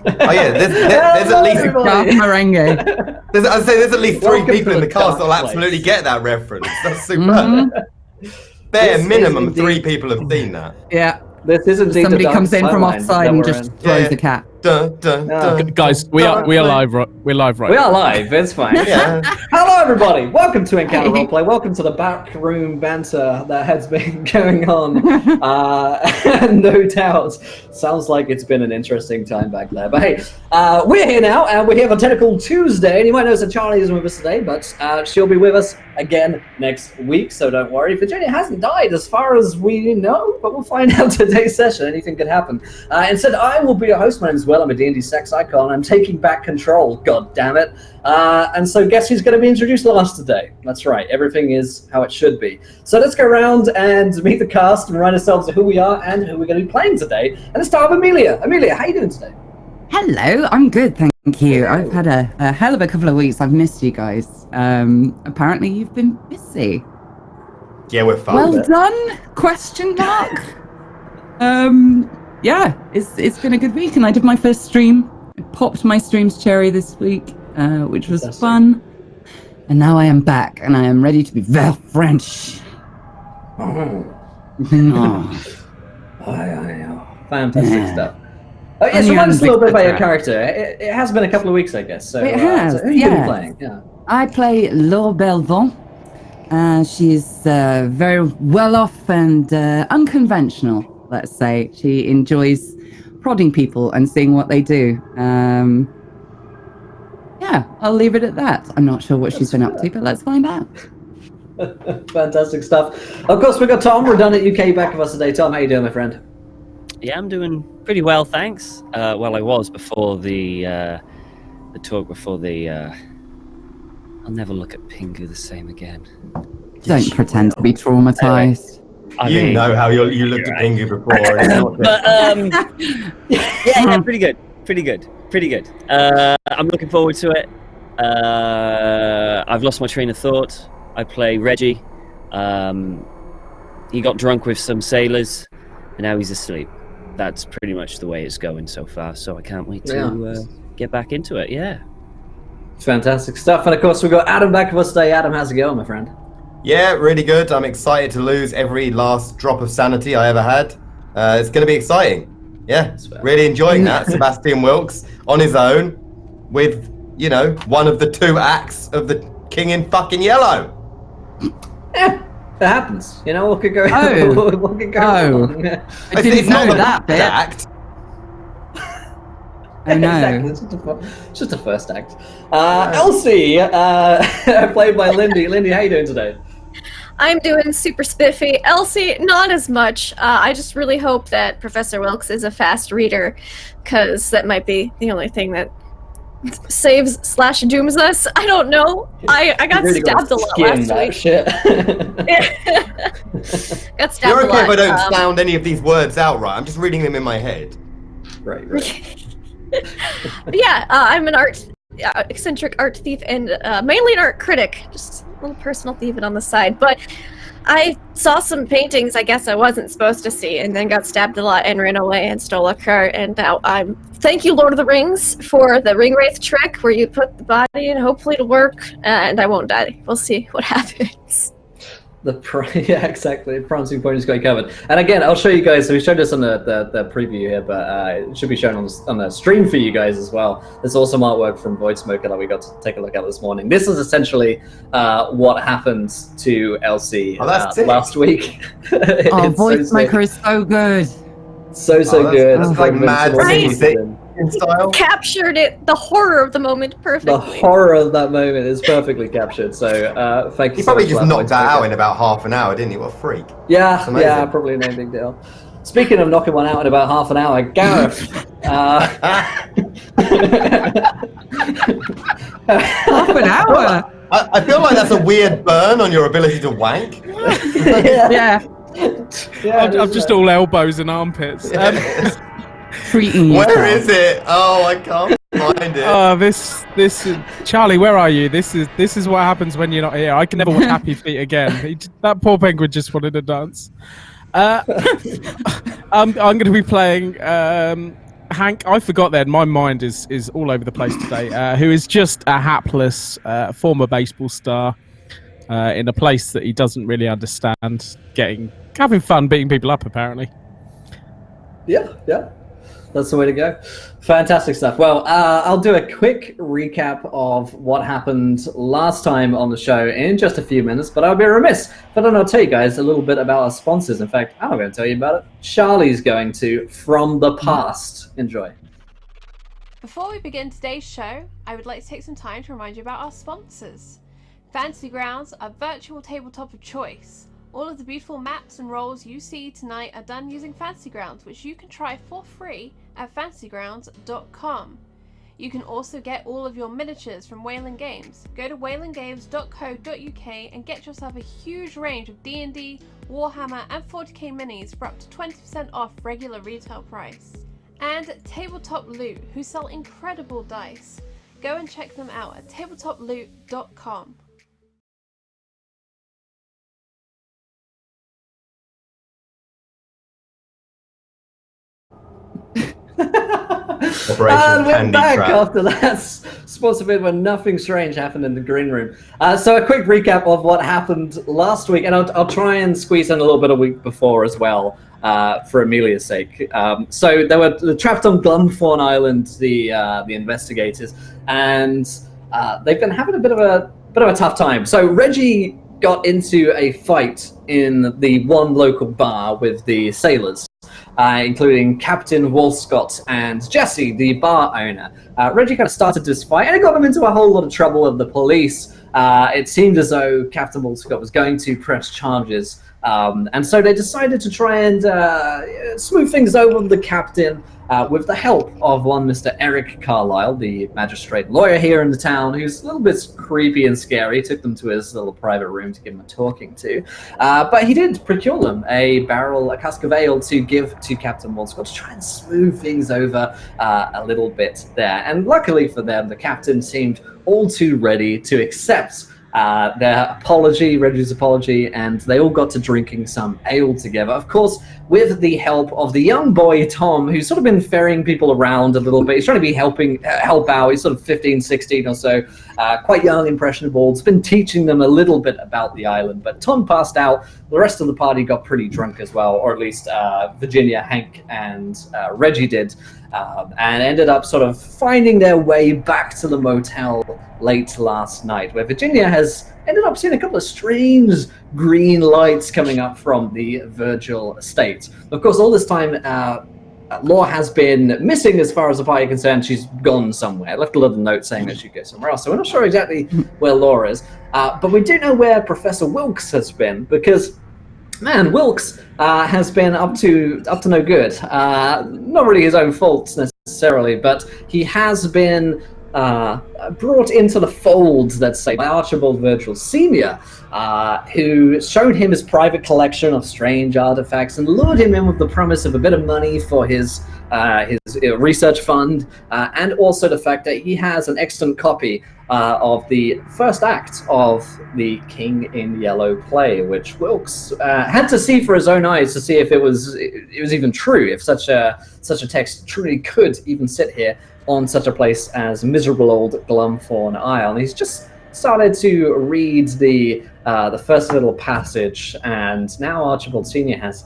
Oh yeah, there's at least merengue. There's at least 3 people in the cast that'll absolutely get that reference. That's superb. Bare minimum 3 people have seen that. Yeah. This is indeed somebody comes in from offside and just throws the cat. Dun, dun, dun, guys, we are live. We're live right. We are live. It's fine. Yeah. Hello, everybody. Welcome to Encounter Roleplay. Welcome to the backroom banter that has been going on. No doubt, sounds like it's been an interesting time back there. But hey, we're here now, and we're here for Tentacle Tuesday. And you might notice that Charlie isn't with us today, but she'll be with us again next week. So don't worry. Virginia hasn't died, as far as we know, but we'll find out today's session. Anything could happen. Instead, I will be your host. My name is Will. I'm a D&D sex icon. I'm taking back control. God damn it. And so guess who's going to be introduced last today? That's right. Everything is how it should be. So let's go around and meet the cast and remind ourselves of who we are and who we're going to be playing today. And let's start with Amelia. Amelia, how are you doing today? Hello, I'm good, thank you. I've had a hell of a couple of weeks. I've missed you guys. Apparently you've been busy. Yeah, we're fine. Well done? Question mark. Yeah, it's been a good week, and I did my first stream. I popped my stream's cherry this week, which was fun. And now I am back, and I am ready to be very French. Fantastic stuff. Oh, yeah, so run us a little bit about your character. It has been a couple of weeks, I guess. So, it has, so who you been playing? Yeah. I play Laure Belvont. She's very well-off and unconventional. Let's say she enjoys prodding people and seeing what they do. Yeah, I'll leave it at that. I'm not sure what she's been up to, but let's find out. Fantastic stuff. Of course, we've got Tom, redundant UK, back with us today. Tom, how you doing, my friend? Yeah, I'm doing pretty well, thanks. Well, I was before the talk, before the... I'll never look at Pingu the same again. Don't pretend to be traumatized. You know how you looked at Pingu before. Yeah, pretty good. I'm looking forward to it. I've lost my train of thought. I play Reggie. He got drunk with some sailors, and now he's asleep. That's pretty much the way it's going so far, so I can't wait to get back into it, yeah. Fantastic stuff. And of course, we've got Adam back with us today. Adam, how's it going, my friend? Yeah, really good. I'm excited to lose every last drop of sanity I ever had. It's going to be exciting. Yeah, really enjoying that. Sebastian Wilkes on his own with, you know, one of the 2 acts of the King in fucking Yellow. Yeah, it happens. You know, what could go what could go wrong. I didn't know that bit. Act. Oh no. Exactly. It's just a first act. Elsie, played by Lindy. Lindy, how you doing today? I'm doing super spiffy. Elsie, not as much. I just really hope that Professor Wilkes is a fast reader, because that might be the only thing that saves/dooms us. I don't know. I got really stabbed a lot last week. Shit. Got stabbed You're a okay lot. if I don't sound any of these words out right. I'm just reading them in my head. Right. Yeah, I'm an eccentric art thief and mainly an art critic. Just a little personal thieving on the side. But I saw some paintings I guess I wasn't supposed to see, and then got stabbed a lot and ran away and stole a car. And now thank you, Lord of the Rings, for the ring wraith trick where you put the body in. Hopefully it'll work, and I won't die. We'll see what happens. Yeah, exactly. The promising point is quite covered. And again, I'll show you guys. So we showed this on the preview here, but it should be shown on the stream for you guys as well. There's also artwork from Void Smoker that we got to take a look at this morning. This is essentially what happened to Elsie last week. Void Smoker is so good. So good. That's like mad style. Captured the horror of the moment perfectly. The horror of that moment is perfectly captured. So thank you. You probably just knocked that out in about half an hour, didn't you? What a freak. Yeah, probably no big deal. Speaking of knocking one out in about half an hour, Gareth. Half an hour? I feel like that's a weird burn on your ability to wank. Yeah. I'm just all elbows and armpits. Treating you. Where is it? Oh, I can't find it. Oh, this is Charlie. Where are you? This is what happens when you're not here. I can never watch Happy Feet again. That poor penguin just wanted to dance. I'm going to be playing Hank, I forgot then. My mind is all over the place today. Who is just a hapless former baseball star in a place that he doesn't really understand, having fun beating people up, apparently. Yeah. That's the way to go. Fantastic stuff. Well, I'll do a quick recap of what happened last time on the show in just a few minutes, but I'll be remiss if I don't tell you guys a little bit about our sponsors. In fact, I'm not going to tell you about it. Charlie's going to, from the past. Enjoy. Before we begin today's show, I would like to take some time to remind you about our sponsors. Fantasy Grounds, a virtual tabletop of choice. All of the beautiful maps and rolls you see tonight are done using Fantasy Grounds, which you can try for free at fantasygrounds.com. You can also get all of your miniatures from Wayland Games. Go to waylandgames.co.uk and get yourself a huge range of D&D, Warhammer and 40k minis for up to 20% off regular retail price. And Tabletop Loot, who sell incredible dice. Go and check them out at tabletoploot.com. And we're back after that sports event where nothing strange happened in the green room. So a quick recap of what happened last week, and I'll try and squeeze in a little bit a week before as well, for Amelia's sake. So they were trapped on Glumthorne Island, the investigators, and they've been having a bit of a tough time. So Reggie got into a fight in the one local bar with the sailors. Including Captain Walscott and Jesse, the bar owner. Reggie kind of started this fight, and it got them into a whole lot of trouble with the police. It seemed as though Captain Walscott was going to press charges, and so they decided to try and smooth things over with the captain with the help of one Mr. Eric Carlyle, the magistrate lawyer here in the town, who's a little bit creepy and scary. Took them to his little private room to give him a talking to. But he did procure them a cask of ale to give to Captain Walscott to try and smooth things over a little bit there. And luckily for them, the captain seemed all too ready to accept their apology, Reggie's apology, and they all got to drinking some ale together. Of course, with the help of the young boy, Tom, who's sort of been ferrying people around a little bit. He's trying to be help out. He's sort of 15, 16 or so, quite young, impressionable. He's been teaching them a little bit about the island, but Tom passed out. The rest of the party got pretty drunk as well, or at least Virginia, Hank, and Reggie did, and ended up sort of finding their way back to the motel late last night, where Virginia has ended up seeing a couple of strange green lights coming up from the Virgil estate. Of course, all this time, Laure has been missing as far as the party is concerned. She's gone somewhere. Left a little note saying that she'd go somewhere else. So we're not sure exactly where Laure is. But we do know where Professor Wilkes has been, because, man, Wilkes has been up to no good. Not really his own fault necessarily, but he has been brought into the fold, let's say, by Archibald Virgil Sr., who showed him his private collection of strange artifacts and lured him in with the promise of a bit of money for his research fund, and also the fact that he has an excellent copy of the first act of the King in Yellow play, which Wilkes had to see for his own eyes to see if it was even true, if such a text truly could even sit here on such a place as miserable old Glumthorne Isle. And he's just started to read the first little passage, and now Archibald Sr. has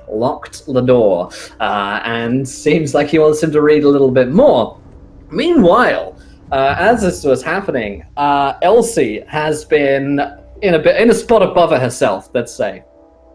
locked the door, and seems like he wants him to read a little bit more. Meanwhile, as this was happening, Elsie has been in a spot above herself, let's say.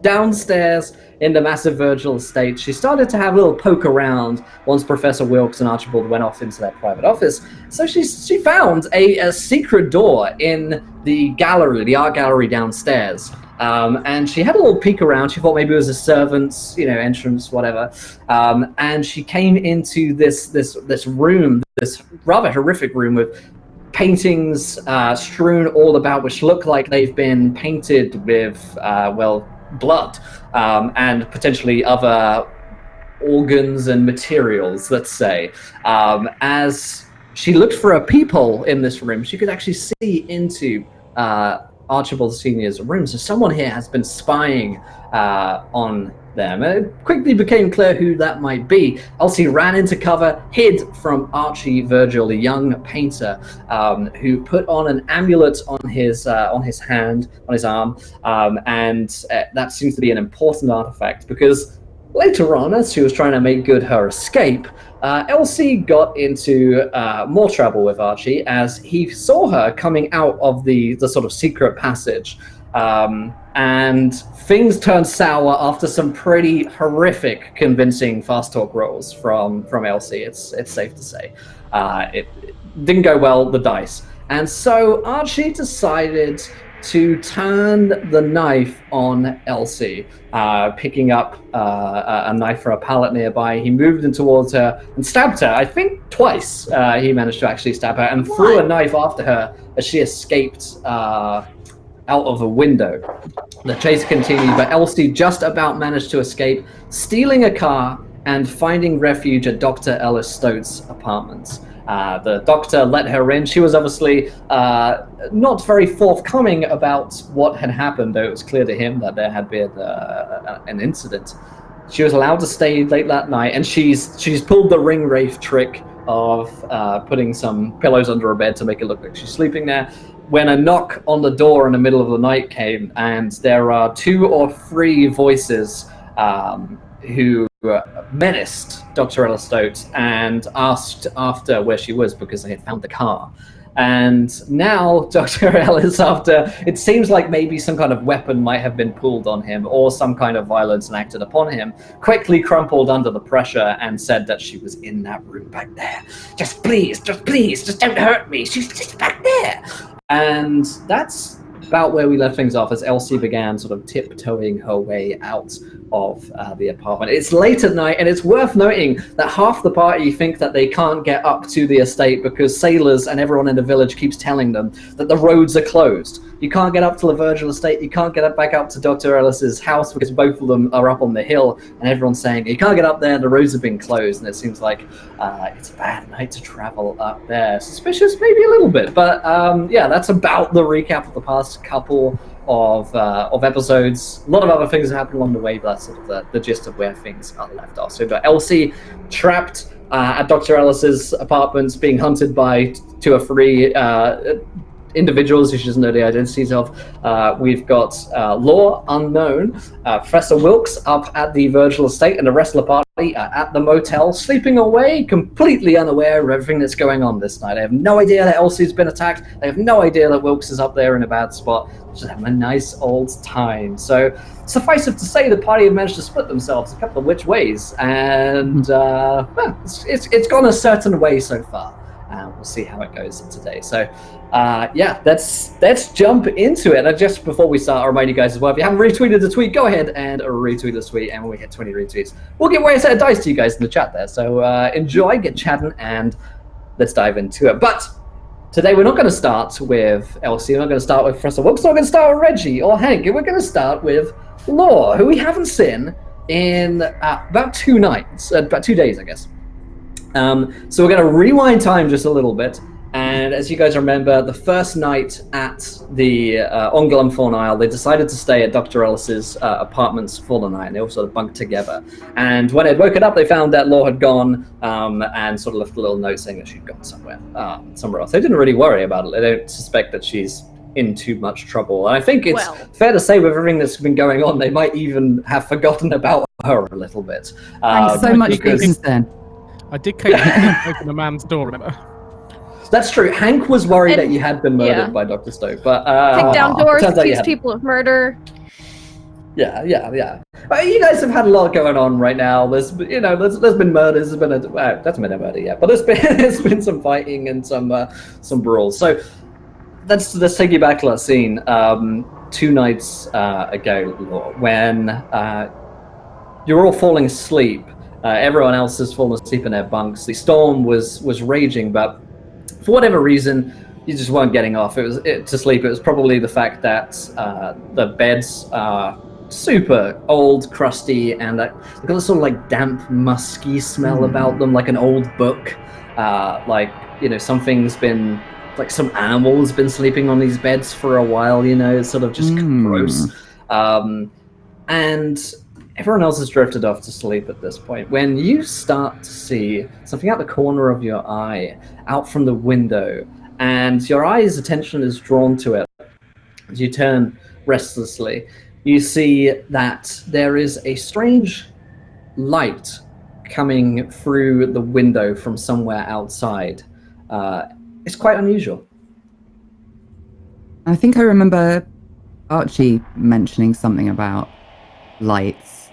Downstairs in the massive Virgil estate, she started to have a little poke around once Professor Wilkes and Archibald went off into their private office. So she found a secret door in the gallery, the art gallery downstairs. And she had a little peek around. She thought maybe it was a servant's, entrance, whatever. And she came into this room, this rather horrific room with paintings strewn all about, which look like they've been painted with, blood, and potentially other organs and materials, let's say. As she looked for a peephole in this room, she could actually see into Archibald Sr.'s room. So someone here has been spying on them. It quickly became clear who that might be. Elsie ran into cover, hid from Archie Virgil, a young painter, who put on an amulet on his hand, on his arm, and that seems to be an important artifact because later on, as she was trying to make good her escape, Elsie got into more trouble with Archie as he saw her coming out of the sort of secret passage. And things turned sour after some pretty horrific convincing fast talk rolls from Elsie. It's safe to say. It didn't go well, the dice. And so Archie decided to turn the knife on Elsie, picking up a knife from a pallet nearby. He moved in towards her and stabbed her. I think twice he managed to actually stab her and threw a knife after her as she escaped out of a window. The chase continued, but Elsie just about managed to escape, stealing a car and finding refuge at Dr. Ellis Stote's apartments. The doctor let her in. She was obviously not very forthcoming about what had happened, though it was clear to him that there had been an incident. She was allowed to stay late that night, and she's pulled the ring wraith trick of putting some pillows under her bed to make it look like she's sleeping there. When a knock on the door in the middle of the night came, and there are 2 or 3 voices who menaced Dr. Ellis Stote and asked after where she was because they had found the car. And now Dr. Ellis, after it seems like maybe some kind of weapon might have been pulled on him or some kind of violence enacted upon him, quickly crumpled under the pressure and said that she was in that room back there. Just please, just don't hurt me. She's just back there. And that's about where we left things off as Elsie began sort of tiptoeing her way out of the apartment. It's late at night, and it's worth noting that half the party think that they can't get up to the estate because sailors and everyone in the village keeps telling them that the roads are closed. You can't get up to the Virgil estate, you can't get back up to Dr. Ellis's house because both of them are up on the hill, and everyone's saying, you can't get up there, the roads have been closed, and it seems like it's a bad night to travel up there. Suspicious, maybe a little bit, but yeah, that's about the recap of the past couple of episodes. A lot of other things have happened along the way, but that's sort of the gist of where things are left off. So we've got Elsie trapped at Dr. Ellis's apartments, being hunted by 2 or 3 individuals who she doesn't know the identities of. We've got Laure, unknown, Professor Wilkes up at the Virgil estate, and the rest of the party at the motel, sleeping away, completely unaware of everything that's going on this night. They have no idea that Elsie's been attacked. They have no idea that Wilkes is up there in a bad spot. Just having a nice old time. So suffice it to say, the party have managed to split themselves a couple of which ways, and well, it's gone a certain way so far. We'll see how it goes today. So yeah, let's jump into it. And just before we start, I'll remind you guys as well, if you haven't retweeted the tweet, go ahead and retweet the tweet, and when we hit 20 retweets, we'll give away a set of dice to you guys in the chat there. So enjoy, get chatting, and let's dive into it. But today we're not going to start with Elsie, we're not going to start with Professor Wilkes, we're not going to start with Reggie or Hank, we're going to start with Laure, who we haven't seen in about 2 nights, about 2 days, I guess. So we're going to rewind time just a little bit, and as you guys remember, the first night at the on Glumthorne Isle, they decided to stay at Dr. Ellis's apartments for the night, and they all sort of bunked together. And when they'd woken up, they found that Laure had gone and sort of left a little note saying that she'd gone somewhere else. They didn't really worry about it. They don't suspect that she's in too much trouble. And I think it's fair to say with everything that's been going on, they might even have forgotten about her a little bit. Thanks so much for concern. I did open a man's door, remember? That's true. Hank was worried that you had been murdered by Dr. Stoke, but kick down doors, accuse people of murder. Yeah. You guys have had a lot going on right now. There's been murders. There's been that's been a murder, yeah. But there's been some fighting and some brawls. So let's take you back to that scene 2 nights ago, when you're all falling asleep. Everyone else has fallen asleep in their bunks. The storm was raging, but for whatever reason, you just weren't getting off. To sleep. It was probably the fact that the beds are super old, crusty, and they've got a sort of like damp, musky smell about them, like an old book. Something's been like some animal has been sleeping on these beds for a while. It's sort of just gross. And everyone else has drifted off to sleep at this point. When you start to see something out the corner of your eye, out from the window, and your eye's attention is drawn to it, as you turn restlessly, you see that there is a strange light coming through the window from somewhere outside. It's quite unusual. I think I remember Archie mentioning something about lights.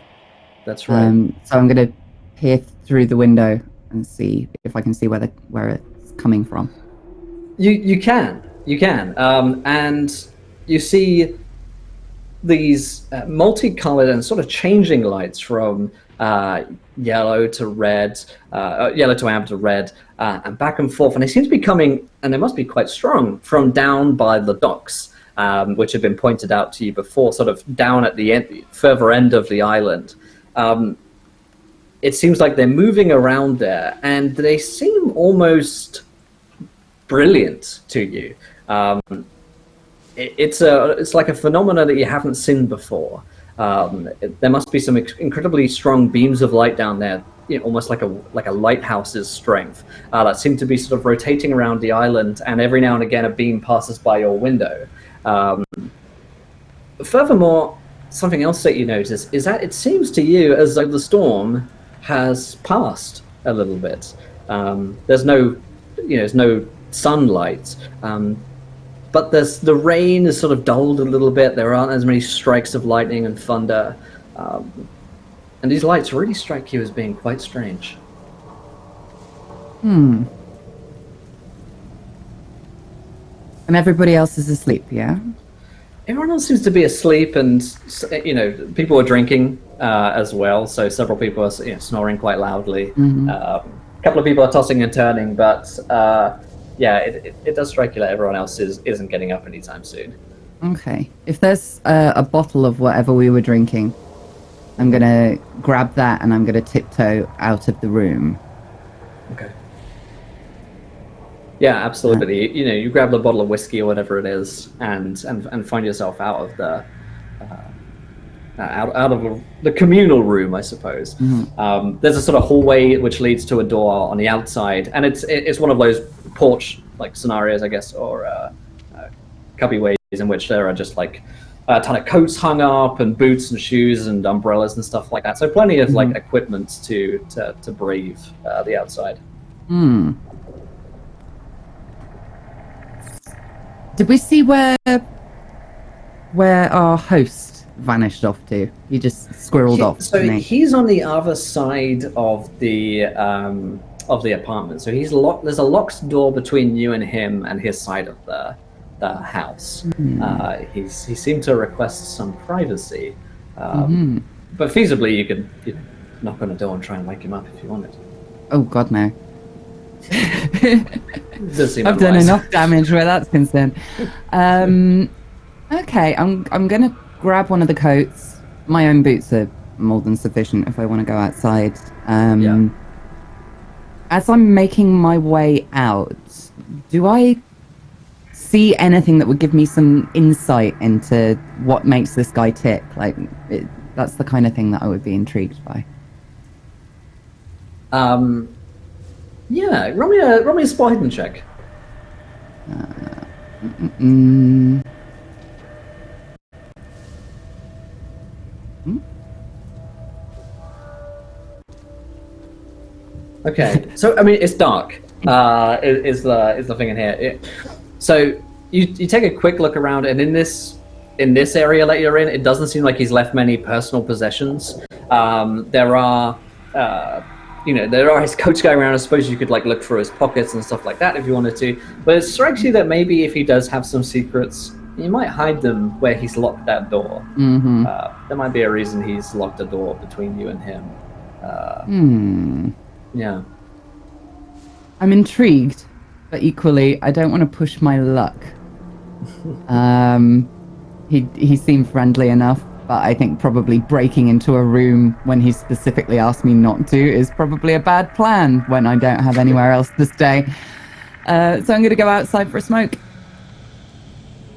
That's right. So I'm going to peer through the window and see if I can see where it's coming from. You can, and you see these multicolored and sort of changing lights from yellow to red, yellow to amber to red, and back and forth. And they seem to be coming, and they must be quite strong, from down by the docks, which have been pointed out to you before, sort of down at the further end of the island. It seems like they're moving around there, and they seem almost brilliant to you. It's like a phenomena that you haven't seen before. There must be some incredibly strong beams of light down there, almost like a lighthouse's strength, that seem to be sort of rotating around the island, and every now and again a beam passes by your window. Furthermore, something else that you notice is that it seems to you as though the storm has passed a little bit. There's no sunlight, but the rain is sort of dulled a little bit. There aren't as many strikes of lightning and thunder, and these lights really strike you as being quite strange. And everybody else is asleep, yeah? Everyone else seems to be asleep, and people are drinking as well. So several people are snoring quite loudly. A couple of people are tossing and turning, but it does strike you that everyone else isn't getting up anytime soon. Okay. If there's a bottle of whatever we were drinking, I'm gonna grab that and I'm gonna tiptoe out of the room. Okay. Yeah, absolutely. You grab the bottle of whiskey or whatever it is, and find yourself out of the out of the communal room, I suppose. There's a sort of hallway which leads to a door on the outside, and it's one of those porch like scenarios, I guess, or cubby ways in which there are just like a ton of coats hung up and boots and shoes and umbrellas and stuff like that. So plenty of like equipment to brave the outside. Did we see where our host vanished off to? He just squirreled off. So he's on the other side of the apartment. So he's locked. There's a locked door between you and him and his side of the house. He seemed to request some privacy, but feasibly you could knock on the door and try and wake him up if you wanted. Oh God, no. I've done enough damage where that's concerned. Okay, I'm gonna grab one of the coats. My own boots are more than sufficient if I want to go outside. As I'm making my way out, do I see anything that would give me some insight into what makes this guy tick? That's the kind of thing that I would be intrigued by. Yeah, roll me a spot hidden check. Okay, so I mean it's dark. Is the thing in here? So you take a quick look around, and in this area that you're in, it doesn't seem like he's left many personal possessions. There are his coats going around. I suppose you could look through his pockets and stuff like that if you wanted to. But it strikes you that maybe if he does have some secrets, he might hide them where he's locked that door. There might be a reason he's locked a door between you and him. Yeah. I'm intrigued, but equally, I don't want to push my luck. He seemed friendly enough, but I think probably breaking into a room when he specifically asked me not to is probably a bad plan when I don't have anywhere else to stay. So I'm going to go outside for a smoke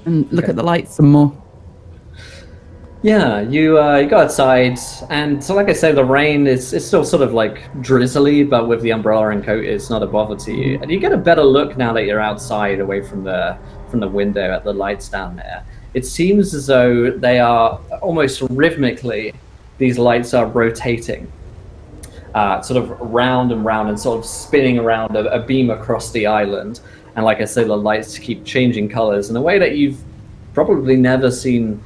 and look at the lights some more. Yeah, you go outside, and so like I say, the rain is still sort of like drizzly, but with the umbrella and coat, it's not a bother to you. And you get a better look now that you're outside, away from the window at the lights down there. It seems as though they are almost rhythmically, these lights are rotating, sort of round and round, and sort of spinning around a beam across the island. And like I say, the lights keep changing colors in a way that you've probably never seen.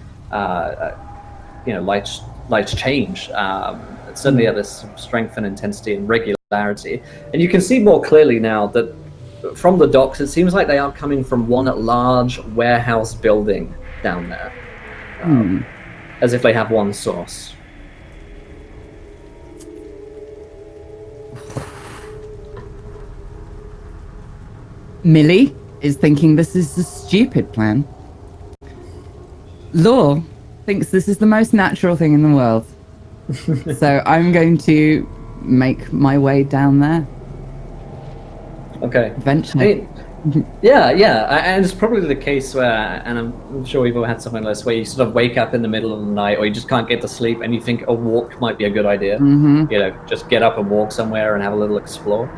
Lights change. Certainly at this strength and intensity and regularity. And you can see more clearly now that from the docks, it seems like they are coming from one large warehouse building down there. As if they have one source. Millie is thinking this is a stupid plan. Laure thinks this is the most natural thing in the world. So I'm going to make my way down there. Okay. Eventually. Yeah, and it's probably the case where, and I'm sure we've all had something like this, where you sort of wake up in the middle of the night, or you just can't get to sleep, and you think a walk might be a good idea. Just get up and walk somewhere and have a little explore.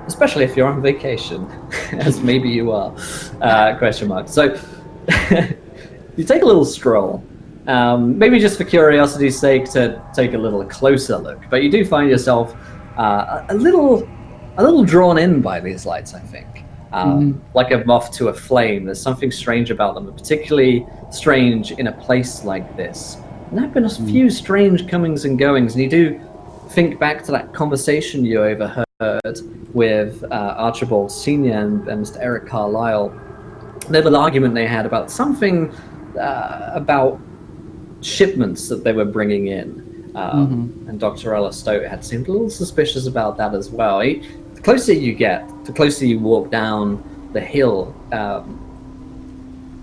Especially if you're on vacation, as maybe you are, question mark. So you take a little stroll, maybe just for curiosity's sake to take a little closer look, but you do find yourself a little drawn in by these lights, I think. Like a moth to a flame. There's something strange about them, particularly strange in a place like this. And there have been a few strange comings and goings, and you do think back to that conversation you overheard with Archibald Sr. and Mr. Eric Carlyle. There was an argument they had about something about shipments that they were bringing in. And Dr. Ella Stote had seemed a little suspicious about that as well. The closer you get, the closer you walk down the hill,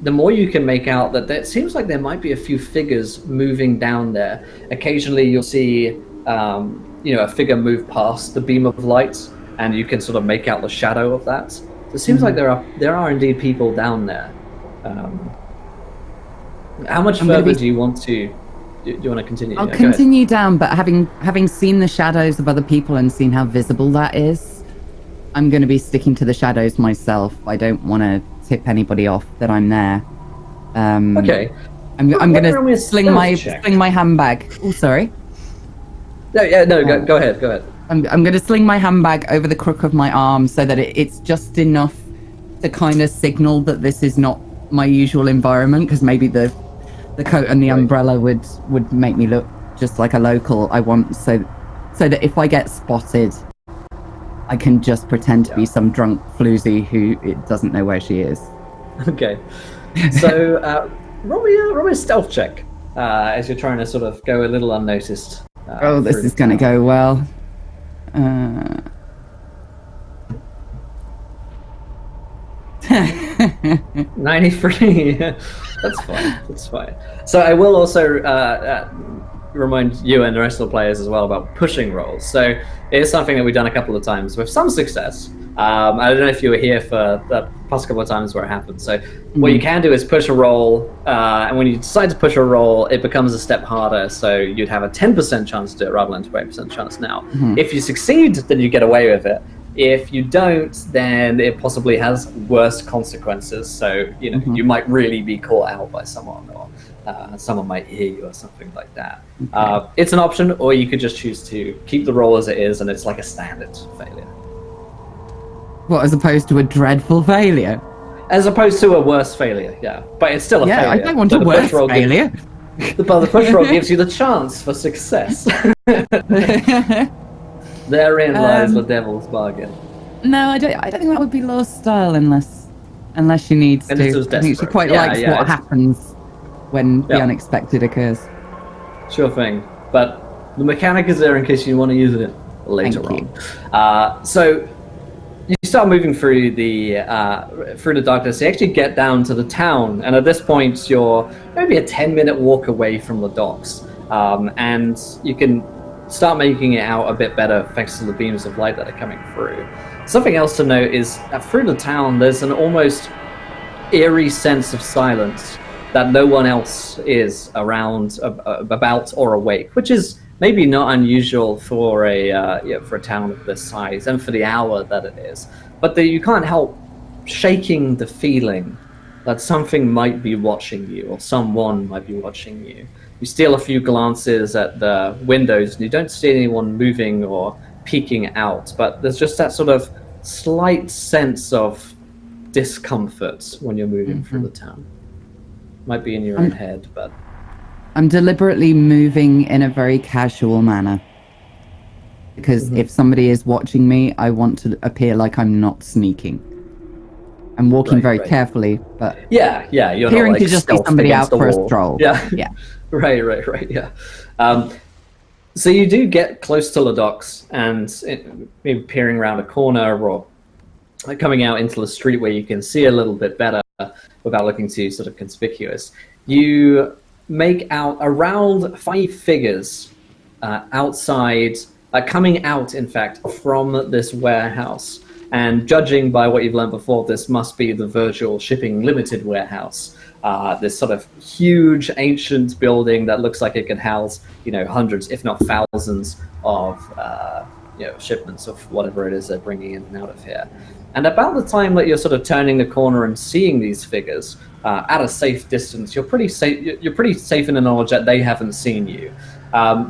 the more you can make out that it seems like there might be a few figures moving down there. Occasionally you'll see a figure move past the beam of light, and you can sort of make out the shadow of that. So it seems like there are indeed people down there. How much further do you want to continue? I'll continue down, but having seen the shadows of other people and seen how visible that is, I'm going to be sticking to the shadows myself. I don't want to tip anybody off that I'm there. Okay. I'm going to sling my handbag. Oh, sorry. Go ahead. I'm going to sling my handbag over the crook of my arm so that it's just enough to kind of signal that this is not my usual environment, because maybe the coat and the umbrella would make me look just like a local. I want so that if I get spotted, I can just pretend to be some drunk floozy who doesn't know where she is. Okay. So roll me a stealth check as you're trying to sort of go a little unnoticed. This is going to go well. 93. That's fine. So I will also remind you and the rest of the players as well about pushing rolls. So it is something that we've done a couple of times with some success. I don't know if you were here for the past couple of times where it happened. So what you can do is push a roll, and when you decide to push a roll, it becomes a step harder. So you'd have a 10% chance to do it rather than 20% chance now. If you succeed, then you get away with it. If you don't, then it possibly has worse consequences. So you might really be caught out by someone, or someone might hear you or something like that. It's an option, or you could just choose to keep the roll as it is, and it's like a standard failure. What, as opposed to a dreadful failure? As opposed to a worse failure, yeah. But it's still a failure. Yeah, I don't want a worse failure. But the push roll gives you the chance for success. Therein lies the devil's bargain. No, I don't think that would be Laure's style unless she needs to. I think she quite likes what happens when the unexpected occurs. Sure thing. But the mechanic is there in case you want to use it later on. So you start moving through the darkness. You actually get down to the town, and at this point you're maybe a 10-minute walk away from the docks, and you can start making it out a bit better thanks to the beams of light that are coming through. Something else to note is that through the town, there's an almost eerie sense of silence that no one else is around, about, or awake, which is maybe not unusual for a town of this size and for the hour that it is. But you can't help shaking the feeling that something might be watching you, or someone might be watching you. You steal a few glances at the windows, and you don't see anyone moving or peeking out, but there's just that sort of slight sense of discomfort when you're moving through the town. Might be in your own head, but... I'm deliberately moving in a very casual manner. Because if somebody is watching me, I want to appear like I'm not sneaking. I'm walking very carefully, but... Yeah, you're appearing not, like, to just be somebody out for a stroll. Yeah. Yeah. Right, yeah. So you do get close to the docks, and maybe peering around a corner or coming out into the street where you can see a little bit better without looking too sort of conspicuous. You make out around 5 figures outside, coming out, in fact, from this warehouse. And judging by what you've learned before, this must be the Virtual Shipping Limited warehouse. This sort of huge ancient building that looks like it could house, hundreds, if not thousands, of shipments of whatever it is they're bringing in and out of here. And about the time that you're sort of turning the corner and seeing these figures at a safe distance, you're pretty safe. You're pretty safe in the knowledge that they haven't seen you.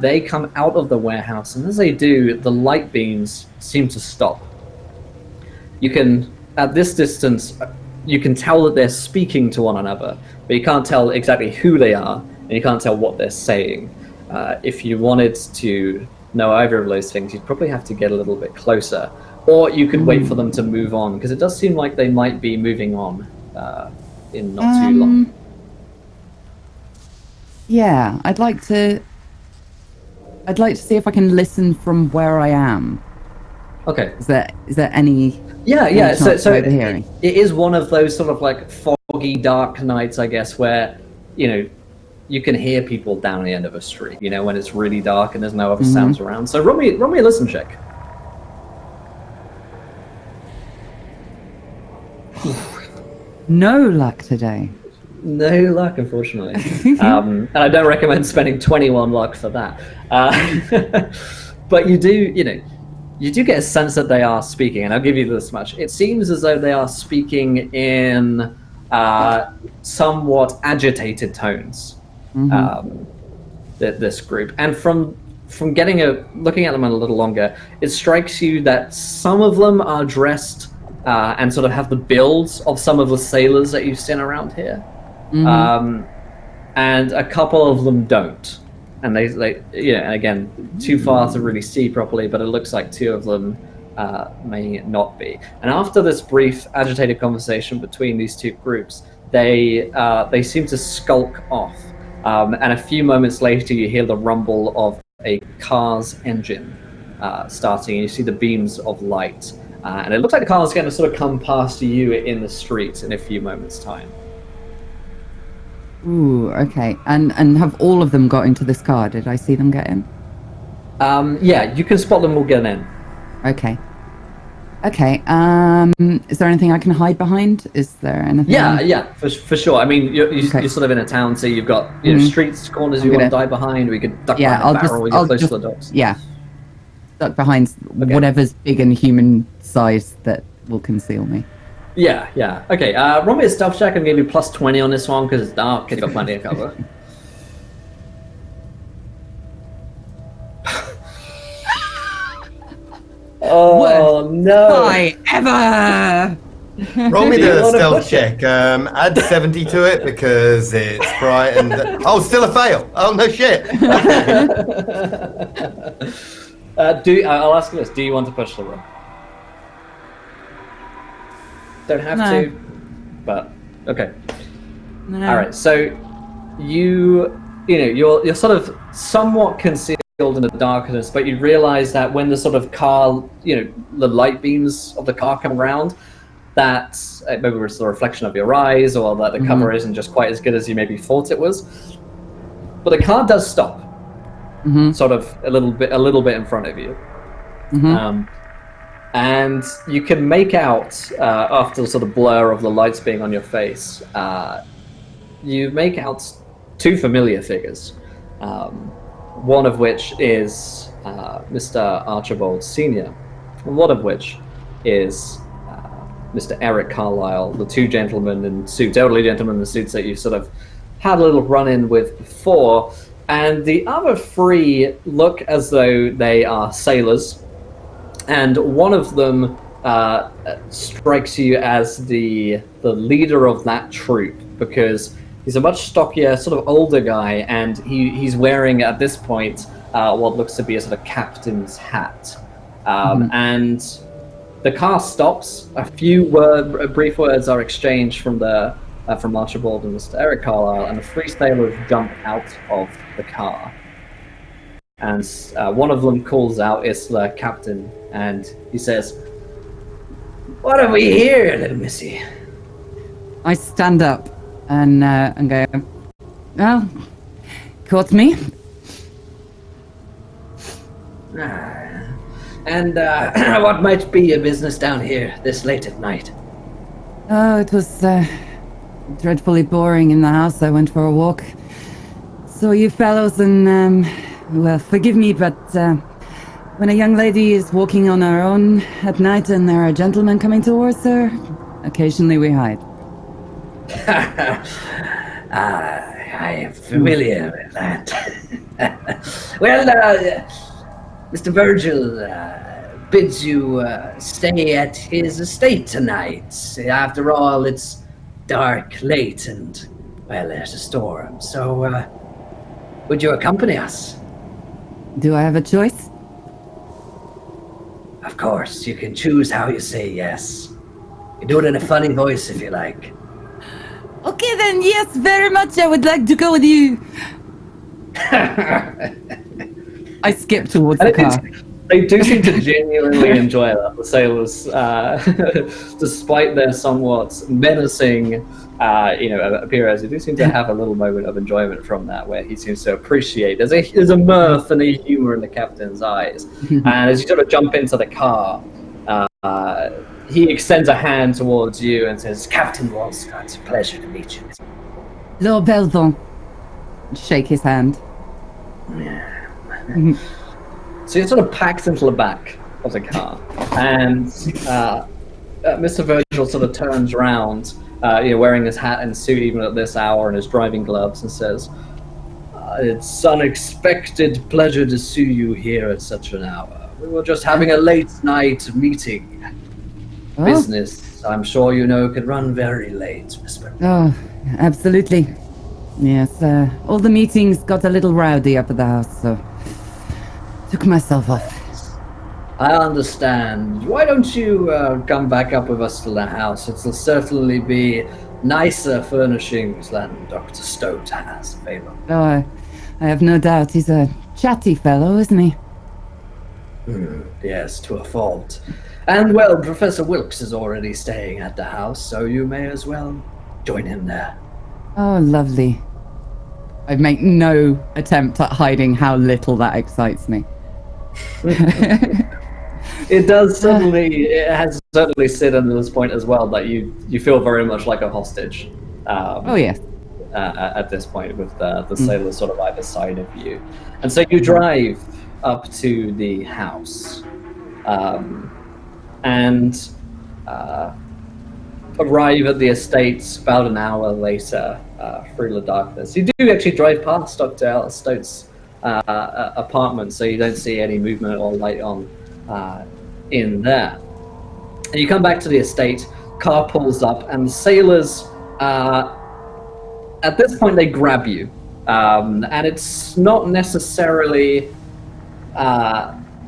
They come out of the warehouse, and as they do, the light beams seem to stop. You can, at this distance, you can tell that they're speaking to one another, but you can't tell exactly who they are, and you can't tell what they're saying. If you wanted to know either of those things, you'd probably have to get a little bit closer, or you could wait for them to move on, because it does seem like they might be moving on in not too long. Yeah, I'd like to see if I can listen from where I am. Okay. Is there any? Yeah. So overhearing? It is one of those sort of like foggy, dark nights, I guess, where you can hear people down the end of a street. When it's really dark and there's no other sounds around. So roll me a listen check. No luck today. No luck, unfortunately. And I don't recommend spending 21 luck for that. But you do get a sense that they are speaking, and I'll give you this much. It seems as though they are speaking in somewhat agitated tones, this group. And from looking at them a little longer, it strikes you that some of them are dressed and sort of have the builds of some of the sailors that you've seen around here. And a couple of them don't. And they and again, too far to really see properly, but it looks like 2 of them may not be. And after this brief, agitated conversation between these 2 groups, they seem to skulk off. And a few moments later, you hear the rumble of a car's engine starting, and you see the beams of light. And it looks like the car is going to sort of come past you in the street in a few moments' time. Ooh, okay. And have all of them got into this car? Did I see them get in? Yeah, you can spot them all getting in. Okay. Is there anything I can hide behind? Is there anything? Yeah, for sure. I mean, you're sort of in a town, so you've got streets, corners you want to dive behind. We could duck behind a barrel. We get close to the docks. Yeah, duck behind whatever's big and human size that will conceal me. Yeah. Okay, roll me a stealth check and give you plus 20 on this one, because it's dark and you've got plenty of cover. Oh, no. I ever. Roll me the stealth check. Add 70 to it because it's bright and... Oh, still a fail. Oh, no shit. Okay. I'll ask you this. Do you want to push the room? Don't have to, but okay. No. All right. So you're sort of somewhat concealed in the darkness, but you realize that when the sort of car, the light beams of the car come around, that maybe it's the reflection of your eyes, or that the cover isn't just quite as good as you maybe thought it was. But the car does stop, sort of a little bit in front of you. And you can make out, after the sort of blur of the lights being on your face, you make out two familiar figures. One of which is Mr. Archibald Sr., one of which is Mr. Eric Carlyle, the two gentlemen in suits, elderly gentlemen in suits that you sort of had a little run-in with before. And the other three look as though they are sailors. And one of them strikes you as the leader of that troop, because he's a much stockier, sort of older guy, and he's wearing, at this point, what looks to be a sort of captain's hat. And the car stops. A few brief words are exchanged from Archibald and Mr. Eric Carlyle, and the three sailors jump out of the car. And one of them calls out, it's the captain, and he says, "What have we here, little missy?" I stand up and go, "Well, caught me." And what might be your business down here this late at night? Oh, it was dreadfully boring in the house. I went for a walk. Saw you fellows and, well, forgive me, but when a young lady is walking on her own at night and there are gentlemen coming towards her, occasionally we hide. I am familiar with that. Well, Mr. Virgil bids you stay at his estate tonight. After all, it's dark, late, and, well, there's a storm. So, would you accompany us? Do I have a choice? Of course, you can choose how you say yes. You can do it in a funny voice if you like. Okay then, yes, very much. I would like to go with you. I skip towards the car. They do seem to genuinely enjoy that, the sailors, despite their somewhat menacing, appearance. They do seem to have a little moment of enjoyment from that, where he seems to appreciate. There's a mirth and a humor in the captain's eyes, and as you sort of jump into the car, he extends a hand towards you and says, "Captain Walscott, it's a pleasure to meet you." Laure Belvont. Shake his hand. So you're sort of packed into the back of the car, and Mr. Virgil sort of turns around, wearing his hat and suit even at this hour and his driving gloves, and says, "It's unexpected pleasure to see you here at such an hour. We were just having a late night meeting. Oh. Business, I'm sure you know, can run very late, Miss Virgil." Oh, absolutely. Yes, all the meetings got a little rowdy up at the house, so took myself off. I understand. Why don't you come back up with us to the house? It'll certainly be nicer furnishings than Dr. Stoat has available. Oh, I have no doubt. He's a chatty fellow, isn't he? Yes, to a fault. And, well, Professor Wilkes is already staying at the house, so you may as well join him there. Oh, lovely. I make no attempt at hiding how little that excites me. It has certainly sit at this point as well that you feel very much like a hostage. Oh, yes. At this point, with the sailors sort of either side of you. And so you drive up to the house. And arrive at the estate about an hour later through the darkness. You do actually drive past Dr. Stoat's apartment, so you don't see any movement or light on in there. And you come back to the estate, car pulls up, and the sailors, at this point, they grab you. And it's not necessarily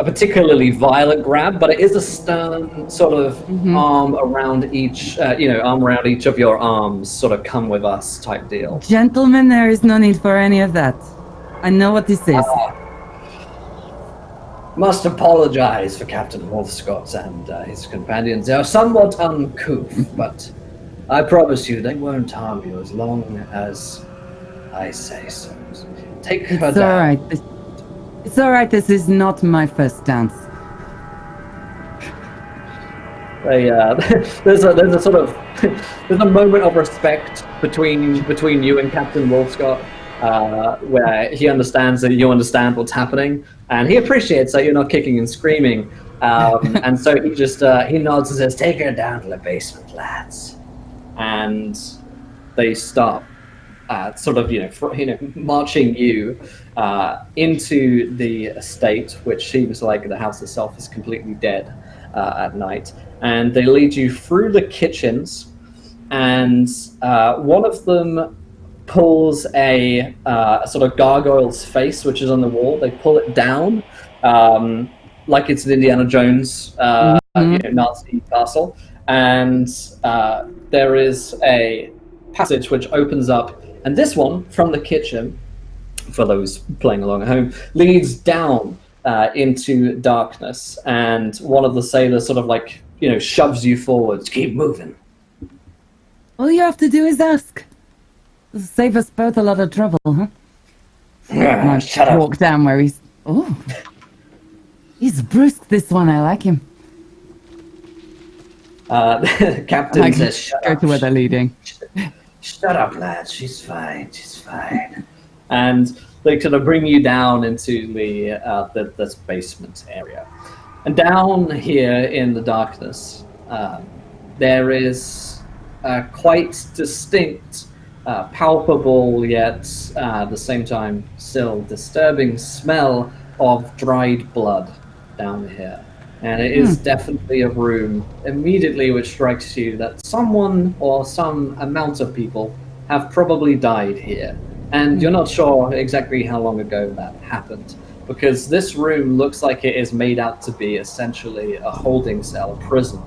a particularly violent grab, but it is a stern sort of arm around each of your arms, sort of come with us type deal. Gentlemen, there is no need for any of that. I know what this is. Must apologize for Captain Walscott and his companions. They are somewhat uncouth, but I promise you they won't harm you as long as I say so. Take her down. All right. It's all right. This is not my first dance. There's a sort of there's a moment of respect between you and Captain Wolfscott, where he understands that you understand what's happening, and he appreciates that you're not kicking and screaming. And so he just he nods and says, "Take her down to the basement, lads." And they stop, sort of marching you into the estate, which seems like the house itself is completely dead at night. And they lead you through the kitchens, and one of them pulls a sort of gargoyle's face, which is on the wall. They pull it down, like it's an Indiana Jones Nazi castle, and there is a passage which opens up, and this one from the kitchen, for those playing along at home, leads down into darkness, and one of the sailors sort of like shoves you forwards. Keep moving. All you have to do is ask. It'll save us both a lot of trouble, huh? And I Shut up. walk down where he's... Oh. He's brusque, this one. I like him. The captain says, "Shut Go up. to where they're leading. Shut up, lads. She's fine. She's fine." And they kind of bring you down into the basement area. And down here in the darkness, there is a quite distinct, palpable, yet at the same time still disturbing smell of dried blood down here. And it is definitely a room immediately which strikes you that someone or some amount of people have probably died here. And you're not sure exactly how long ago that happened, because this room looks like it is made out to be essentially a holding cell, a prison.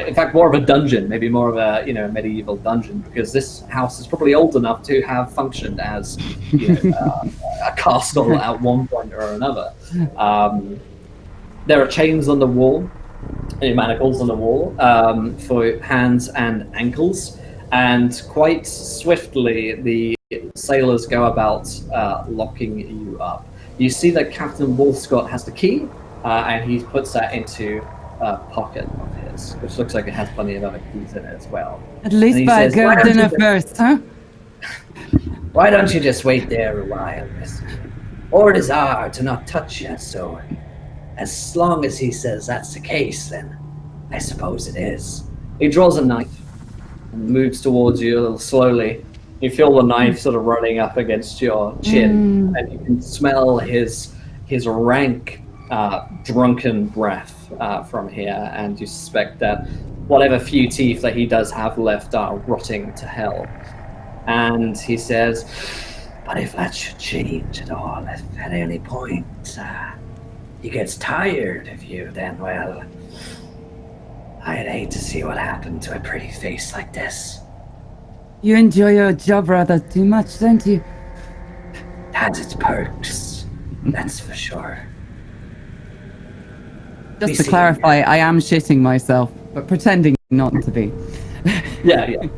In fact, more of a dungeon, maybe more of a medieval dungeon, because this house is probably old enough to have functioned as a castle at one point or another. There are chains on the wall, manacles on the wall for hands and ankles, and quite swiftly the sailors go about locking you up. You see that Captain Wolfscott has the key, and he puts that into a pocket of his, which looks like it has plenty of other keys in it as well. At least buy a good dinner first, huh? Why don't you just wait there a while, mister? Orders are to not touch you, so as long as he says that's the case, then I suppose it is. He draws a knife and moves towards you a little slowly. You feel the knife sort of running up against your chin, and you can smell his rank, drunken breath from here, and you suspect that whatever few teeth that he does have left are rotting to hell. And he says, But if that should change at all, if at any point he gets tired of you, then, well, I'd hate to see what happened to a pretty face like this. You enjoy your job rather too much, don't you? Has its perks, that's for sure. Just to clarify, I am shitting myself, but pretending not to be. yeah.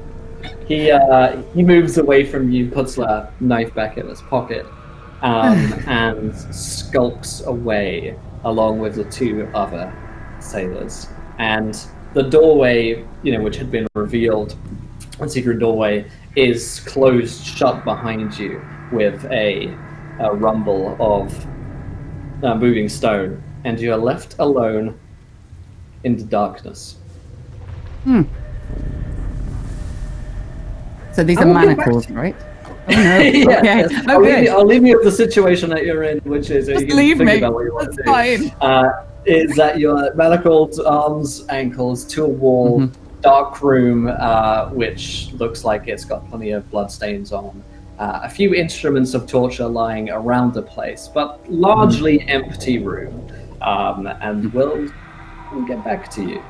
He moves away from you, puts a knife back in his pocket, and skulks away along with the two other sailors. And the doorway, which had been revealed, a secret doorway, is closed shut behind you with a rumble of moving stone, and you are left alone in the darkness. So these are manacles, right? Oh no. Yeah, Okay. yes. Okay. I'll leave you with the situation that you're in, which is Just you can leave think me. about what you want That's to do. fine. Is that you're manacled arms, ankles to a wall, dark room, which looks like it's got plenty of bloodstains on. A few instruments of torture lying around the place, but largely empty room. And we'll get back to you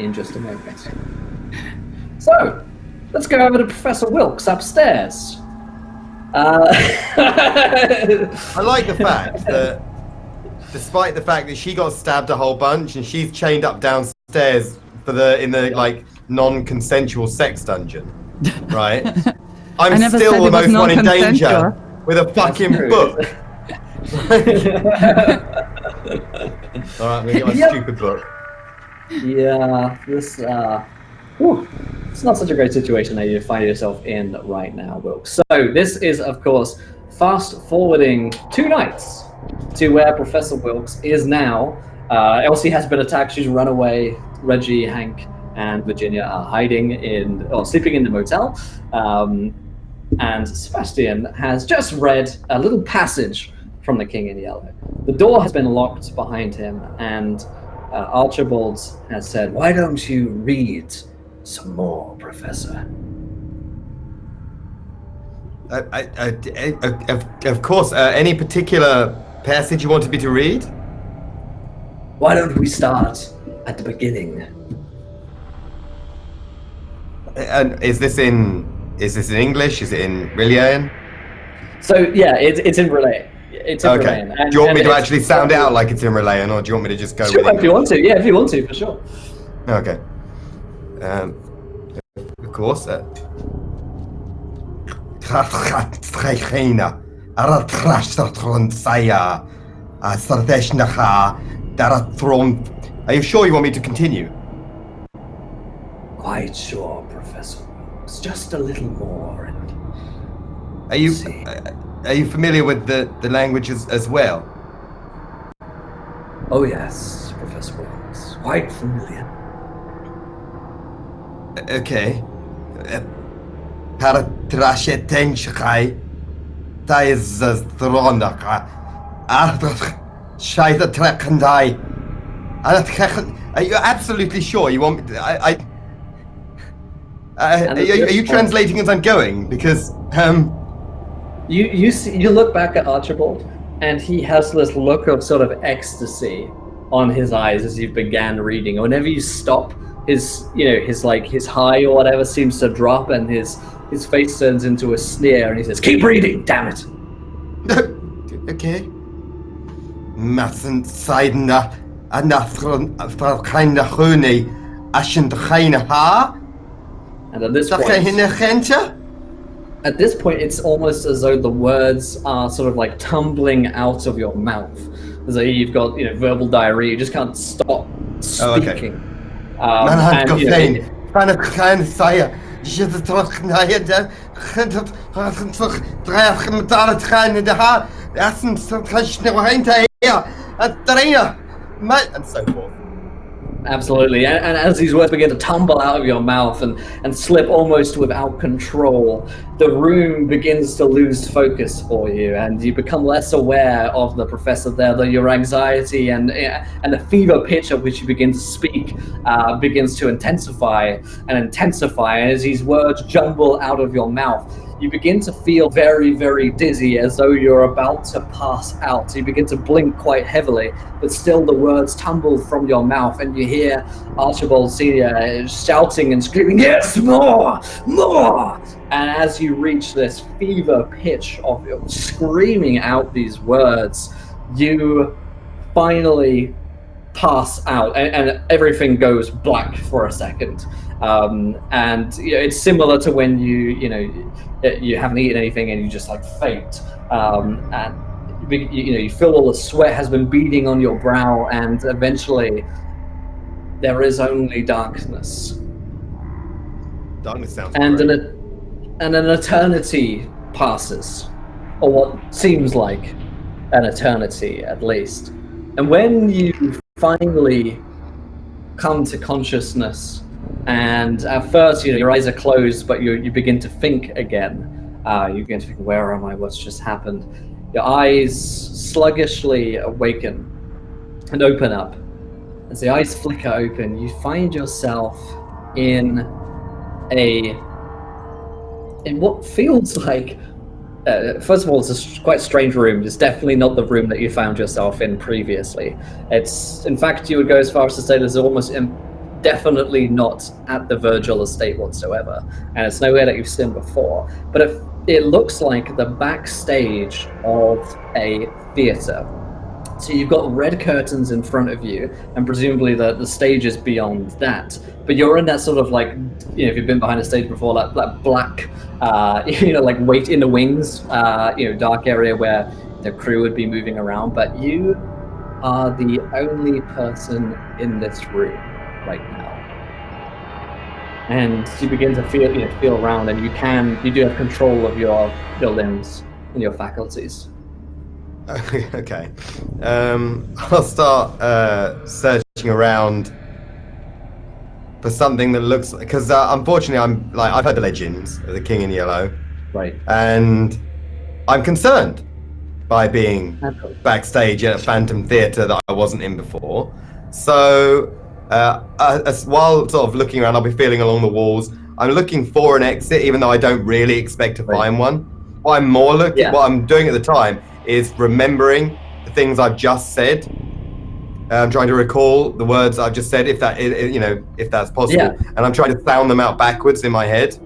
in just a moment. So, let's go over to Professor Wilkes upstairs. I like the fact that, despite the fact that she got stabbed a whole bunch and she's chained up downstairs in the non-consensual sex dungeon, right? I'm still the most one in danger with a fucking book. All right, I'm gonna get my stupid book. Yeah, this it's not such a great situation that you find yourself in right now, Wilkes. So this is, of course, fast forwarding 2 nights to where Professor Wilkes is now. Elsie has been attacked. She's run away. Reggie, Hank, and Virginia are sleeping in the motel. And Sebastian has just read a little passage from the King in Yellow. The door has been locked behind him, and Archibald has said, "Why don't you read some more, Professor?" Of course. Any particular passage you wanted me to read? Why don't we start at the beginning? And is this in English? Is it in Rillian? So yeah, it's in Relay. It's in Okay. Relayan. Do you want me to actually sound it out like it's in Rillian, or do you want me to just go Sure, with if you want to. Yeah, if you want to, for sure. Okay. Of course. Are you sure you want me to continue? Quite sure, Professor Wilkes. Just a little more. And Are you familiar with the languages as well? oh yes, Professor Wilkes. Quite familiar. Okay. Paratrashetenshkai Taizastronaka Shaita Trekandai. Are you absolutely sure you want me to, are you translating as I'm going? Because You look back at Archibald, and he has this look of sort of ecstasy on his eyes as you began reading. Whenever you stop, his high or whatever seems to drop, and his face turns into a sneer, and he says, "Keep reading, damn it!" Okay. Mustn't Seidena Anafron kind of honey Ashent ha? And at this point, it's almost as though the words are sort of like tumbling out of your mouth. As though you've got verbal diarrhea. You just can't stop speaking. And so forth. Absolutely, and as these words begin to tumble out of your mouth and slip almost without control, the room begins to lose focus for you, and you become less aware of the professor there, though your anxiety and the fever pitch at which you begin to speak begins to intensify, and as these words jumble out of your mouth, you begin to feel very, very dizzy, as though you're about to pass out. You begin to blink quite heavily, but still the words tumble from your mouth, and you hear Archibald Sr. shouting and screaming, "Yes, more! More!" And as you reach this fever pitch of screaming out these words, you finally pass out, and everything goes black for a second. And it's similar to when you haven't eaten anything and you just like faint, and you feel all the sweat has been beading on your brow, and eventually there is only darkness. Darkness sounds and great. an eternity passes, or what seems like an eternity at least. And when you finally come to consciousness, and at first, your eyes are closed, but you begin to think again. You begin to think, where am I? What's just happened? Your eyes sluggishly awaken and open up. As the eyes flicker open, you find yourself in what feels like, first of all, it's a quite strange room. It's definitely not the room that you found yourself in previously. It's, in fact, you would go as far as to say there's almost definitely not at the Virgil estate whatsoever, and it's nowhere that you've seen before. But it looks like the backstage of a theatre. So you've got red curtains in front of you, and presumably the stage is beyond that. But you're in that sort of like, if you've been behind a stage before, that black, like wait in the wings, dark area where the crew would be moving around. But you are the only person in this room. right now. And you begin to feel around, and you do have control of your limbs and your faculties. Okay. I'll start searching around for something that looks, because unfortunately I've heard the legends of the King in Yellow, Right. and I'm concerned by being backstage at a Phantom Theatre that I wasn't in before. So while sort of looking around, I'll be feeling along the walls. I'm looking for an exit, even though I don't really expect to find one. What I'm doing at the time is remembering the things I've just said. I'm trying to recall the words I've just said, if that's possible. Yeah. And I'm trying to sound them out backwards in my head.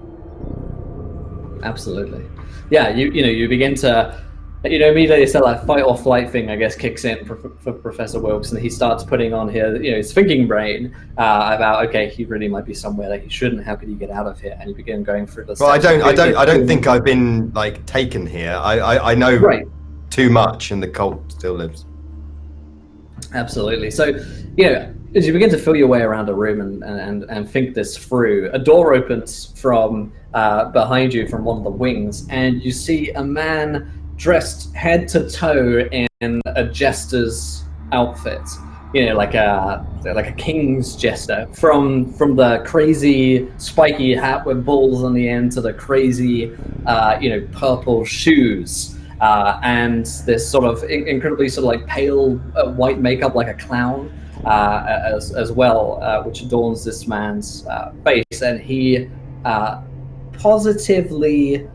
Absolutely. Yeah, you begin to, immediately so that fight or flight thing, I guess, kicks in for Professor Wilkes, and he starts putting on here, his thinking brain about, okay, he really might be somewhere that he shouldn't. How could he get out of here? And you begin going through the. Well, I don't think I've been taken here. I know too much, and the cult still lives. Absolutely. So, as you begin to feel your way around a room and think this through, a door opens from behind you from one of the wings, and you see a man dressed head to toe in a jester's outfit. Like a king's jester, from the crazy spiky hat with balls on the end to the crazy purple shoes. And this sort of incredibly pale white makeup, like a clown, as well, which adorns this man's face, and he positively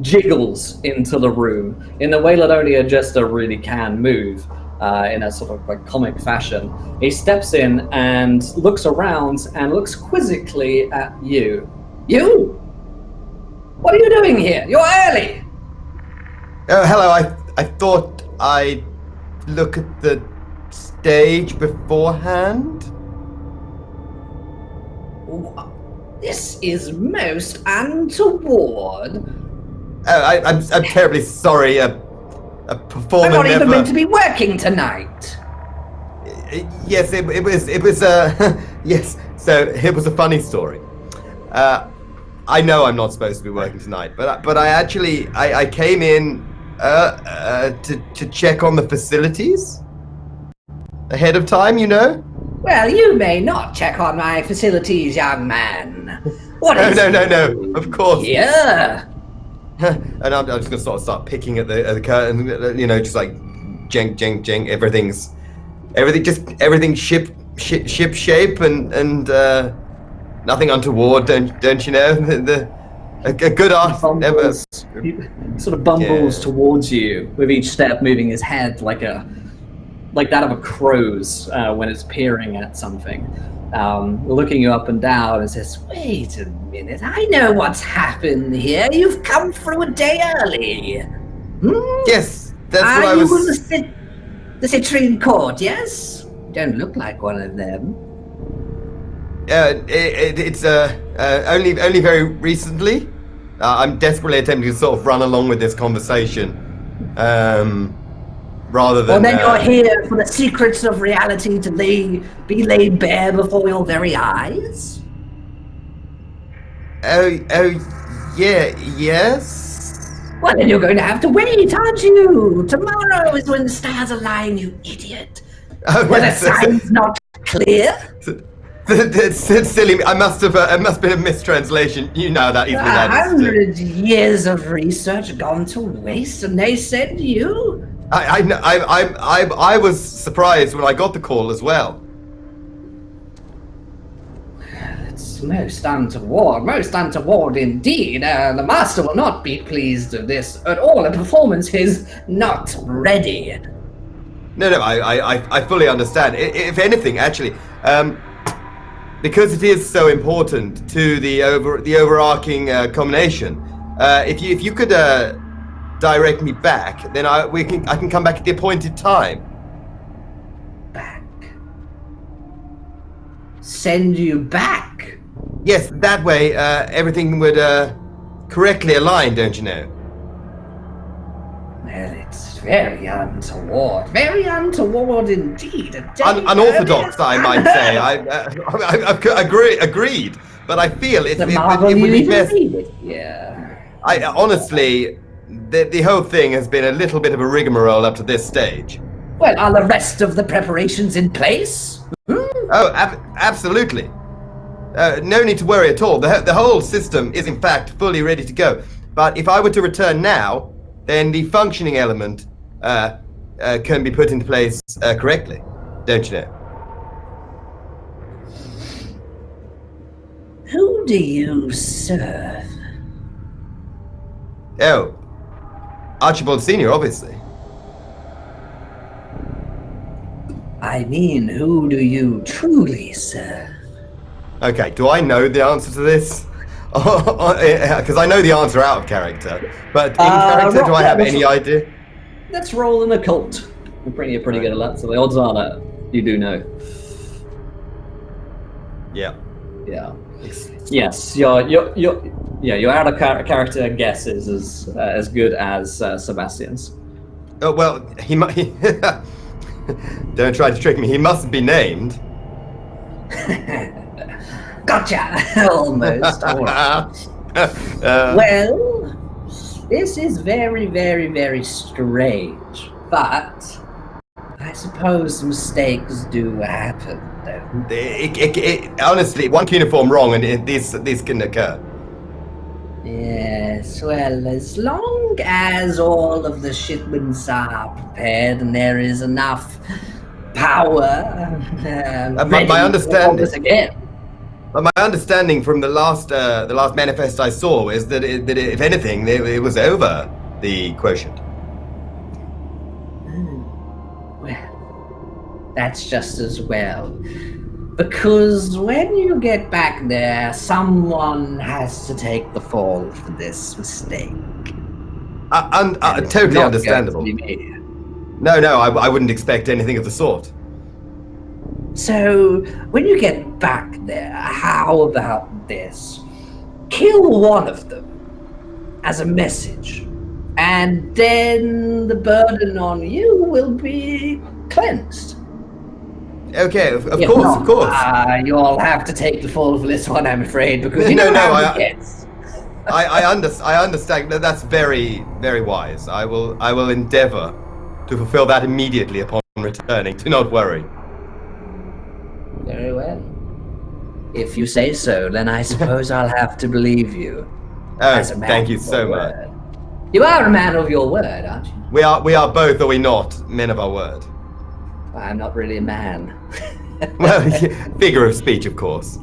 jiggles into the room in the way that only a jester really can move, in a sort of comic fashion. He steps in and looks around and looks quizzically at you. You? What are you doing here? You're early! Oh, hello. I thought I'd look at the stage beforehand. This is most untoward. I'm terribly sorry. A performer I'm not even never... meant to be working tonight. Yes, it was. Yes. So it was a funny story. I know I'm not supposed to be working tonight, but I actually I came in to check on the facilities ahead of time, Well, you may not check on my facilities, young man. What is No, of course. Yeah. And I'm just gonna sort of start picking at the curtain, just like jink, everything ship shape and nothing untoward, don't you know? A good art never. He sort of bumbles towards you with each step, moving his head like that of a crow's when it's peering at something, looking you up and down, and says, Wait a minute, I know what's happened here. You've come through a day early. Yes, that's what I was... Are you the citrine court, yes? Don't look like one of them. It's only very recently. I'm desperately attempting to sort of run along with this conversation, rather than. Well, then you're here for the secrets of reality to be laid bare before your very eyes. Oh, yeah, yes. Well, then you're going to have to wait, aren't you? Tomorrow is when the stars align, you idiot. Oh, well, yes, the sign's not clear. That's silly. It must have been a mistranslation. You know that easily. 100 years of research gone to waste, and they send you. I was surprised when I got the call as well. It's most untoward indeed. The master will not be pleased with this at all. The performance is not ready. No, I fully understand. If anything, actually, because it is so important to the overarching combination, if you could direct me back, then I can come back at the appointed time. Back? Send you back? Yes, that way everything would correctly align, don't you know? Well, it's very untoward. Very untoward indeed. Unorthodox, I might say. I've agreed, but I feel it would be best. Yeah. Honestly, the whole thing has been a little bit of a rigmarole up to this stage. Well, are the rest of the preparations in place? Oh, absolutely. No need to worry at all. The whole system is, in fact, fully ready to go. But if I were to return now, then the functioning element can be put into place correctly. Don't you know? Who do you serve? Oh, Archibald Sr., obviously. I mean, who do you truly serve? Okay, do I know the answer to this? Because I know the answer out of character, but in character, do I have any idea? Let's roll an occult. You're pretty good at that, so the odds are that you do know. Yeah. Yeah. Yes, your out of character guess is as good as Sebastian's. Oh well, he might. Don't try to trick me. He mustn't be named. Gotcha! Almost. Well, this is very, very, very strange, but I suppose mistakes do happen, though. Honestly, one cuneiform wrong, and these can occur. Yes, well, as long as all of the shipments are prepared and there is enough power, my understanding. Again. But my understanding from the last manifest I saw is that if anything, it was over the quotient. Well, that's just as well. Because when you get back there, someone has to take the fall for this mistake. Totally understandable. No, I wouldn't expect anything of the sort. So, when you get back there, how about this? Kill one of them as a message, and then the burden on you will be cleansed. Okay, of course. You'll have to take the fall for this one, I'm afraid, because I understand. That's very, very wise. I will endeavor to fulfill that immediately upon returning. Do not worry. Very well. If you say so, then I suppose I'll have to believe you. Oh, thank you so much. You are a man of your word, aren't you? We are both, are we not, men of our word? I'm not really a man. Well, figure of speech, of course.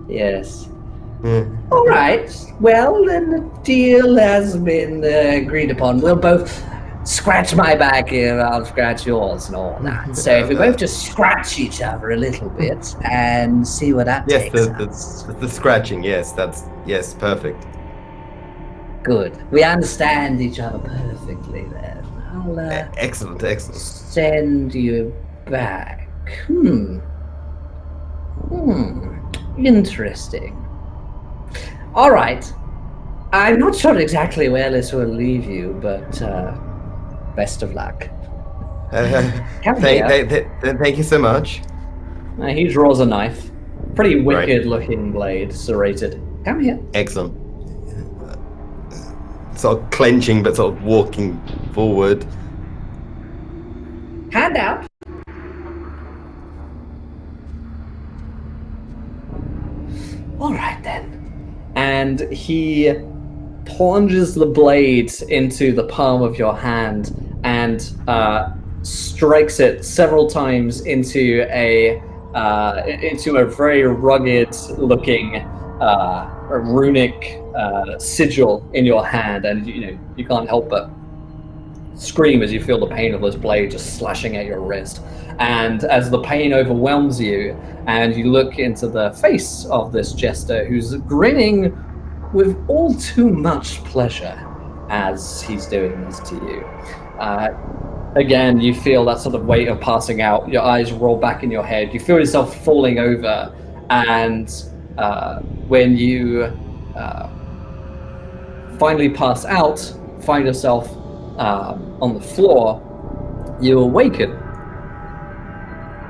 Yes. All right. Well, then the deal has been agreed upon. We'll both scratch my back here, I'll scratch yours and all that. So if we both just scratch each other a little bit and see what that takes us. The scratching, yes, yes, perfect. Good. We understand each other perfectly then. I'll excellent. send you back. Interesting. All right. I'm not sure exactly where this will leave you, but best of luck. Thank you so much. He draws a knife. Pretty wicked-looking blade, serrated. Come here. Excellent. Sort of clenching, but sort of walking forward. Hand out. All right then. And he plunges the blade into the palm of your hand and strikes it several times into a very rugged-looking runic sigil in your hand, and you can't help but scream as you feel the pain of this blade just slashing at your wrist. And as the pain overwhelms you, and you look into the face of this jester, who's grinning with all too much pleasure as he's doing this to you. Again, you feel that sort of weight of passing out. Your eyes roll back in your head. You feel yourself falling over, and when you finally pass out, find yourself on the floor, you awaken.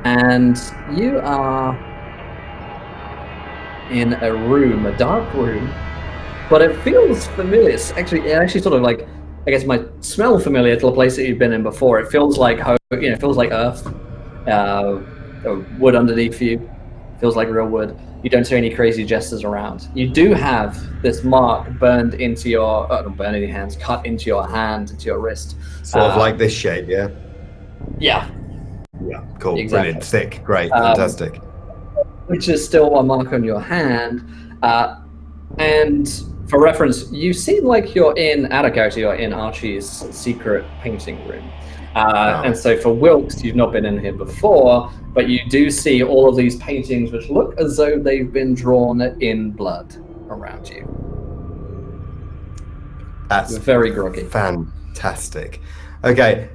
And you are in a room, a dark room, but it feels familiar. It actually sort of like, I guess, might smell familiar to a place that you've been in before. It feels like home, it feels like earth, wood underneath you. Feels like real wood. You don't see any crazy jesters around. You do have this mark burned into your, not burned in your hands, cut into your hand, into your wrist. Sort of like this shape, yeah? Yeah. Yeah, cool, Exactly. brilliant, sick, great, fantastic. Which is still a mark on your hand. And for reference, you seem like you're out of character, you're in Archie's secret painting room. And so for Wilkes, you've not been in here before, but you do see all of these paintings which look as though they've been drawn in blood around you. That's You're very groggy. Fantastic. Okay,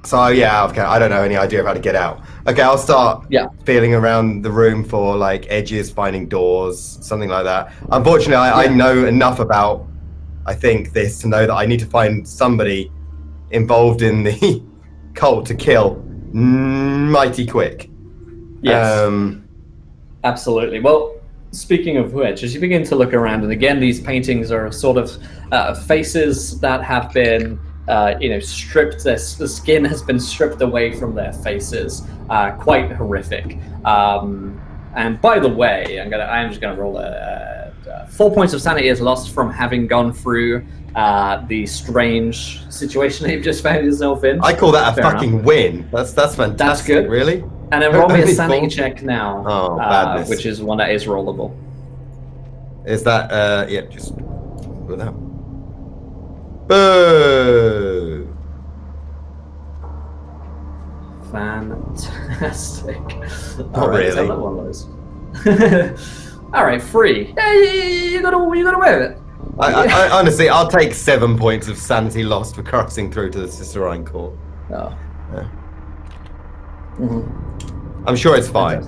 so yeah, okay, I don't know any idea of how to get out. Okay, I'll start feeling around the room for like edges, finding doors, something like that. Unfortunately, I know enough about, I think, this to know that I need to find somebody involved in the cult to kill mighty quick. Yes, absolutely. Well, speaking of which, as you begin to look around, and again, these paintings are sort of faces that have been stripped. The skin has been stripped away from their faces. Quite horrific. And by the way, I'm just gonna roll 4 points of sanity is lost from having gone through the strange situation that you've just found yourself in. I call that a fucking win. That's fantastic. That's good. Really? And then roll me a sanity check now. Oh, badness. Which is one that is rollable. Is that just without. Boo! Fantastic. Not really. One of those. All right, 3. Yeah, you got away with it. I honestly, I'll take 7 points of sanity lost for crossing through to the Cicerine Court. Oh. Yeah. Mm-hmm. I'm sure it's fine.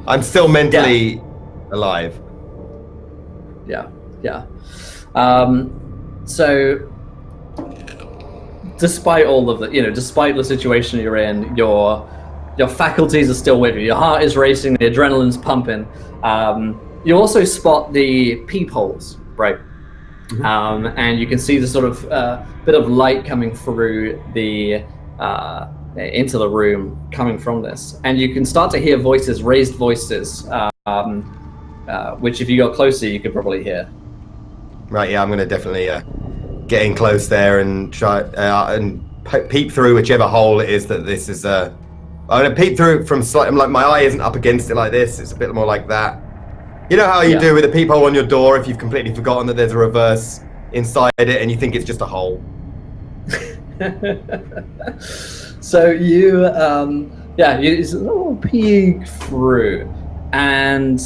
I'm still mentally alive. Yeah. So, despite all of the, despite the situation you're in, your faculties are still with you. Your heart is racing, the adrenaline's pumping. You also spot the peepholes, right? Mm-hmm. And you can see the sort of bit of light coming through the into the room coming from this, and you can start to hear voices, raised voices, which if you got closer, you could probably hear. Right. Yeah, I'm going to definitely get in close there and try and peep through whichever hole it is that this is. I'm going to peep through from slightly, like my eye isn't up against it like this. It's a bit more like that. You know how you do with a peephole on your door if you've completely forgotten that there's a reverse inside it and you think it's just a hole. So you peek through, and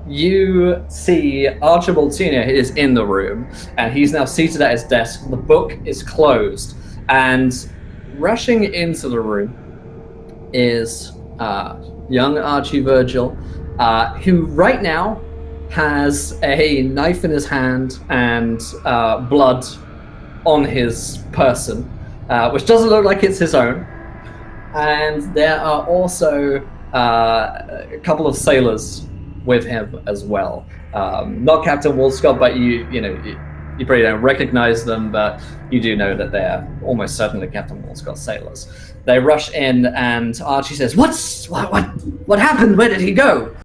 you see Archibald Senior is in the room, and he's now seated at his desk. The book is closed, and rushing into the room is young Archie Virgil, who right now has a knife in his hand and blood on his person, which doesn't look like it's his own. And there are also a couple of sailors with him as well. Not Captain Walscott, but you probably don't recognize them, but you do know that they're almost certainly Captain Walscott sailors. They rush in, and Archie says, "What happened? Where did he go?"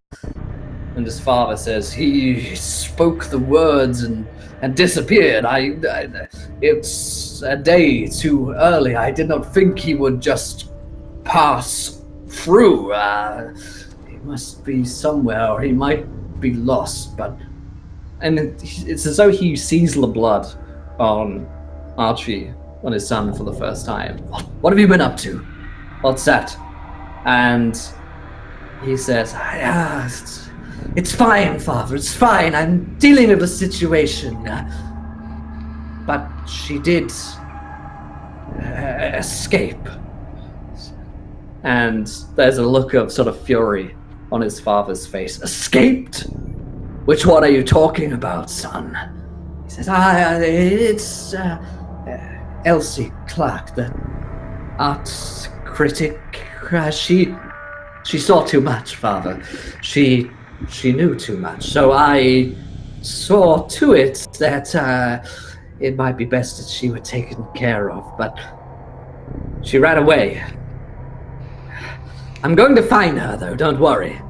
And his father says, "He spoke the words and disappeared. It's a day too early. I did not think he would just pass through. He must be somewhere, or he might be lost." And it's as though he sees the blood on Archie, on his son, for the first time. What have you been up to? What's that? And he says, "It's fine, Father, it's fine. I'm dealing with the situation. But she did escape." And there's a look of sort of fury on his father's face. "Escaped? Which one are you talking about, son?" He says, Elsie Clarke, the art critic. She saw too much, Father. She knew too much. So I saw to it that it might be best that she were taken care of. But she ran away. I'm going to find her, though. Don't worry.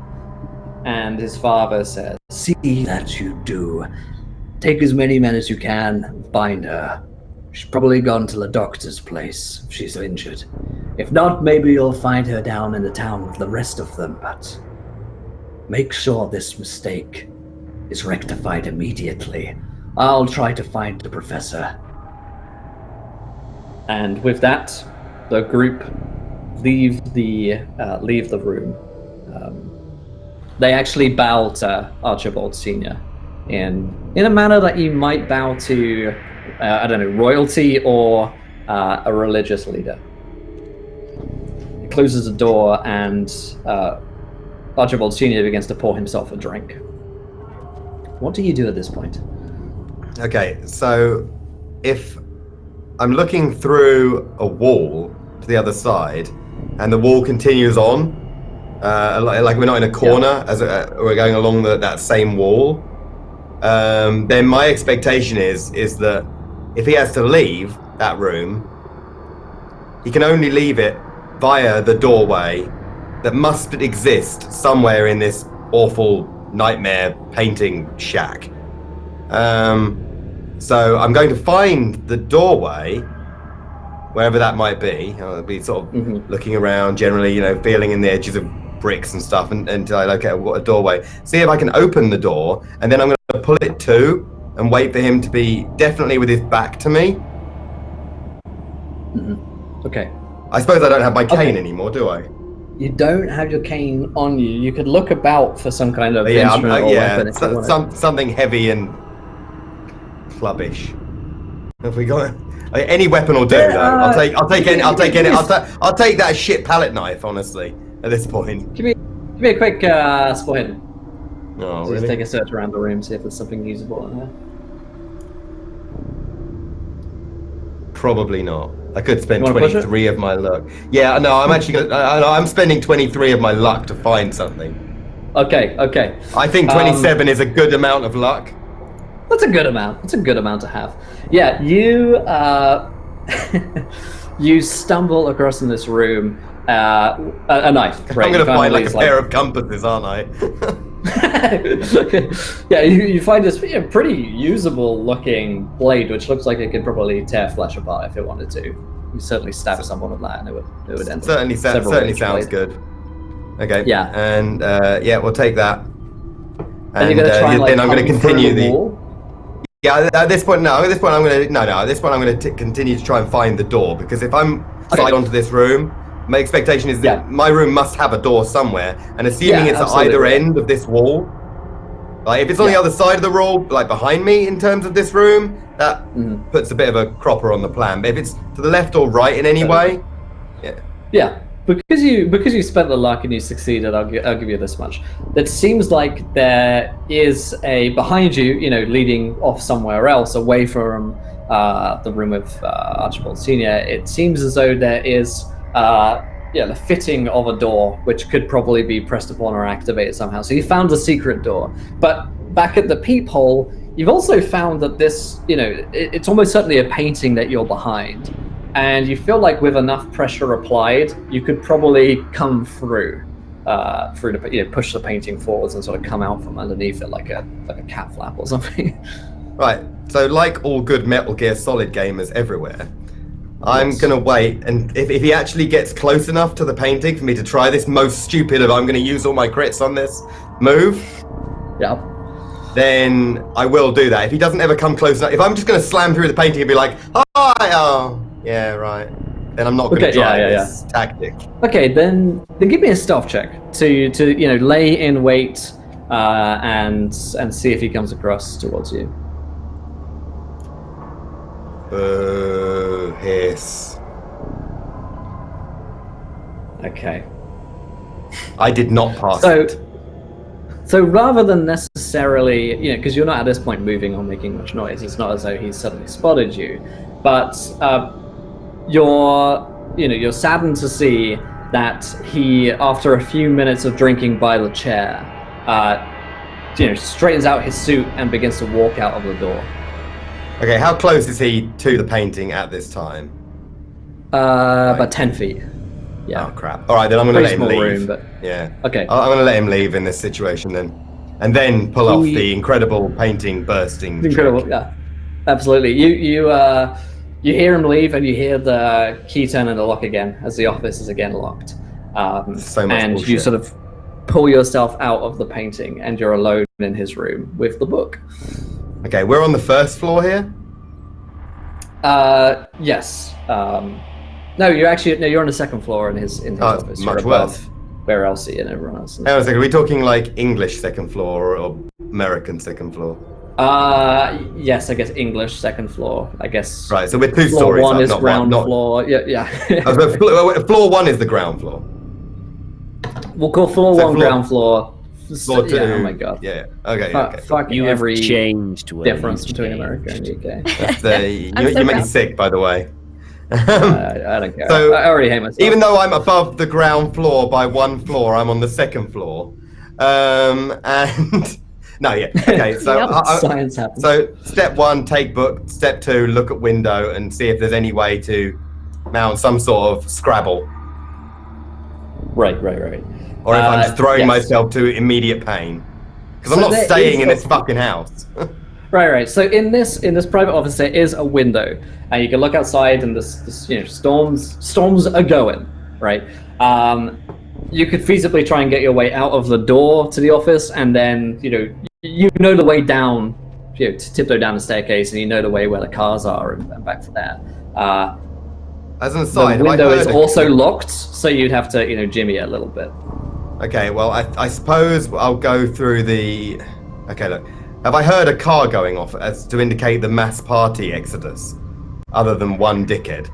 And his father says, See that you do. Take as many men as you can and find her. She's probably gone to the doctor's place if she's injured. If not, maybe you'll find her down in the town with the rest of them, but make sure this mistake is rectified immediately. I'll try to find the professor. and with that, the group leave the room. They actually bow to Archibald Sr. in a manner that you might bow to, I don't know, royalty or a religious leader. He closes the door, and Archibald Sr. begins to pour himself a drink. What do you do at this point? Okay, so if I'm looking through a wall to the other side, and the wall continues on, like we're not in a corner as we're going along that same wall, then my expectation is that if he has to leave that room, he can only leave it via the doorway that must exist somewhere in this awful nightmare painting shack. So I'm going to find the doorway, wherever that might be. I'll be sort of looking around, generally, feeling in the edges of bricks and stuff until I locate a doorway. See if I can open the door, and then I'm going to pull it to and wait for him to be definitely with his back to me. Okay. I suppose I don't have my cane anymore, do I? You don't have your cane on you. You could look about for some kind of instrument or weapon. If you wanted. Something heavy and clubbish. Have we got any weapon will do though? I'll take that shit palette knife, honestly, at this point. Give me a quick spot hidden. Oh, Just really? take a search around the room, see if there's something usable in there. Probably not. I could spend You wanna push 23 of my luck. Yeah, no, I'm actually I'm spending 23 of my luck to find something. Okay. I think 27 is a good amount of luck. That's a good amount. That's a good amount to have. Yeah, you you stumble across in this room a knife. Right? I'm going to find like a pair of compasses, aren't I? Yeah, you find this pretty usable looking blade, which looks like it could probably tear flesh apart if it wanted to. You certainly stab someone with that, and it would end. Certainly sounds good. Okay. Yeah. And we'll take that. And you're gonna try and then I'm going to continue the. wall? Yeah. At this point, I'm going to continue to try and find the door, because if I'm side onto this room, my expectation is that my room must have a door somewhere, and assuming it's at either end of this wall, like if it's on the other side of the wall, like behind me in terms of this room, that puts a bit of a cropper on the plan. But if it's to the left or right in any way, yeah. Because you spent the luck and you succeeded, I'll give you this much. It seems like there is a behind you, leading off somewhere else, away from the room of Archibald Sr. It seems as though there is the fitting of a door, which could probably be pressed upon or activated somehow. So you found a secret door, but back at the peephole, you've also found that this, it's almost certainly a painting that you're behind. And you feel like with enough pressure applied, you could probably come through the push the painting forwards and sort of come out from underneath it like a cat flap or something. Right. So like all good Metal Gear Solid gamers everywhere, I'm gonna wait, and if he actually gets close enough to the painting for me to try this most stupid of I'm gonna use all my crits on this move, then I will do that. If he doesn't ever come close enough, if I'm just gonna slam through the painting and be like, yeah, right, then I'm not going to try this tactic. Okay, then give me a stealth check to lay in wait and see if he comes across towards you. Hiss. Okay. I did not pass it. So rather than necessarily, because you're not at this point moving or making much noise, it's not as though he's suddenly spotted you, but you're saddened to see that he, after a few minutes of drinking by the chair, straightens out his suit and begins to walk out of the door. Okay, how close is he to the painting at this time? About 10 feet. Yeah. Oh crap! All right, then I'm going to let him leave. Room, but... Yeah. Okay. I'm going to let him leave in this situation then, and then pull off the incredible painting bursting. Incredible. trick. Yeah. Absolutely. You hear him leave, and you hear the key turn in the lock again as the office is again locked. So much and bullshit. you sort of pull yourself out of the painting, and you're alone in his room with the book. Okay, we're on the first floor here. Yes. No, you're on the second floor in his office. Much You're worse. above where Elsie and everyone else is. Hang on a second, are we talking like English second floor or American second floor? Yes, I guess English second floor. I guess. Right, so we're two floor stories one up, is not ground one. floor. Yeah. Floor one is the ground floor. We'll call floor So one ground floor. Floor two. Yeah, oh my god. Yeah. Okay. Fuck You every have changed. Will. difference You've between changed. America and UK. You make me sick, by the way. I don't care. So, I already hate myself. Even though I'm above the ground floor by one floor, I'm on the second floor. And no, yeah. Okay, so science happens. So step one, take book. Step two, look at window and see if there's any way to mount some sort of Scrabble. Right. Or if I'm just throwing myself to immediate pain. Because I'm not staying in this fucking house. Right. So in this private office, there is a window, and you can look outside, and this storms are going. Right. You could feasibly try and get your way out of the door to the office, and then you know the way down, to tiptoe down the staircase, and you know the way where the cars are, and back from there. As an aside, the window is also locked, so you'd have to jimmy it a little bit. Okay, well, I suppose I'll go through the... Okay, look. Have I heard a car going off as to indicate the mass party exodus? Other than one dickhead?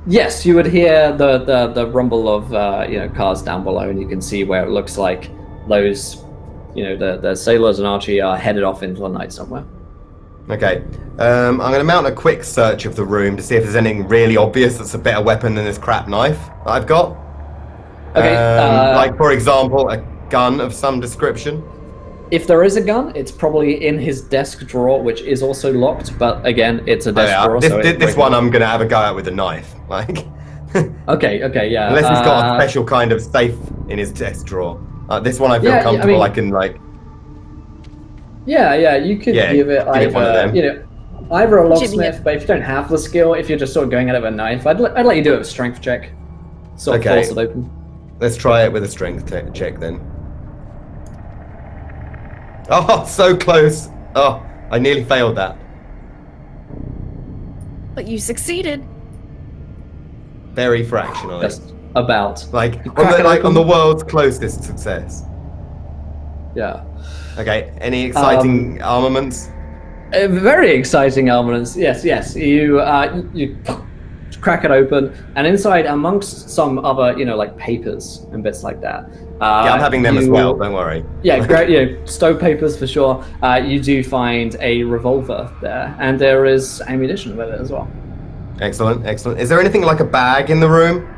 Yes, you would hear the rumble of cars down below, and you can see where it looks like those, the sailors and Archie are headed off into the night somewhere. Okay, I'm going to mount a quick search of the room to see if there's anything really obvious that's a better weapon than this crap knife that I've got. Okay. Like, for example, a gun of some description. If there is a gun, it's probably in his desk drawer, which is also locked. But again, it's a desk drawer. This one, I'm going to have a go at with a knife. Like. Okay, yeah. Unless he's got a special kind of safe in his desk drawer. This one, I feel comfortable. I can like. Yeah, you could give it either, either a locksmith, but if you don't have the skill, if you're just sort of going at it with a knife, I'd let you do it with a strength check. Sort of force it open. Let's try it with a strength check then. Oh, so close. Oh, I nearly failed that. But you succeeded. Very fractionally. Just about. Like on the world's closest success. Yeah. Okay, any exciting armaments? Very exciting armaments. Yes. You crack it open, and inside, amongst some other, like papers and bits like that. I'm having them as well. Don't worry. Yeah, great. Stove papers for sure. You do find a revolver there, and there is ammunition with it as well. Excellent. Is there anything like a bag in the room?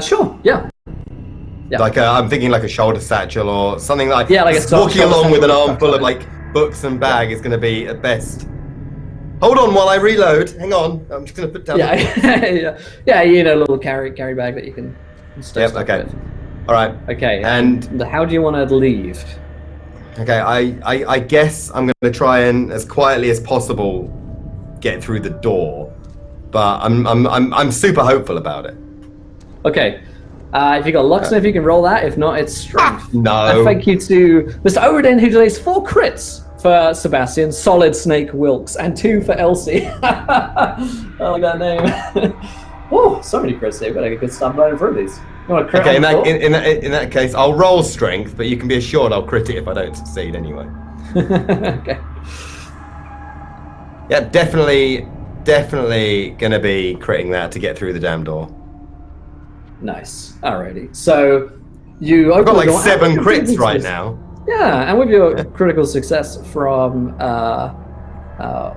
Sure. Yeah. Like I'm thinking like a shoulder satchel or something like. Yeah, like a walking along with an arm full of like books and bag is going to be at best. Hold on while I reload. Hang on, I'm just going to put down. Yeah, a little carry bag that you can stow stuff with. All right. Okay. And how do you want to leave? Okay, I guess I'm going to try and as quietly as possible get through the door, but I'm super hopeful about it. Okay. If you got locksmith, you can roll that. If not, it's strength. No. And thank you to Mr. Overden, who delays 4 crits for Sebastian, solid Snake Wilkes, and 2 for Elsie. I like that name. Oh, so many crits there. We've got to get stuff running through these. You want to crit in that case, I'll roll strength, but you can be assured I'll crit it if I don't succeed anyway. Okay. Yeah, definitely gonna be critting that to get through the damn door. Nice. Alrighty. So you I've got like 7 crits right now. Yeah, and with your critical success from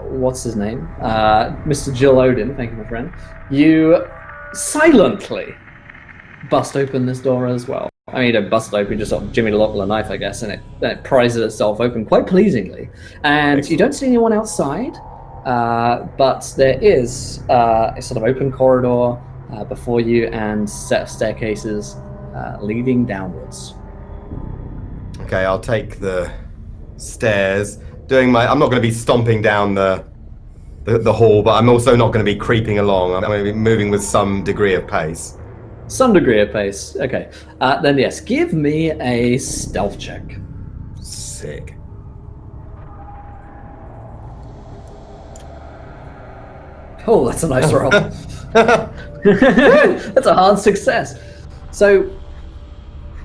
what's his name? Mr. Jill Odin, thank you, my friend. You silently bust open this door as well. I mean, you don't bust it open, just sort of Jimmy the Lock with a knife, I guess, and it prizes itself open quite pleasingly. And you don't see anyone outside, but there is a sort of open corridor before you and set of staircases leading downwards. Okay, I'll take the stairs. I'm not going to be stomping down the hall, but I'm also not going to be creeping along. I'm going to be moving with some degree of pace. Some degree of pace. Okay. Then yes, give me a stealth check. Sick. Oh, that's a nice roll. That's a hard success. So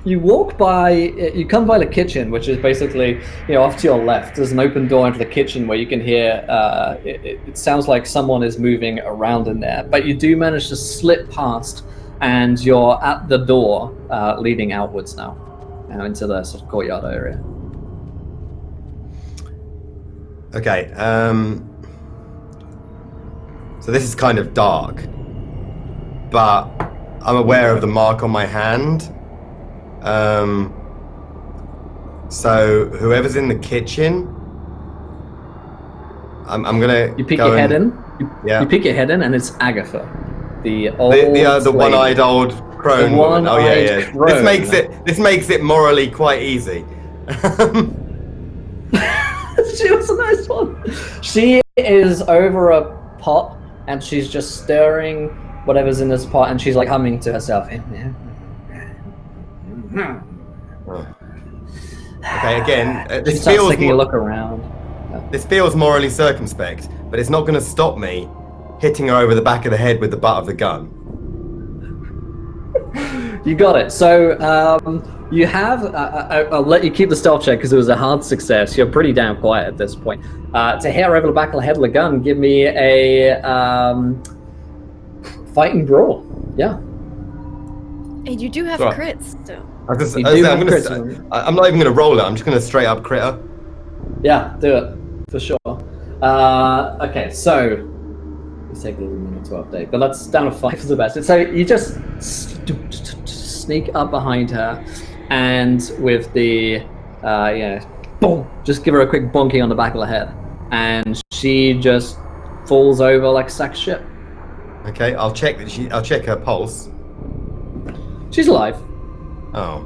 you walk by, you come by the kitchen, which is basically, off to your left. There's an open door into the kitchen where you can hear, it sounds like someone is moving around in there, but you do manage to slip past and you're at the door leading outwards now into the sort of courtyard area. Okay, so this is kind of dark, but I'm aware of the mark on my hand. So whoever's in the kitchen, I'm gonna. You peek your head in. You peek your head in, and it's Agatha, the one-eyed old crone woman. Oh yeah. Crone. This makes it morally quite easy. She was a nice one. She is over a pot, and she's just stirring whatever's in this pot, and she's like humming to herself. Okay, again, this starts feels taking a look around. This feels morally circumspect, but it's not going to stop me hitting her over the back of the head with the butt of the gun. You got it. So you have. I'll let you keep the stealth check because it was a hard success. You're pretty damn quiet at this point. To hit her over the back of the head with a gun, give me a fighting brawl. Yeah. And you do have crits, so. I'm not even going to roll it. I'm just going to straight up crit her. Yeah, do it for sure. Okay, so let's take a little minute to update, but that's down to 5 for the best. So you just sneak up behind her, and with the boom, just give her a quick bonking on the back of the head, and she just falls over like a sack of shit. Okay, I'll check her pulse. She's alive. Oh,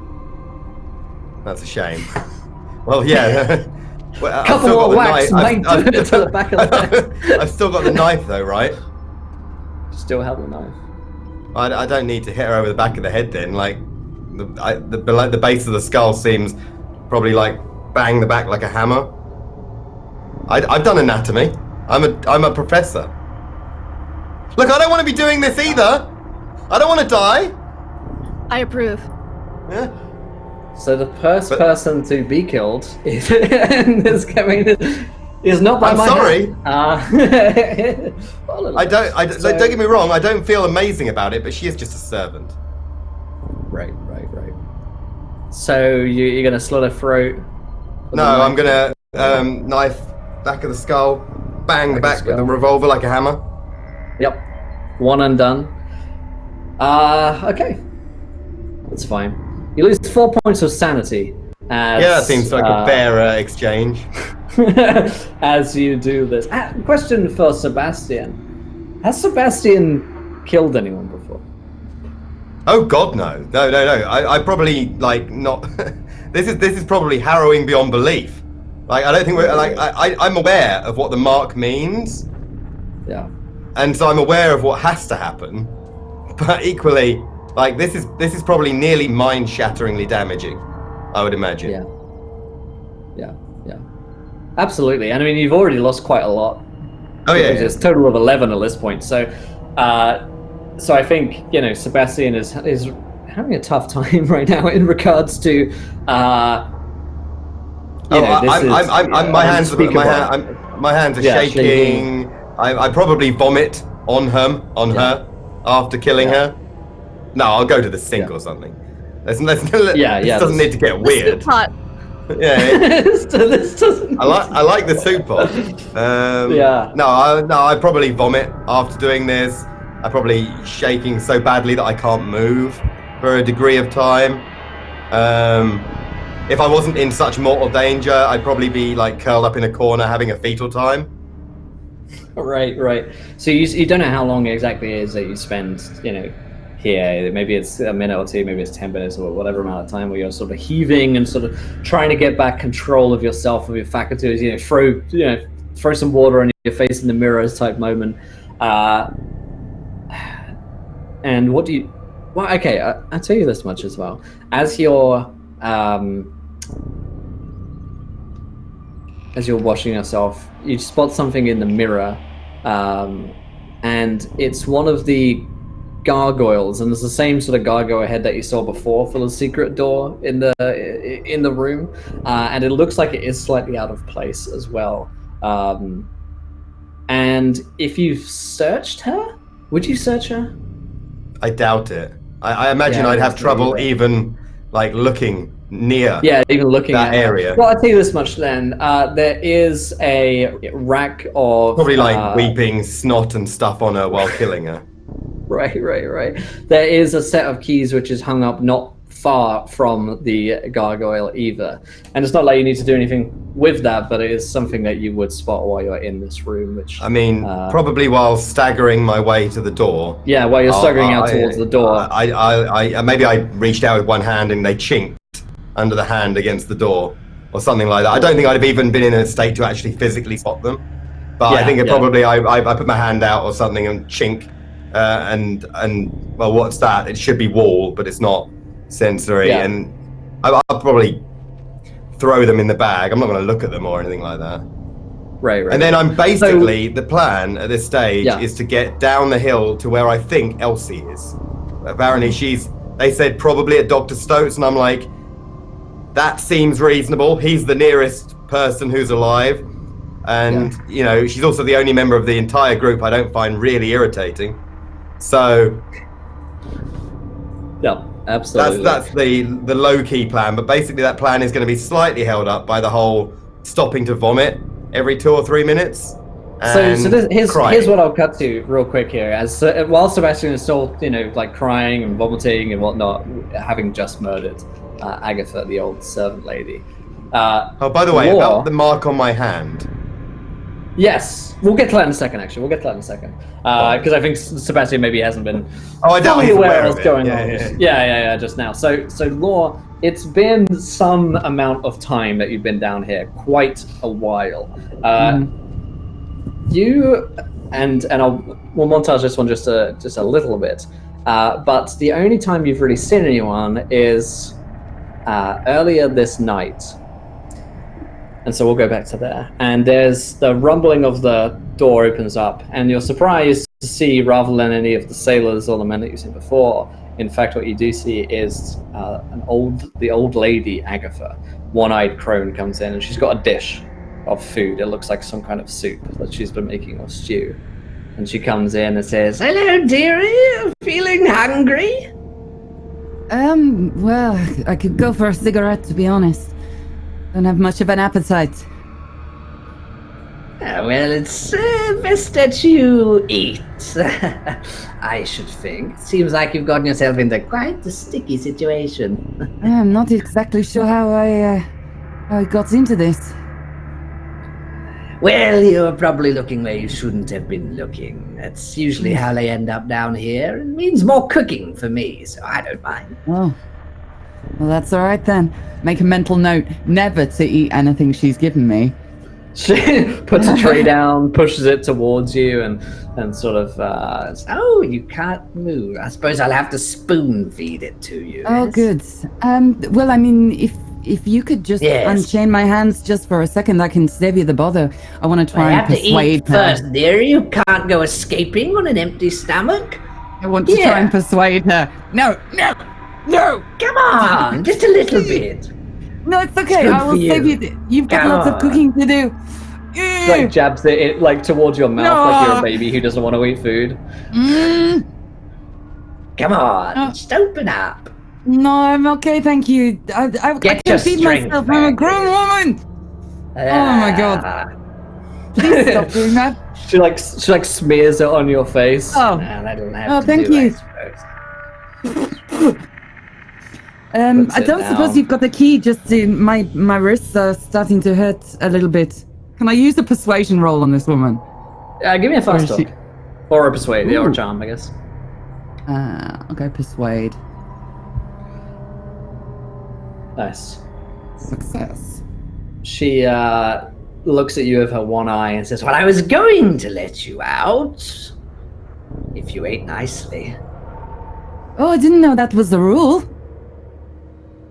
that's a shame. Well, yeah. Well, couple more whacks, mate, to the back of the head. I've still got the knife, though, right? Still have the knife. I don't need to hit her over the back of the head then. Like, the base of the skull seems probably like bang the back like a hammer. I've done anatomy. I'm a professor. Look, I don't want to be doing this either. I don't want to die. I approve. Yeah. So the first person to be killed is not by my sorry. hand. Don't get me wrong. I don't feel amazing about it, but she is just a servant. Right. So you're gonna slit her throat? No, I'm gonna knife back of the skull, bang the back with the revolver like a hammer. Yep. One and done. Okay. That's fine. You lose 4 points of sanity. That seems like a fair exchange. As you do this. Question for Sebastian. Has Sebastian killed anyone before? Oh God, no. I probably not. This is probably harrowing beyond belief. Like I don't think we're like I'm aware of what the mark means. Yeah. And so I'm aware of what has to happen, but equally. Like this is probably nearly mind-shatteringly damaging, I would imagine. Yeah. Absolutely. And I mean, you've already lost quite a lot. Oh yeah. It's a total of 11 at this point. So, so I think Sebastian is having a tough time right now in regards to. My hands are shaking. I probably vomit on her after killing her. No, I'll go to the sink or something. This doesn't need to get weird. The pot. Yeah. So this doesn't. I like the soup pot. Yeah. No, I probably vomit after doing this. I'm probably shaking so badly that I can't move for a degree of time. If I wasn't in such mortal danger, I'd probably be like curled up in a corner having a fetal time. Right. So you don't know how long exactly it is that you spend, here. Maybe it's a minute or two, maybe it's 10 minutes or whatever amount of time where you're sort of heaving and sort of trying to get back control of yourself, of your faculties, throw some water on your face in the mirrors type moment. And what do you... Well, okay, I'll tell you this much as well. As you're washing yourself, you spot something in the mirror, and it's one of the gargoyles, and it's the same sort of gargoyle head that you saw before for the secret door in the room, and it looks like it is slightly out of place as well. And if you've searched her, would you search her? I doubt it. I imagine I'd have trouble even like looking near. Yeah, even looking that at area. Well, I'll tell you this much then. There is a rack of probably like weeping snot and stuff on her while killing her. Right. There is a set of keys which is hung up not far from the gargoyle either. And it's not like you need to do anything with that, but it is something that you would spot while you're in this room, which... I mean, probably while staggering my way to the door. Yeah, while you're staggering out towards the door. Maybe I reached out with one hand and they chinked under the hand against the door or something like that. I don't think I'd have even been in a state to actually physically spot them. But I think probably I put my hand out or something and chink. And well, what's that? It should be wall, but it's not sensory. Yeah. And I'll probably throw them in the bag. I'm not going to look at them or anything like that. Right. And then I'm basically, the plan at this stage is to get down the hill to where I think Elsie is. Apparently they said probably at Dr. Stote's, and I'm like, that seems reasonable. He's the nearest person who's alive. And, she's also the only member of the entire group I don't find really irritating. So... Yeah, absolutely. That's the low-key plan, but basically that plan is going to be slightly held up by the whole stopping to vomit every 2 or 3 minutes. Here's what I'll cut to real quick here. While Sebastian is still, crying and vomiting and whatnot, having just murdered Agatha, the old servant lady. By the way, about the mark on my hand. Yes, we'll get to that in a second. Actually, because I think Sebastian maybe hasn't been fully aware of what's going on. Yeah, just now. So Laure, it's been some amount of time that you've been down here, quite a while. You and we'll montage this one just a little bit. But the only time you've really seen anyone is earlier this night. And so we'll go back to there. And there's the rumbling of the door opens up, and you're surprised to see, rather than any of the sailors or the men that you've seen before, in fact, what you do see is the old lady, Agatha. One-eyed crone comes in, and she's got a dish of food. It looks like some kind of soup that she's been making, or stew. And she comes in and says, "Hello, dearie. Feeling hungry?" Well, I could go for a cigarette, to be honest. Don't have much of an appetite. Well, it's best that you eat. I should think. Seems like you've gotten yourself into quite a sticky situation. I'm not exactly sure how I got into this. Well, you're probably looking where you shouldn't have been looking. That's usually how they end up down here. It means more cooking for me, so I don't mind. Oh. Well, that's all right then. Make a mental note never to eat anything she's given me. She puts a tray down, pushes it towards you, and sort of... oh, you can't move. I suppose I'll have to spoon feed it to you. Oh, good. Well, I mean, if you could just unchain my hands just for a second, that can save you the bother. I want to try and persuade her. First, dear. You can't go escaping on an empty stomach. I want to try and persuade her. No! Come on, just a little bit. No, it's okay. I will save you. You've got lots of cooking to do. Like jabs it like towards your mouth, like you're a baby who doesn't want to eat food. Come on, just open up. No, I'm okay, thank you. I Get can your feed strength myself. I'm a back. grown woman. Oh my God. Please stop doing that. She like smears it on your face. Oh. That'll have Oh, to thank do, you. I suppose. Puts I it don't suppose down. you've got the key. Just my wrists are starting to hurt a little bit. Can I use a persuasion roll on this woman? Give me a fast Or is talk. Or a persuade, or Ooh. a charm, I guess. I'll go persuade. Nice. Success. She looks at you with her one eye and says, Well, I was going to let you out. If you ate nicely. Oh, I didn't know that was the rule.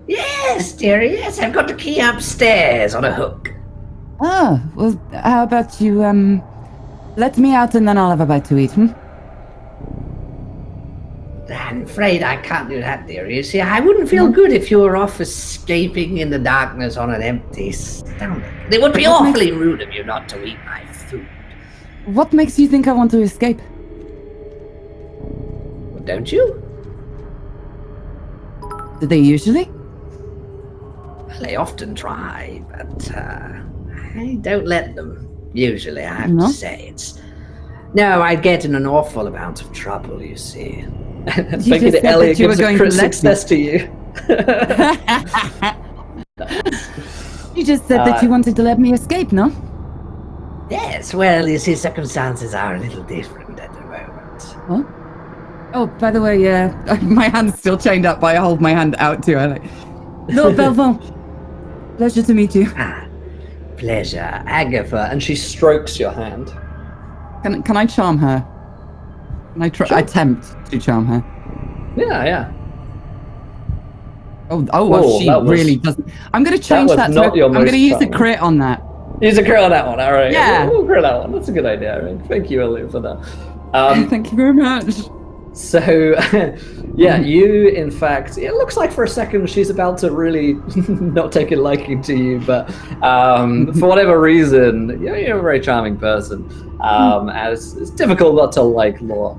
Yes, dearie, yes. I've got the key upstairs on a hook. Oh, well, how about you, let me out and then I'll have a bite to eat, I'm afraid I can't do that, dearie. You see, I wouldn't feel good if you were off escaping in the darkness on an empty stomach. It would be awfully rude of you not to eat my food. What makes you think I want to escape? Well, don't you? Do they usually? Well, they often try, but I don't let them. Usually, I have No? to say. No, I get in an awful amount of trouble, you see. Thank just you said to Ellie that you were gives a going crit to let me. success to you. You just said that you wanted to let me escape, no? Yes, well, you see, circumstances are a little different at the moment. What? Oh, by the way, my hand's still chained up, but I hold my hand out to her. Laure Belvont, pleasure to meet you. Pleasure. Agatha, and she strokes your hand. Can I charm her? Can I attempt to charm her? Yeah. Well, Whoa, she that was- really doesn't. I'm going to change was that. not your I'm going to most use a charming. crit on that. Use a crit on that one, alright. Yeah. We'll crit that one. That's a good idea, I mean. Thank you, Ellie, for that. Thank you very much. So, yeah, you, in fact, it looks like for a second she's about to really not take a liking to you, but for whatever reason, you're a very charming person. As it's difficult not to like Laure,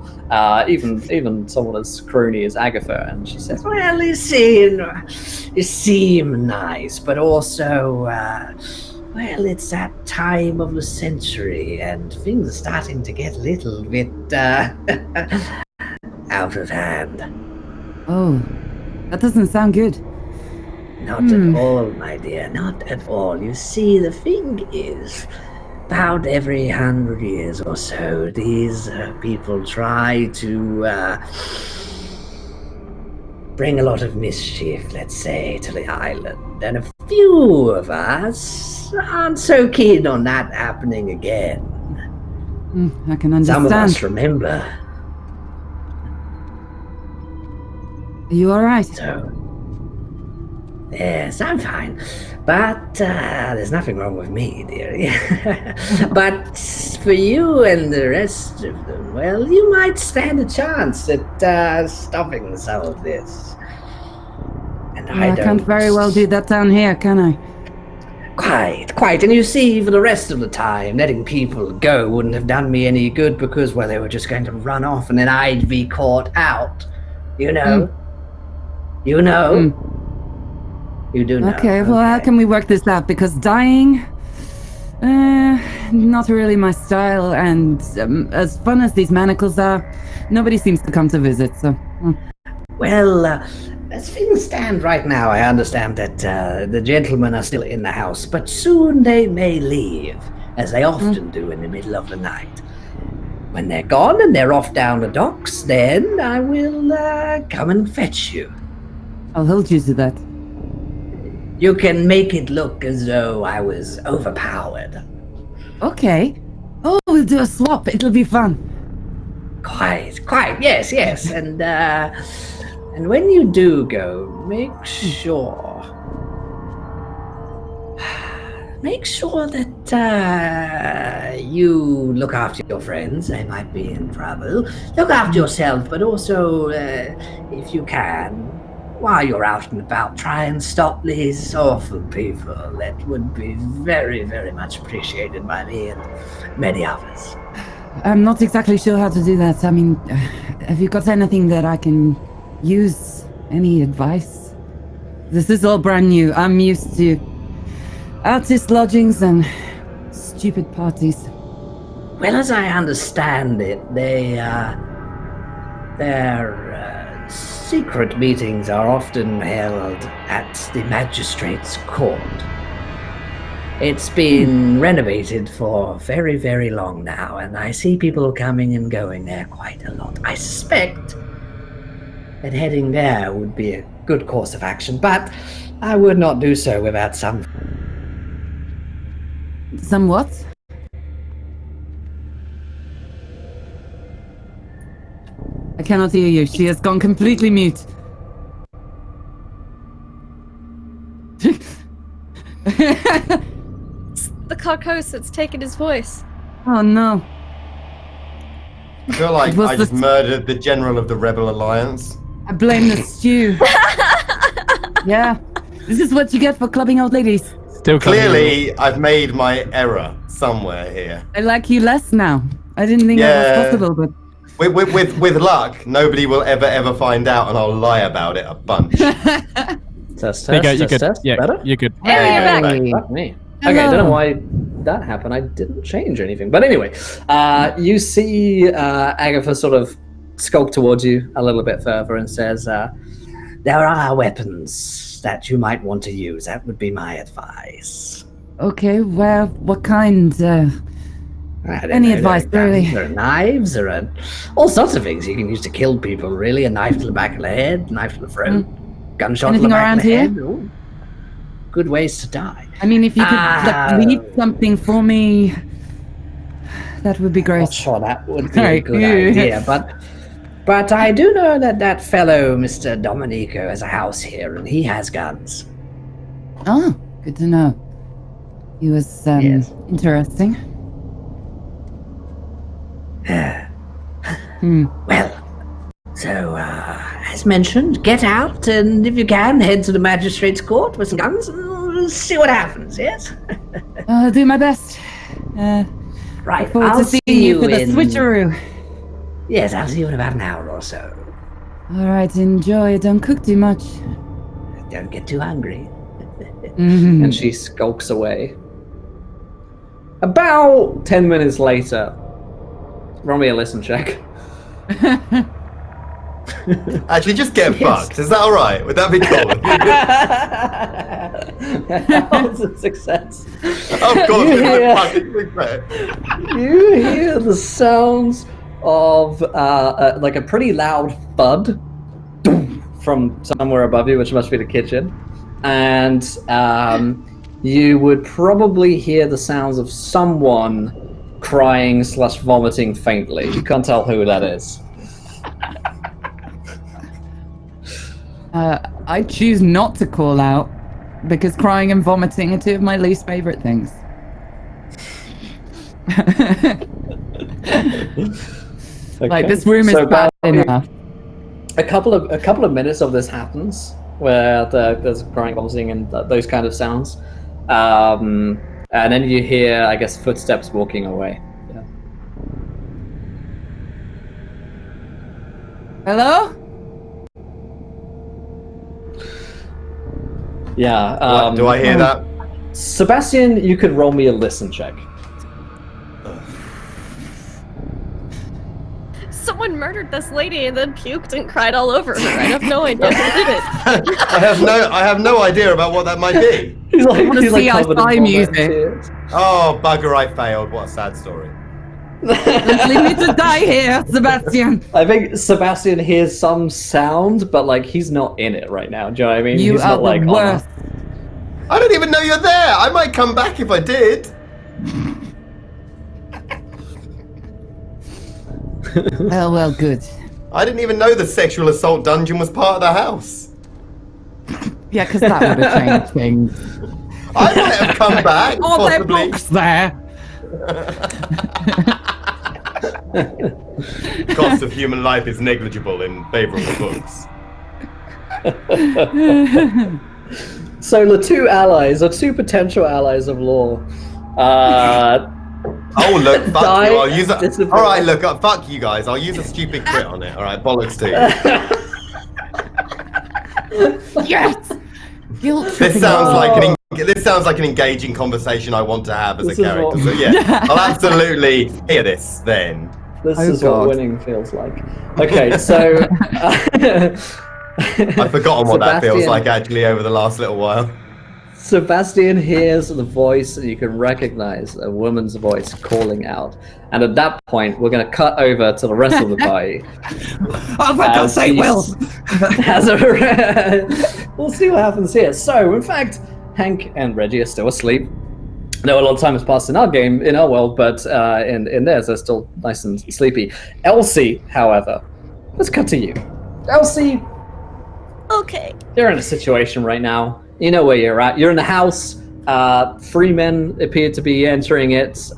even someone as crony as Agatha, and she says, Well, you seem nice, but also, well, it's that time of the century, and things are starting to get a little bit out of hand. Oh, that doesn't sound good. Not at all, my dear, not at all. You see, the thing is, about every 100 years or so, these people try to bring a lot of mischief, let's say, to the island. And a few of us aren't so keen on that happening again. I can understand. Some of us remember. Are you all right? So, yes, I'm fine. But there's nothing wrong with me, dearie. But for you and the rest of them, well, you might stand a chance at stopping some of this. And I can't very well do that down here, can I? Quite. And you see, for the rest of the time, letting people go wouldn't have done me any good because, well, they were just going to run off and then I'd be caught out. You know? You know? You do know. Okay, well, how can we work this out? Because dying, not really my style, and as fun as these manacles are, nobody seems to come to visit, so... Well, as things stand right now, I understand that the gentlemen are still in the house, but soon they may leave, as they often do in the middle of the night. When they're gone and they're off down the docks, then I will come and fetch you. I'll hold you to that. You can make it look as though I was overpowered. Okay. Oh, we'll do a swap. It'll be fun. Quite. Yes. And when you do go, make sure that you look after your friends. They might be in trouble. Look after yourself, but also, if you can, while you're out and about, try and stop these awful people. That would be very, very much appreciated by me and many others. I'm not exactly sure how to do that. I mean, have you got anything that I can use Any advice? This is all brand new. I'm used to artist lodgings and stupid parties. Well, as I understand it, their secret meetings are often held at the magistrate's court. It's been renovated for very, very long now, and I see people coming and going there quite a lot. I suspect that heading there would be a good course of action, but I would not do so without some... Some what? I cannot hear you. She has gone completely mute. The Carcossa, it's taken his voice. Oh no. I feel like It was I just murdered the general of the Rebel Alliance. I blame the stew. Yeah. This is what you get for clubbing old ladies. Still Clearly, I've made my error somewhere here. I like you less now. I didn't think that was possible, but... With luck, nobody will ever find out, and I'll lie about it a bunch. Test, There you go, you're test, good. test. Yeah, Better? you're good. Hey, you're back. Fuck me. Okay, I don't know why that happened. I didn't change anything. But anyway, you see Agatha sort of skulk towards you a little bit further and says, there are weapons that you might want to use. That would be my advice. Okay, well, what kind? I don't Any know, advice, there are really? guns, there are knives, there are all sorts of things you can use to kill people, really. A knife to the back of the head, knife to the throat, gunshot Anything to the back around of the here? head. Ooh, good ways to die. I mean, if you could leave something for me, that would be great. Not sure that would be a Right. good idea, but I do know that fellow, Mr. Domenico, has a house here, and he has guns. Oh, good to know. He was Yes. interesting. Well, so, as mentioned, get out, and if you can, head to the magistrate's court with some guns, and see what happens, yes? I'll do my best. Right, Look forward I'll to see seeing you for the in... switcheroo. Yes, I'll see you in about an hour or so. All right, enjoy. Don't cook too much. Don't get too hungry. And she skulks away. About 10 minutes later, roll me a listen check. Actually, just get fucked. Is that all right? Would that be cool? That's a success. Of course, You hear- you You hear the sounds of like a pretty loud thud from somewhere above you, which must be the kitchen, and you would probably hear the sounds of someone crying / vomiting faintly. You can't tell who that is. I choose not to call out because crying and vomiting are two of my least favorite things. Like, this room is So bad about enough. a couple of minutes of this happens, where there's crying, vomiting, and those kind of sounds, and then you hear, I guess, footsteps walking away. Yeah. Hello? Yeah. Do I hear that? Sebastian, you could roll me a listen check. Someone murdered this lady and then puked and cried all over her. I have no idea who did it. I have no idea about what that might be. He's like, wanna see covered in I-Fi vomit. music. Oh, bugger, I failed. What a sad story. Don't leave me to die here, Sebastian. I think Sebastian hears some sound, but like he's not in it right now. Do you know what I mean? You He's are not like the on a- worst. I don't even know you're there. I might come back if I did. Well, good. I didn't even know the sexual assault dungeon was part of the house. Yeah, because that would have changed things. I might have come back, Oh, there are possibly. books there. Cost of human life is negligible in favour of the books. So the two allies, or two potential allies of Laure, Oh, look, fuck Die you. I'll use it. disappear. All right, look, fuck you guys. I'll use a stupid crit on it. All right, bollocks to you. Yes. Guilt. This sounds like an engaging conversation I want to have as This a is character. what- So yeah, I'll absolutely hear this then. This Oh, is God. what winning feels like. Okay, so I've forgotten what that feels Sebastian- like actually over the last little while. Sebastian hears the voice, and you can recognize a woman's voice calling out. And at that point, we're going to cut over to the rest of the party. Oh, for God's sake, Will! We'll see what happens here. So, in fact, Hank and Reggie are still asleep. No, a lot of time has passed in our game, in our world, but in theirs, they're still nice and sleepy. Elsie, however, let's cut to you. Elsie, Okay. you're in a situation right now. You know where you're at. You're in the house. 3 men appear to be entering it,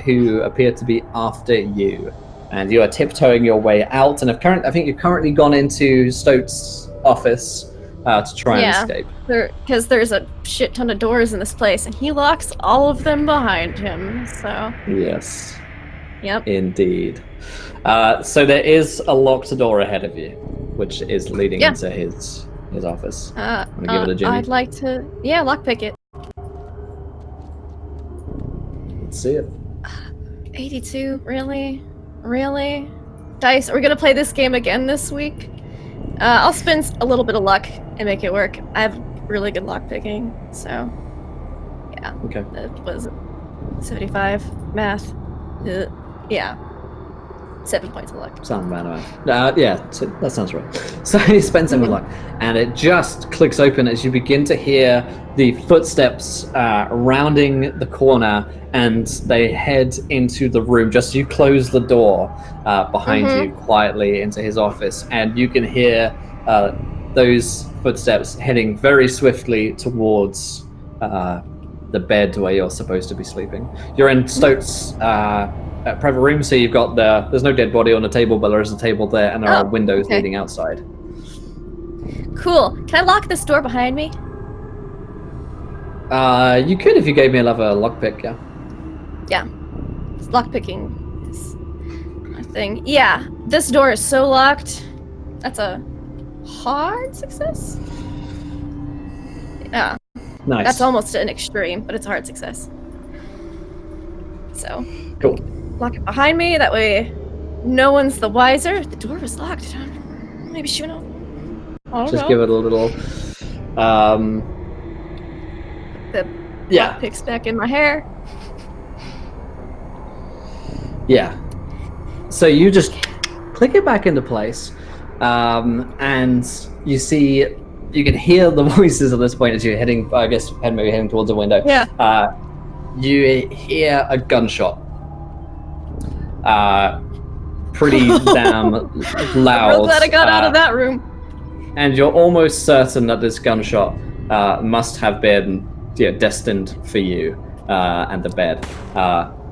who appear to be after you. And you are tiptoeing your way out, and I think you've currently gone into Stote's office to try and escape. Because there's a shit ton of doors in this place, and he locks all of them behind him. So, Yes, yep. indeed. So there is a locked door ahead of you, which is leading into his office. Wanna give it a jimmy? I'd like to, lockpick it. Let's see it. 82, really? Really? Dice, are we gonna play this game again this week? I'll spend a little bit of luck and make it work. I have really good lock picking, so yeah. Okay. That was 75 math. Yeah. 7 points of luck. Sound about yeah, so that sounds right. So he spends some luck, and it just clicks open as you begin to hear the footsteps rounding the corner, and they head into the room. Just you close the door behind you quietly into his office, and you can hear those footsteps heading very swiftly towards the bed where you're supposed to be sleeping. You're in Stote's private room, so you've got there's no dead body on the table, but there is a table there, and there are windows leading outside. Cool. Can I lock this door behind me? You could if you gave me another lockpick, yeah. Yeah. Lockpicking is a thing. Yeah. This door is so locked. That's a hard success? Yeah. Nice. That's almost an extreme, but it's a hard success. So. Cool. Lock it behind me, that way no one's the wiser. The door was locked. Maybe she went out. I don't Just know. give it a little The yeah. lockpick's back in my hair. Yeah. So you just click it back into place, and you can hear the voices at this point as you're heading, I guess, maybe heading towards the window. Yeah. You hear a gunshot. Pretty damn loud. I'm real glad I got out of that room. And you're almost certain that this gunshot must have been destined for you and the bed.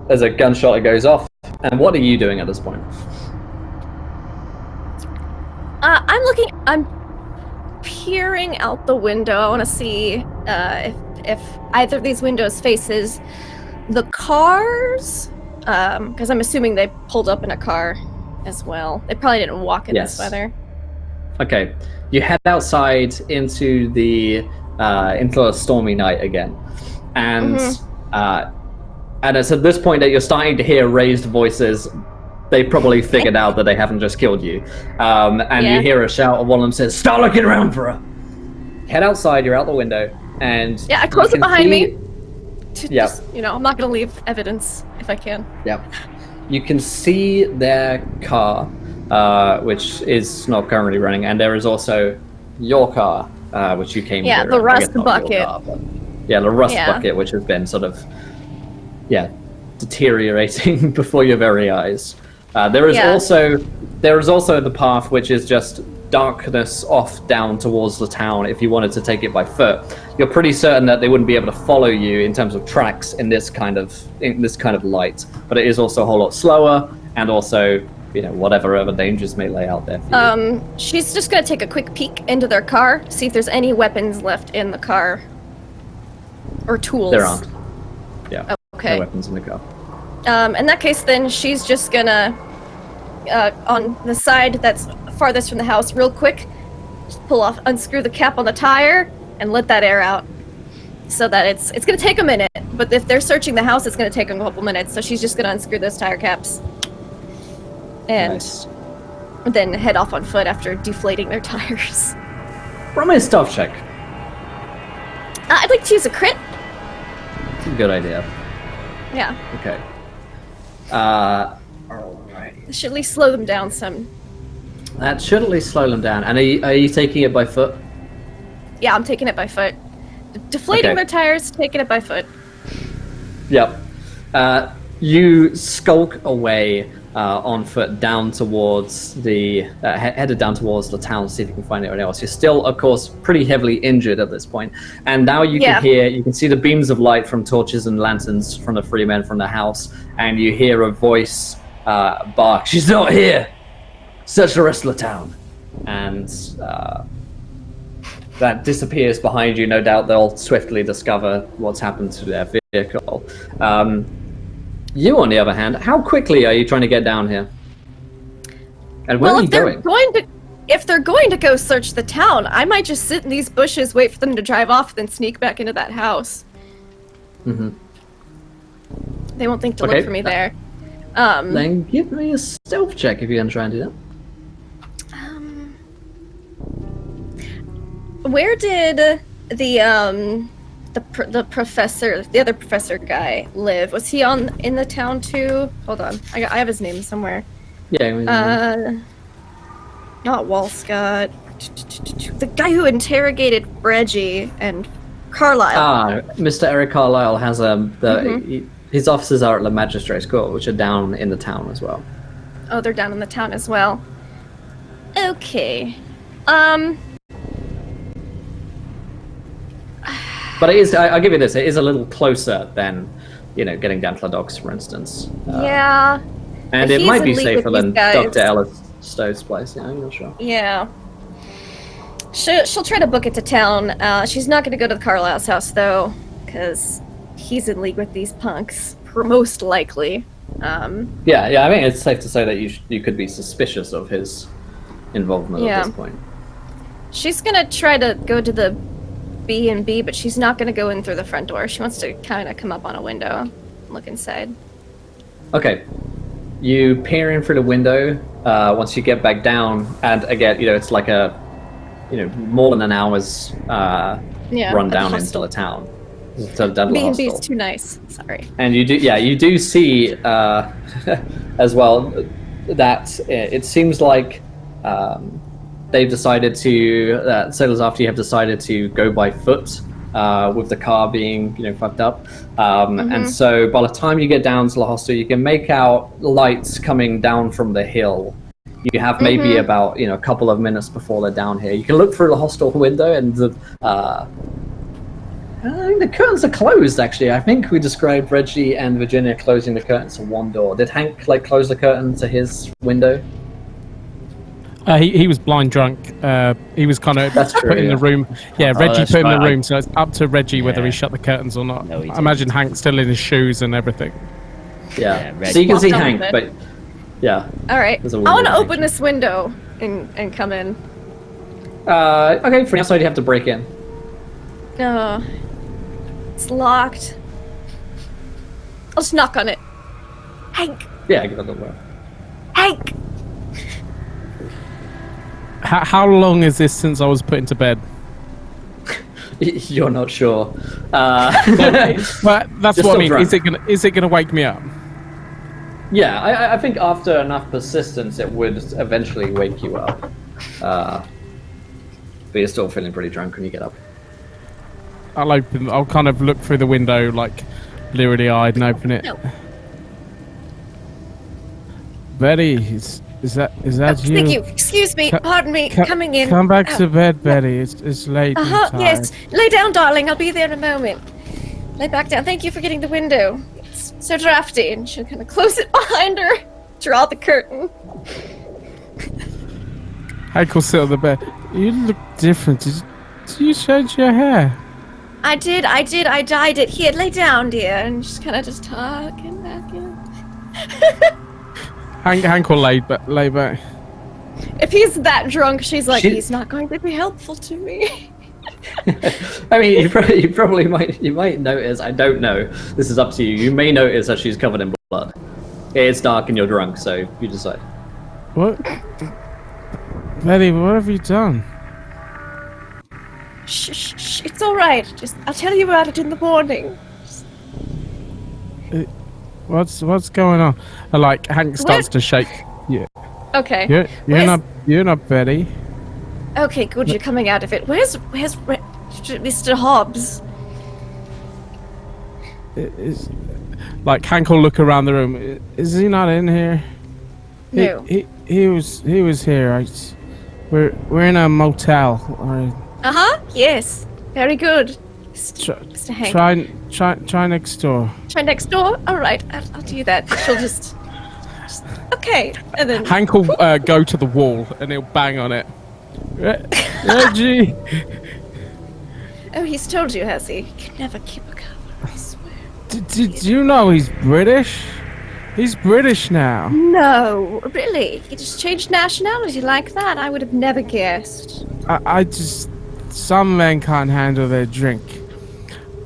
There's a gunshot that goes off. And what are you doing at this point? I'm peering out the window. I want to see if either of these windows faces the cars, because I'm assuming they pulled up in a car as well. They probably didn't walk in this weather. Okay, you head outside into a stormy night again, and it's at this point that you're starting to hear raised voices. They probably figured out that they haven't just killed you, and you hear a shout of one of them says, "Start looking around for her." Head outside. You're out the window, and I close it behind me. Yeah. Just, I'm not gonna leave evidence if I can. Yep. You can see their car, which is not currently running, and there is also your car, which you came. Yeah, to, the I guess rust not bucket. your car, but the rust bucket, which has been sort of, deteriorating before your very eyes. There is also the path, which is just darkness off down towards the town. If you wanted to take it by foot, you're pretty certain that they wouldn't be able to follow you in terms of tracks in this kind of light. But it is also a whole lot slower, and also whatever other dangers may lay out there for you. She's just gonna take a quick peek into their car, see if there's any weapons left in the car or tools. There aren't. Yeah. Okay. No weapons in the car. In that case, then she's just gonna, on the side that's farthest from the house, real quick, just unscrew the cap on the tire, and let that air out. So that it's gonna take a minute, but if they're searching the house, it's gonna take a couple minutes. So she's just gonna unscrew those tire caps, and then head off on foot after deflating their tires. Roll me a stealth check. I'd like to use a crit. That's a good idea. Yeah. Okay. Alright. This should at least slow them down some. That should at least slow them down. And are you taking it by foot? Yeah, I'm taking it by foot. Deflating their tires, taking it by foot. Yep. You skulk away on foot down towards headed down towards the town to see if you can find anyone else. You're still, of course, pretty heavily injured at this point. And now you can see the beams of light from torches and lanterns from the three men from the house. And you hear a voice bark, "She's not here! Search the rest of the town." And that disappears behind you. No doubt they'll swiftly discover what's happened to their vehicle. You, on the other hand, how quickly are you trying to get down here? And where are you going? If they're going to go search the town, I might just sit in these bushes, wait for them to drive off, then sneak back into that house. Mm-hmm. They won't think to look for me there. Then give me a stealth check if you're going to try and do that. Where did the professor, the other professor guy, live? Was he in the town too? Hold on, I have his name somewhere. Yeah. Not Walscott. The guy who interrogated Reggie and Carlisle. Mr. Eric Carlisle has his offices are at the Magistrate's Court, which are down in the town as well. Oh, they're down in the town as well. Okay. But it is, I'll give you this, it is a little closer than, getting down to the docks, for instance. Yeah. And it might be safer than Dr. Ellis Stowe's place, I'm not sure. Yeah. She'll try to book it to town. She's not going to go to the Carlisle's house, though, because he's in league with these punks, most likely. Yeah, I think it's safe to say that you could be suspicious of his involvement at this point. She's going to try to go to the B&B, but she's not going to go in through the front door. She wants to kind of come up on a window and look inside. Okay. You peer in through the window once you get back down, and again, it's like a, more than an hour's run down into the town. B&B is too nice. Sorry. And you do see as well that it seems like they've decided to sailors after you have decided to go by foot with the car being fucked up, and so by the time you get down to the hostel, you can make out lights coming down from the hill. You have maybe about a couple of minutes before they're down here. You can look through the hostel window, and the curtains are closed. Actually, I think we described Reggie and Virginia closing the curtains to one door. Did Hank close the curtain to his window? He was blind drunk. He was kind of put in the room. Yeah, Reggie put in the room, so it's up to Reggie whether he shut the curtains or not. No, I imagine Hank's still in his shoes and everything. Yeah, so you can see Hank, but yeah. All right, I want to open this window and come in. Okay, for outside you have to break in. No, it's locked. I'll just knock on it. Hank. Yeah, give it a whirl. Hank. How long is this since I was put into bed? You're not sure. But that's what I mean. Drunk. Is it gonna wake me up? Yeah, I think after enough persistence, it would eventually wake you up. But you're still feeling pretty drunk when you get up. I'll kind of look through the window, bleary eyed, and open it. No. Betty, is that you? Thank you. Excuse me. Pardon me. Coming in. Come back to bed, Betty. It's late. Yes. Lay down, darling. I'll be there in a moment. Lay back down. Thank you for getting the window. It's so drafty. And she'll kind of close it behind her. Draw the curtain. Hank will sit on the bed. You look different. Did you change your hair? I did. I dyed it. Here, lay down, dear. And just kind of just talking back in. Hank will lay back. If he's that drunk, she's like, he's not going to be helpful to me. I mean, you might notice. I don't know. This is up to you. You may notice that she's covered in blood. It's dark and you're drunk, so you decide. What? Betty, what have you done? Shh, it's all right. I'll tell you about it in the morning. What's going on? Like Hank starts to shake. Yeah. Okay. You're not Betty. Okay, good. You're coming out of it. Where's Mr. Hobbs? Like Hank will look around the room. Is he not in here? No. He was here. We're in a motel. Yes. Very good. Mr. Hank. Try next door. Try next door? Alright, I'll do that. She'll just... Okay, and then... Hank will go to the wall and he'll bang on it. Reggie! Oh, he's told you, has he? He can never keep a cover, I swear. Did you know he's British? He's British now. No, really? He just changed nationality like that? I would have never guessed. I just... Some men can't handle their drink.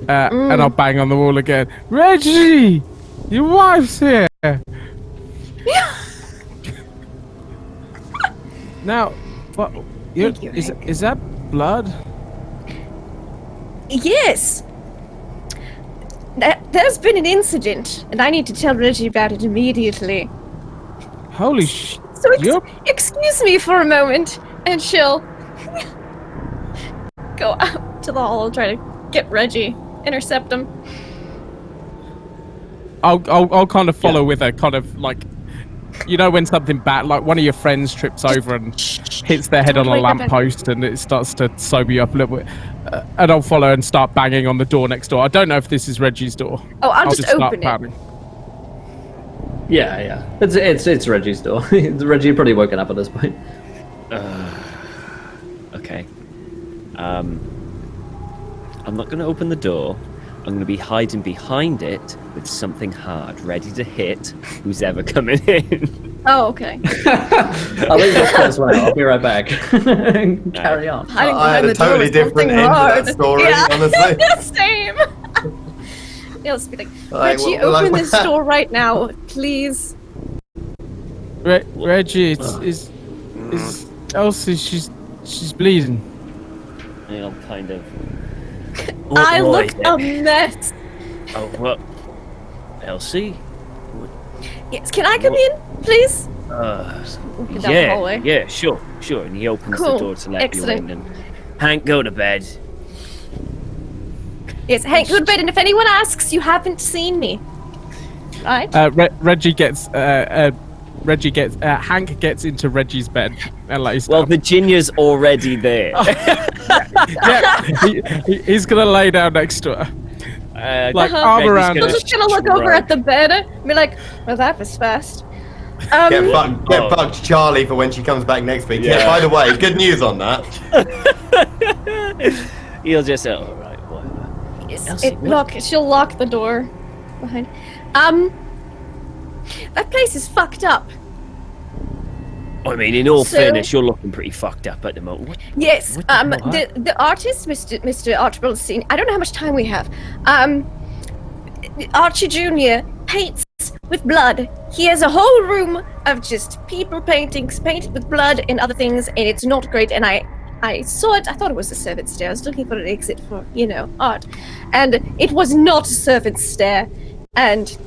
And I'll bang on the wall again. Reggie! Your wife's here! Now, what? Is that blood? Yes! There's been an incident, and I need to tell Reggie about it immediately. Holy shit. So excuse me for a moment, and she'll go out to the hall, try to get Reggie, intercept him. I'll kind of follow with her, kind of like, you know, when something bad, like one of your friends trips over and hits their head on a lamppost and it starts to sober you up a little bit. And I'll follow and start banging on the door next door. I don't know if this is Reggie's door. Oh, I'll just open it. Pounding. Yeah. It's Reggie's door. Reggie probably woken up at this point. Okay. I'm not going to open the door. I'm going to be hiding behind it with something hard, ready to hit who's ever coming in. Oh, okay. I'll leave this as well. I'll be right back. Carry on. I had a totally different end to that story, honestly. Same. It'll be like, Reggie, open this door right now, please. Reggie, it's Elsie. She's bleeding. I'll kind of. I look a mess. Oh, what? Elsie? Yes, can I come in, please? Yeah, sure. And he opens the door to let you in. And Hank, go to bed. Yes, Hank, go to bed. And if anyone asks, you haven't seen me. Right? Hank gets into Reggie's bed and lays down. Well, Virginia's already there. Yeah, he's gonna lay down next to her. Arm around her. I'm just gonna look over at the bed and be like, well, that was fast. Get fucked Charlie for when she comes back next week. Yeah, by the way, good news on that. He'll just say, alright, whatever. She'll lock the door behind. That place is fucked up. I mean, in all fairness, you're looking pretty fucked up at the moment. Yes, the artist, Mr. Archibald Scene, I don't know how much time we have. Archie Jr. paints with blood. He has a whole room of just people paintings painted with blood and other things, and it's not great. And I saw it. I thought it was a servant's stair. I was looking for an exit for, art, and it was not a servant's stair. And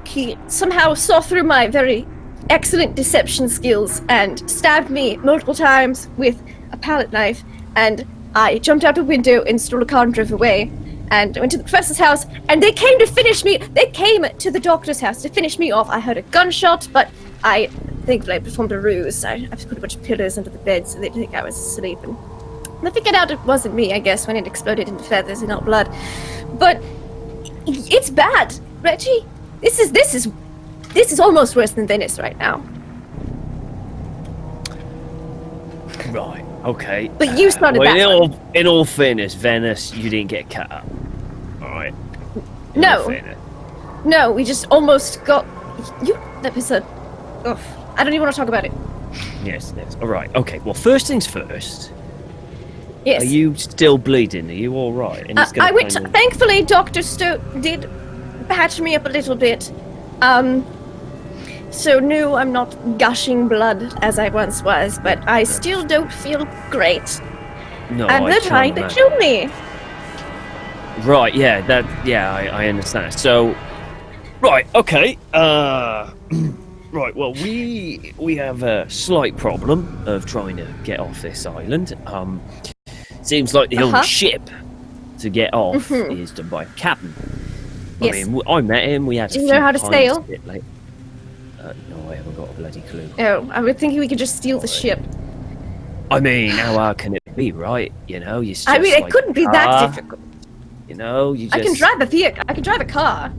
he somehow saw through my very excellent deception skills and stabbed me multiple times with a palette knife, and I jumped out a window and stole a car and drove away, and I went to the professor's house, and they came to finish me. They came to the doctor's house to finish me off. I heard a gunshot, but I think I performed a ruse. I put a bunch of pillows under the bed so they didn't think I was asleep, and they figured out it wasn't me, I guess, when it exploded into feathers and not blood. But it's bad, Reggie. This is almost worse than Venice right now. Right, okay. But you started that one. In all fairness, Venice, you didn't get cut up. Alright. No, we just almost got... That was I don't even want to talk about it. Yes. All right. Okay. Well, first things first. Yes. Are you still bleeding? Are you all right? And he's gonna kind of- Thankfully, Dr. Stoke did patch me up a little bit. So no, I'm not gushing blood as I once was, but I still don't feel great. No, And they're trying to kill me. Right, yeah, I understand. So, right, okay, right, well, we have a slight problem of trying to get off this island. Seems like the only ship to get off is done by a captain. Yes. I mean, I met him, we had Do you know how to sail? No, I haven't got a bloody clue. Oh, I would think we could just steal the ship. I mean, how hard can it be, right? You know, you. I mean, it couldn't be that difficult. You know, you just. I can drive a vehicle. I can drive a car.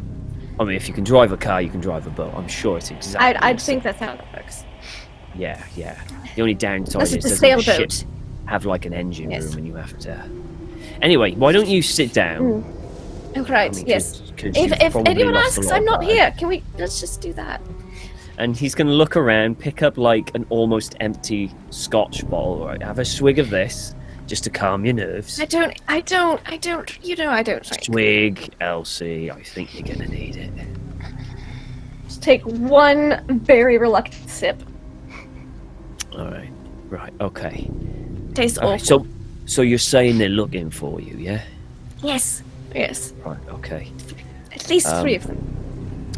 I mean, if you can drive a car, you can drive a boat. I'm sure it's exactly. I'd think that's how it works. Yeah. The only downside That's is just a doesn't the sailboat. ship have like an engine room, and you have to. Anyway, why don't you sit down? Oh, right. I mean, Yes. 'cause you've If probably anyone lost a asks, lot I'm of not blood. here. Can we? Let's just do that. And he's going to look around, pick up like an almost empty Scotch bottle. Right, have a swig of this, just to calm your nerves. I don't. You know, I don't drink. Swig, Elsie. I think you're going to need it. Just take one very reluctant sip. All right. Right. Okay. Tastes All awful. right, so you're saying they're looking for you, yeah? Yes. Yes. Right. Okay. At least 3 of them.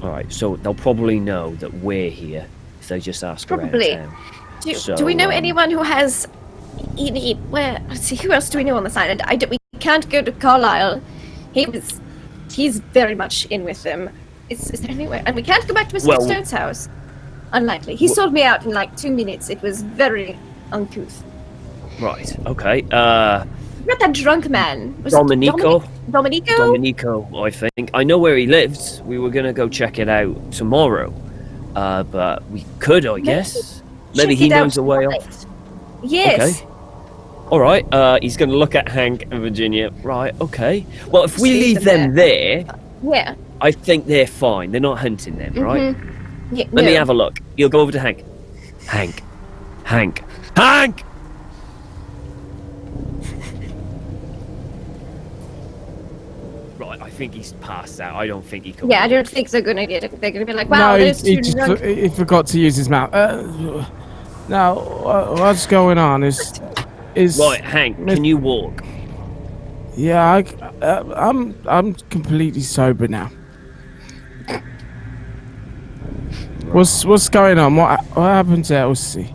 All right. So they'll probably know that we're here if they just ask Probably. around town. Do So, we know anyone who has any? Let's see. Who else do we know on this island? We can't go to Carlisle. He's very much in with them. Is there anywhere? And we can't go back to Mr. Stone's house. Unlikely. He sold me out in like 2 minutes. It was very uncouth. Right. Okay. Not that drunk man. Was Domenico. it Domenico? Domenico, I think. I know where he lives. We were gonna go check it out tomorrow. But we could, I guess. Maybe he knows a way off. Yes. Okay. All right. He's gonna look at Hank and Virginia. Right. Okay. Well, if we leave them there, Yeah. I think they're fine. They're not hunting them, right? Yeah, Let me no. have a look. You'll go over to Hank. Hank. Right, I think he's passed out. I don't think he can. Yeah, I don't think they're gonna get it. They're gonna be like, wow, no, there's he two just drunk. he forgot to use his mouth. Now, what's going on? Is Right, Hank, can you walk? Yeah, I'm completely sober now. What's going on? What happened to Elsie?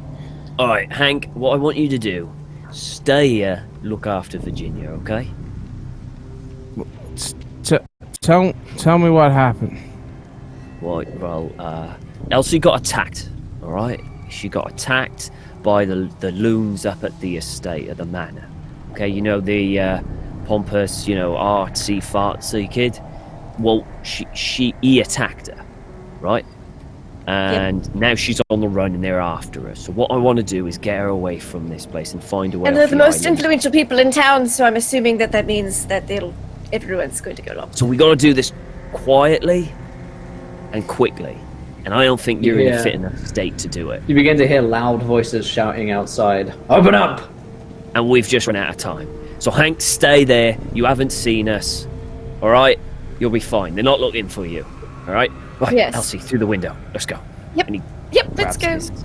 All right, Hank. What I want you to do, stay here, look after Virginia, okay? Tell me what happened. Well, Elsie got attacked. All right, she got attacked by the loons up at the estate of the manor. Okay, you know the pompous, artsy fartsy kid. Well, he attacked her, right? And now she's on the run and they're after her. So what I want to do is get her away from this place and find a way. And they're off the the most island. influential people in town, so I'm assuming that means that everyone's going to go along. So we got to do this quietly and quickly. And I don't think you're in a fit enough state to do it. You begin to hear loud voices shouting outside, "Open up!" And we've just run out of time. So Hank, stay there. You haven't seen us. All right? You'll be fine. They're not looking for you. All right? Right, Yes. Elsie, through the window. Let's go. Yep. And he Yep, let's grabs go.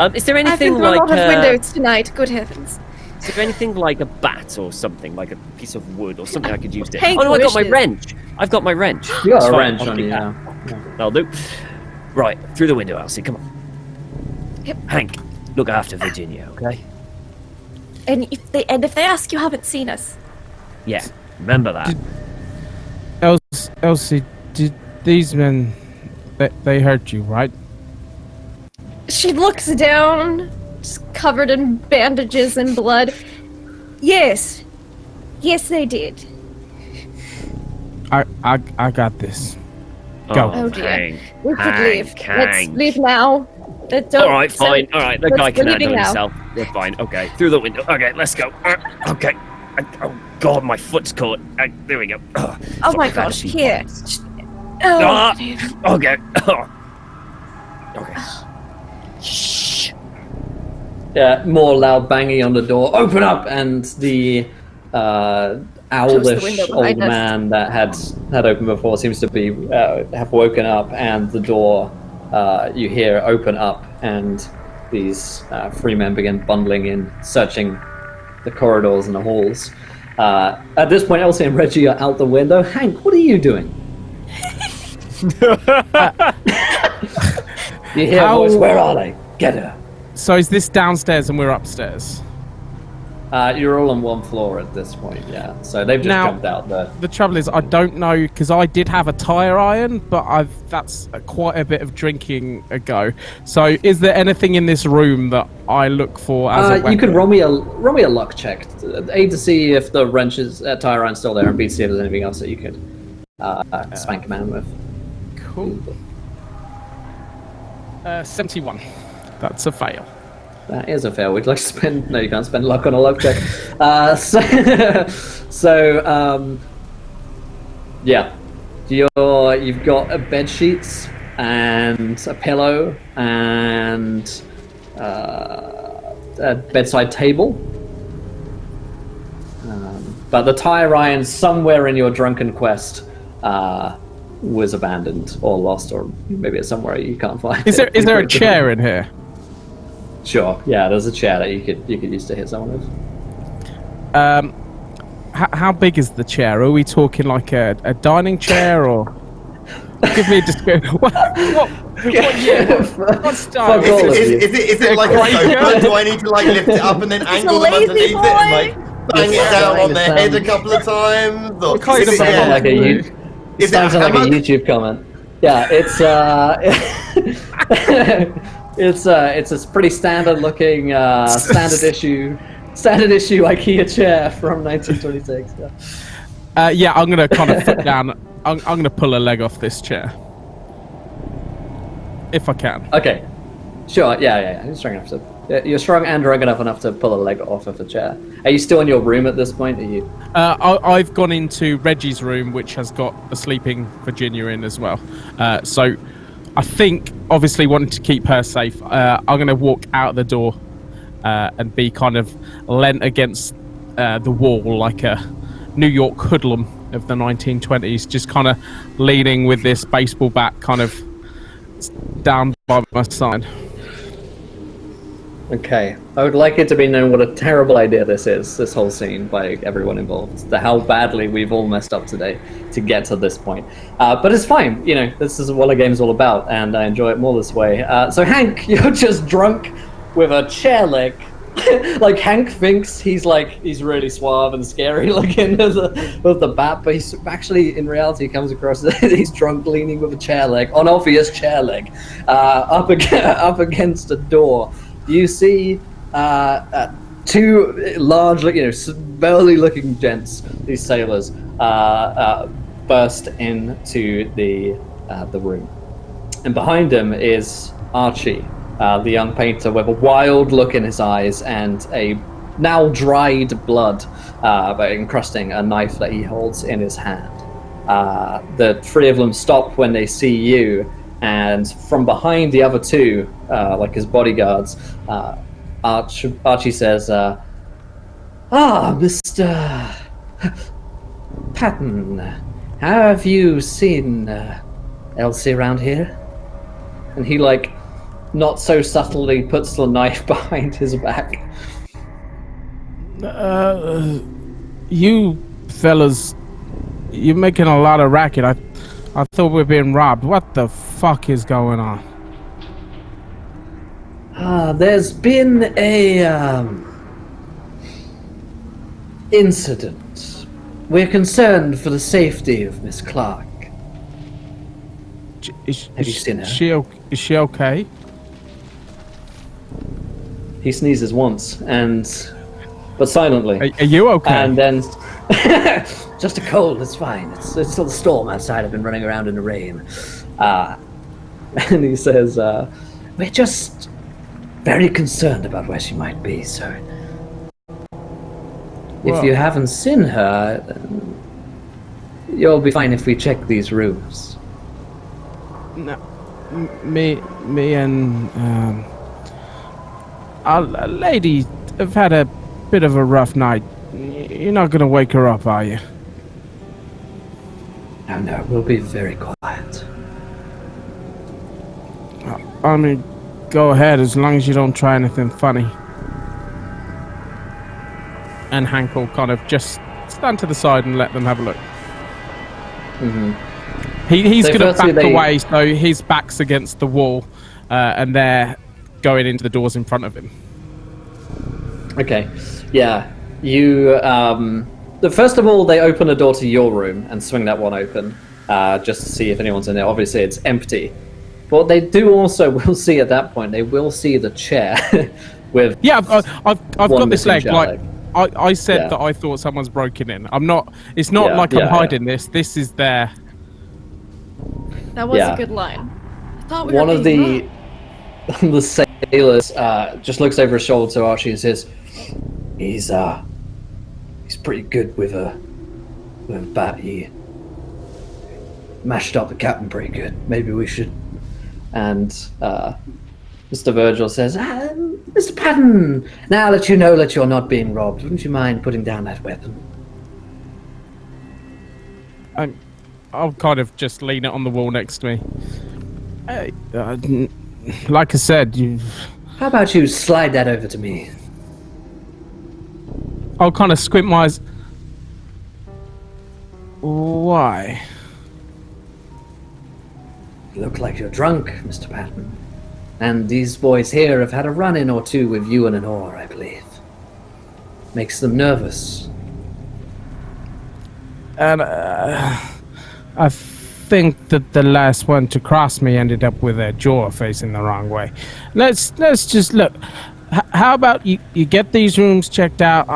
his- Is there I've been anything through a like lot of windows tonight. Good heavens. Is there anything like a bat or something, like a piece of wood or something I could use to... Hank Oh no, I got my wishes. wrench. I've got my wrench. You got It's a fine, wrench I'll on do you that. now. That'll do. Right, through the window, Elsie. Come on. Yep. Hank, look after Virginia, okay? And if they ask, you haven't seen us. Yeah, remember that. Elsie, did these men they hurt you, right? She looks down, just covered in bandages and blood. Yes. Yes, they did. I got this. Go. Oh dear. Hank, We could leave. Let's Hank. leave now. All right, fine. All right, the guy can we're handle leaving now. himself. We're fine. Okay, through the window. Okay, let's go. Okay. Oh God, my foot's caught. There we go. Oh Sorry, my I've had a gosh, few here. bites. Oh, Ah, dear. okay. Okay. Shh. more loud banging on the door. Open up! And the owlish old man that had opened before seems to be have woken up, and the door you hear open up, and these free men begin bundling in, searching the corridors and the halls. At this point, Elsie and Reggie are out the window. Hank, what are you doing? You hear a voice, where are they? Get her. So is this downstairs and we're upstairs? You're all on one floor at this point, yeah. So they've just jumped out there. The trouble is, I don't know, because I did have a tire iron, but that's quite a bit of drinking ago. So is there anything in this room that I look for as a weapon? You could roll me a luck check. A, to see if the wrenches, tire iron's still there, and B, to see if there's anything else that you could spank a man with. Cool. 71. That's a fail. That is a fail. Would you like to spend? No, you can't spend luck on a luck check. Yeah. You've got bed sheets and a pillow and a bedside table. But the tire iron somewhere in your drunken quest was abandoned or lost, or maybe it's somewhere you can't find. Is there a chair in here? Sure. Yeah, there's a chair that you could use to hit someone with. How big is the chair? Are we talking like a dining chair, or give me a description? What style? Is it like a sofa? Do I need to like lift it up and then angle them underneath it and like bang it down on their head a couple of times? Or Sounds like a YouTube comment. Yeah, it's a pretty standard looking standard issue IKEA chair from 1926. Yeah, I'm gonna kind of foot down. I'm gonna pull a leg off this chair if I can. Okay, sure. Yeah. You're strong enough to. You're strong and rugged enough to pull a leg off of a chair. Are you still in your room at this point? Are you? I've gone into Reggie's room, which has got a sleeping Virginia in as well. So I think, obviously, wanting to keep her safe, I'm going to walk out the door and be kind of leant against the wall like a New York hoodlum of the 1920s, just kind of leaning with this baseball bat kind of down by my side. Okay, I would like it to be known what a terrible idea this is, this whole scene, by everyone involved. How badly we've all messed up today to get to this point. But it's fine, you know, this is what a game's all about, and I enjoy it more this way. So Hank, you're just drunk with a chair leg. Like, Hank thinks he's really suave and scary looking with the bat, but he's actually, in reality, comes across as he's drunk leaning with a chair leg, an obvious chair leg, up against a door. You see two large, burly-looking gents, these sailors, burst into the room, and behind them is Archie, the young painter, with a wild look in his eyes and a now dried blood, but encrusting a knife that he holds in his hand. The three of them stop when they see you. And from behind the other two, like his bodyguards, Archie says, Mr. Patton, have you seen Elsie around here? And he, not so subtly puts the knife behind his back. You fellas, you're making a lot of racket. I thought we were being robbed. What the fuck is going on? There's been a incident. We're concerned for the safety of Miss Clarke. Have you seen her? Is she okay? He sneezes once, but silently. Are you okay? And then, just a cold. It's fine. It's still a storm outside. I've been running around in the rain. And he says, "We're just very concerned about where she might be. So, if you haven't seen her, then you'll be fine if we check these rooms." No, me and Lady, I've had a bit of a rough night. You're not gonna wake her up, are you? No, we'll be very quiet. I mean, go ahead, as long as you don't try anything funny. And Hank will kind of just stand to the side and let them have a look. He's going to back away, so his back's against the wall, and they're going into the doors in front of him. Okay, yeah. You, first of all, they open a door to your room and swing that one open, just to see if anyone's in there. Obviously, it's empty. But they do also will see at that point, they will see the chair with... Yeah, I've got this leg, like... I said Yeah. that I thought someone's broken in. I'm not... It's not like I'm hiding this. This is there. That was a good line. I thought we One were of being the sailors just looks over his shoulder to Archie and says, he's pretty good with a bat. He mashed up the captain pretty good. Maybe we should... And Mr. Virgil says, Mr. Patton, now that you know that you're not being robbed, wouldn't you mind putting down that weapon? I'll kind of just lean it on the wall next to me. Like I said, How about you slide that over to me? I'll kind of squint my eyes. Why? You look like you're drunk, Mr. Patton. And these boys here have had a run-in or two with you and an oar, I believe. Makes them nervous. And I think that the last one to cross me ended up with their jaw facing the wrong way. Let's just look. How about you get these rooms checked out?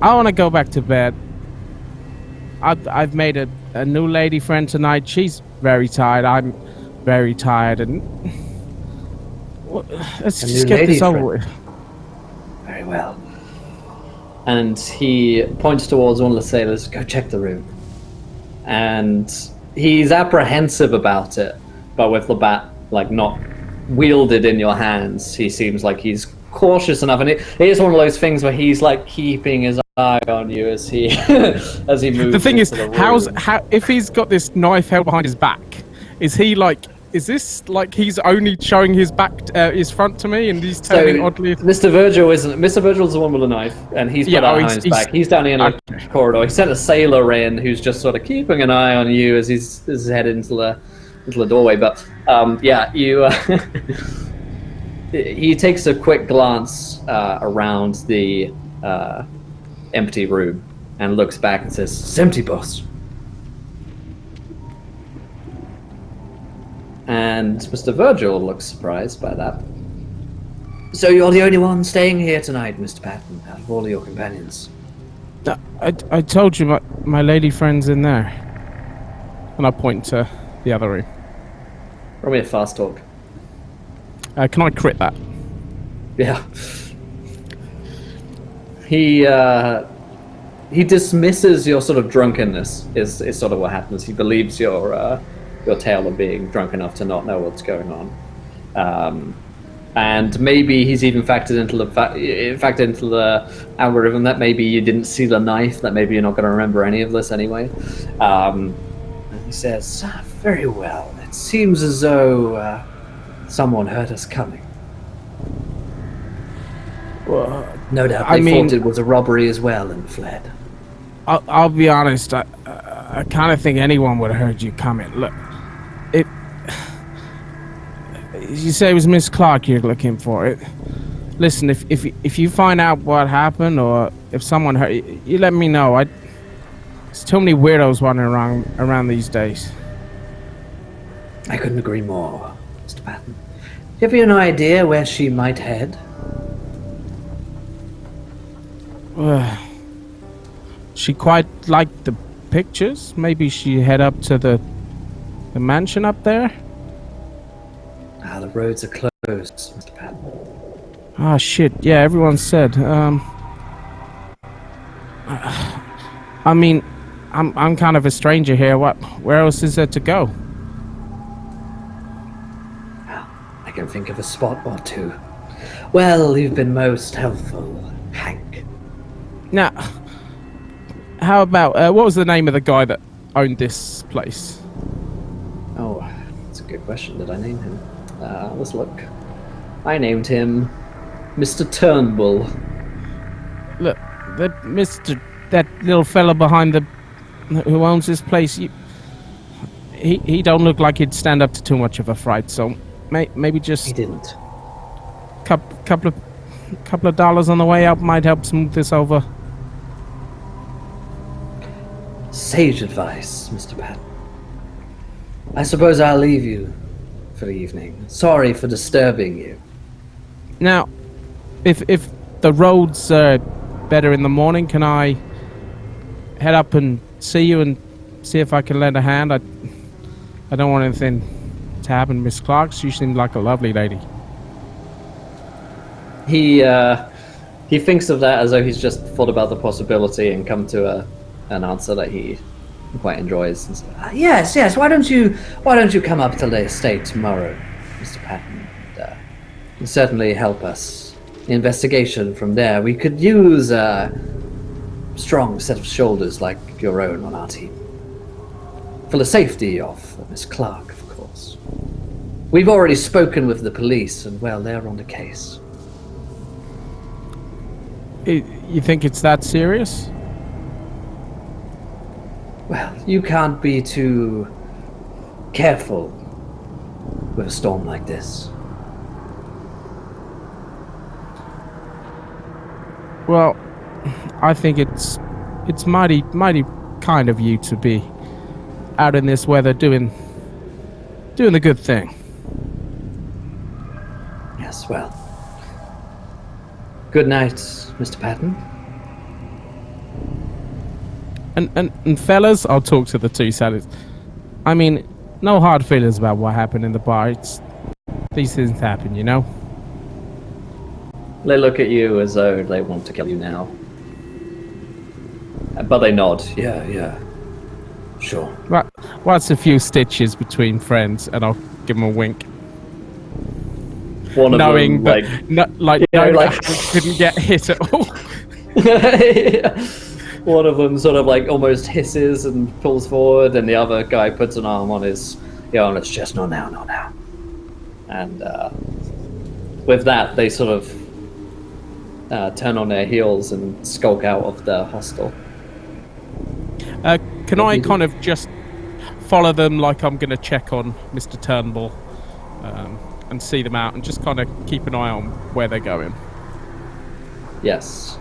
I want to go back to bed. I've made a new lady friend tonight. She's very tired. I'm very tired, and let's just get this over with. Very well. And he points towards one of the sailors, go check the room. And he's apprehensive about it, but with the bat, like, not wielded in your hands, he seems like he's cautious enough. And it is one of those things where he's, like, keeping his eye on you as he as he moves. The thing is, room. how if he's got this knife held behind his back, is he like? Is this like he's only showing his back, his front to me, and he's turning oddly? Mr. Virgil isn't. Mr. Virgil's the one with the knife, and he's put out behind his back. He's down in a corridor. He sent a sailor in who's just sort of keeping an eye on you as he's headed into the doorway. But you. He takes a quick glance around the empty room and looks back and says, "It's empty, boss." And Mr. Virgil looks surprised by that. So you're the only one staying here tonight, Mr. Patton, out of all your companions? I told you my lady friend's in there. And I point to the other room. Roll me a fast talk. Can I crit that? Yeah. He dismisses your sort of drunkenness is sort of what happens. He believes your tale of being drunk enough to not know what's going on. And maybe he's even factored into the algorithm that maybe you didn't see the knife, that maybe you're not going to remember any of this anyway. And he says, very well. It seems as though someone heard us coming. Well, no doubt they thought it was a robbery as well and fled. I'll be honest, I kind of think anyone would have heard you coming. Look, you say it was Miss Clarke you're looking for. It. Listen, if you find out what happened or if someone heard you let me know. There's too many weirdos wandering around these days. I couldn't agree more, Mr. Patton. Do you have an idea where she might head? She quite liked the pictures. Maybe she head up to the mansion up there. The roads are closed, Mr. Patton. Ah, shit. Yeah, everyone said. I mean, I'm kind of a stranger here. Where else is there to go? Well, I can think of a spot or two. Well, you've been most helpful, Hank. Now, how about what was the name of the guy that owned this place? Oh, that's a good question. Did I name him? Let's look. I named him Mr. Turnbull. Look, that little fella behind who owns this place. He don't look like he'd stand up to too much of a fright. So maybe just He didn't. couple of dollars on the way out might help smooth this over. Sage advice, Mr. Patton. I suppose I'll leave you for the evening. Sorry for disturbing you. Now, if the road's better in the morning, can I head up and see you and see if I can lend a hand? I don't want anything to happen to Miss Clarke. She seemed like a lovely lady. He thinks of that as though he's just thought about the possibility and come to an answer that he quite enjoys. And so, Yes. Why don't you come up to the estate tomorrow, Mr. Patton? And certainly help us. The investigation from there. We could use a strong set of shoulders like your own on our team. For the safety of Miss Clarke, of course. We've already spoken with the police, and well, they're on the case. You think it's that serious? Well, you can't be too careful with a storm like this. Well, I think it's mighty kind of you to be out in this weather doing the good thing. Yes, well. Good night, Mr. Patton. And fellas, I'll talk to the two sailors. I mean, no hard feelings about what happened in the bar. These things happen, you know? they look at you as though they want to kill you now. But they nod. Yeah. Sure. Well, it's a few stitches between friends, and I'll give them a wink. One of knowing them, that couldn't get hit at all. One of them sort of like almost hisses and pulls forward, and the other guy puts an arm on his on his chest. Not now. And with that, they sort of turn on their heels and skulk out of the hostel. Can I kind of just follow them like I'm going to check on Mr. Turnbull and see them out and just kind of keep an eye on where they're going? Yes.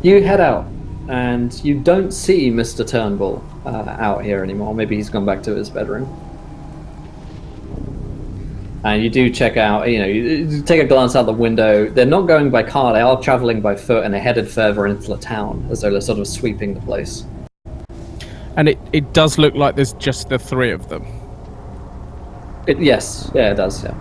You head out, and you don't see Mr. Turnbull out here anymore. Maybe he's gone back to his bedroom. And you do check out, you take a glance out the window. They're not going by car, they are traveling by foot, and they're headed further into the town, as though they're sort of sweeping the place. And it does look like there's just the three of them. Yes, it does, yeah.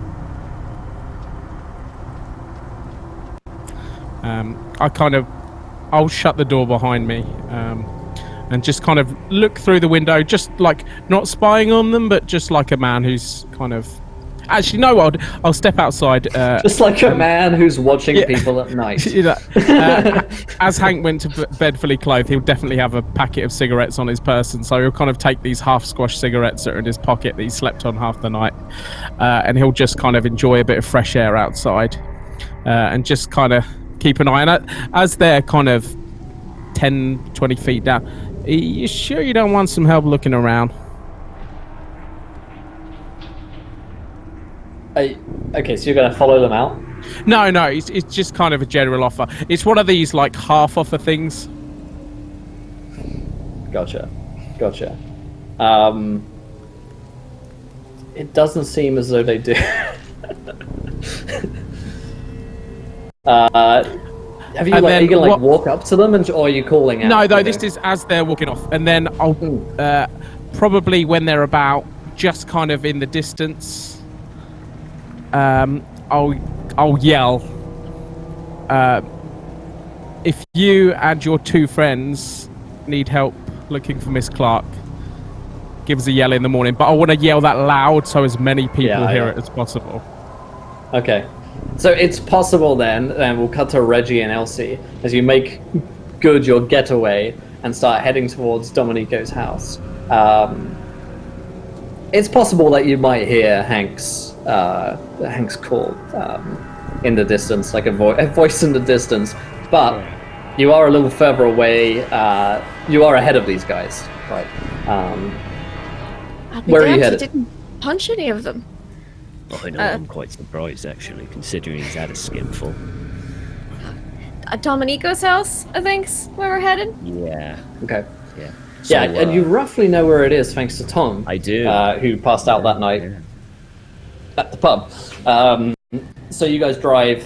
I'll shut the door behind me and just kind of look through the window, just like not spying on them, but just like a man who's kind of... Actually, no, I'll step outside. Just like a man who's watching people at night. As Hank went to bed fully clothed, he'll definitely have a packet of cigarettes on his person, so he'll kind of take these half-squashed cigarettes that are in his pocket that he slept on half the night, and he'll just kind of enjoy a bit of fresh air outside, and just kind of keep an eye on it. As they're kind of 10, 20 feet down, are you sure you don't want some help looking around? Okay, so you're going to follow them out? No, it's just kind of a general offer. It's one of these like half offer things. Gotcha. It doesn't seem as though they do. Are you going to walk up to them, or are you calling out? No, this is as they're walking off, and then I'll probably when they're about just kind of in the distance. I'll yell. If you and your two friends need help looking for Miss Clarke, give us a yell in the morning. But I want to yell that loud so as many people hear it as possible. Okay. So it's possible then, and we'll cut to Reggie and Elsie, as you make good your getaway and start heading towards Domenico's house. It's possible that you might hear Hank's call in the distance, like a voice in the distance, but you are a little further away. You are ahead of these guys, right? Where are you headed? He didn't punch any of them. I know, I'm quite surprised actually, considering he's had a skinful. Domenico's house, I think's where we're headed. Yeah. Okay. Yeah. Yeah, and you roughly know where it is thanks to Tom. I do. Who passed out that night at the pub. So you guys drive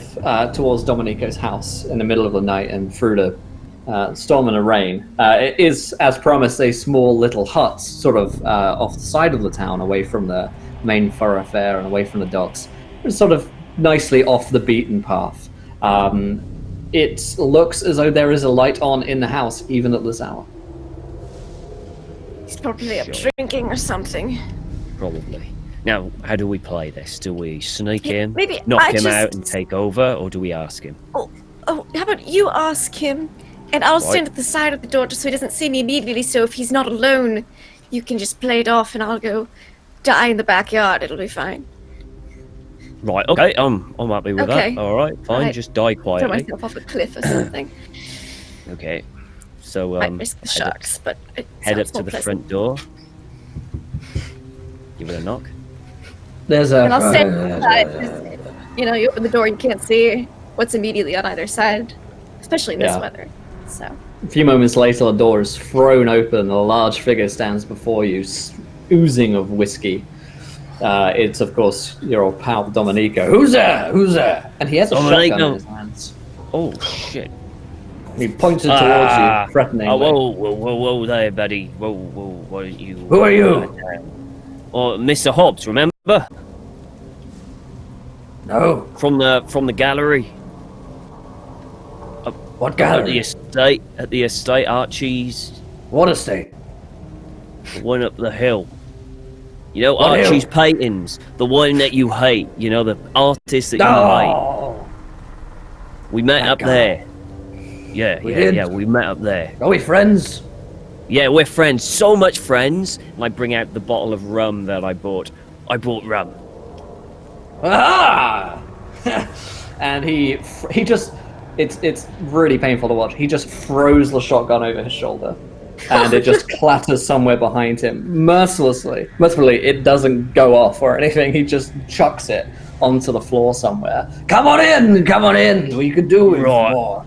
towards Domenico's house in the middle of the night and through the storm and the rain. It is, as promised, a small little hut sort of off the side of the town, away from the main thoroughfare and away from the docks. It's sort of nicely off the beaten path. It looks as though there is a light on in the house, even at this hour. He's probably up drinking or something. Probably. Now, how do we play this? Do we sneak in, maybe knock him out and take over, or do we ask him? Oh, how about you ask him, and I'll stand at the side of the door just so he doesn't see me immediately, so if he's not alone, you can just play it off and I'll go die in the backyard. It'll be fine. Right, okay, I'm happy with that. All right, fine, Right. just die quietly. Throw myself off a cliff or something. Okay, so Might risk the sharks, but it head up sounds to more the pleasant. front door. Give it a knock. There's a... And I'll stand outside. You know, you open the door, you can't see what's immediately on either side, especially in this weather. So. A few moments later, the door is thrown open and a large figure stands before you, oozing of whiskey. It's, of course, your old pal, Domenico. Who's there? Who's there? And he has a shotgun in his hands. Oh, shit. He pointed towards you, threateningly. Oh, whoa there, buddy. Whoa, what are you? Who are you? Oh, Mr. Hobbs, remember? No. From the gallery. What gallery? At the estate, Archie's. What estate? The one up the hill. You know, What Archie's hill? paintings. The one that you hate. You know, the artist that you hate. We met up there. Yeah, we met up there. Are we friends? Yeah, we're friends. So much friends. And I bring out the bottle of rum that I bought. I bought rum. Ah! And he just... It's really painful to watch. He just throws the shotgun over his shoulder. And it just clatters somewhere behind him. Mercifully, it doesn't go off or anything. He just chucks it onto the floor somewhere. Come on in! We could do with more.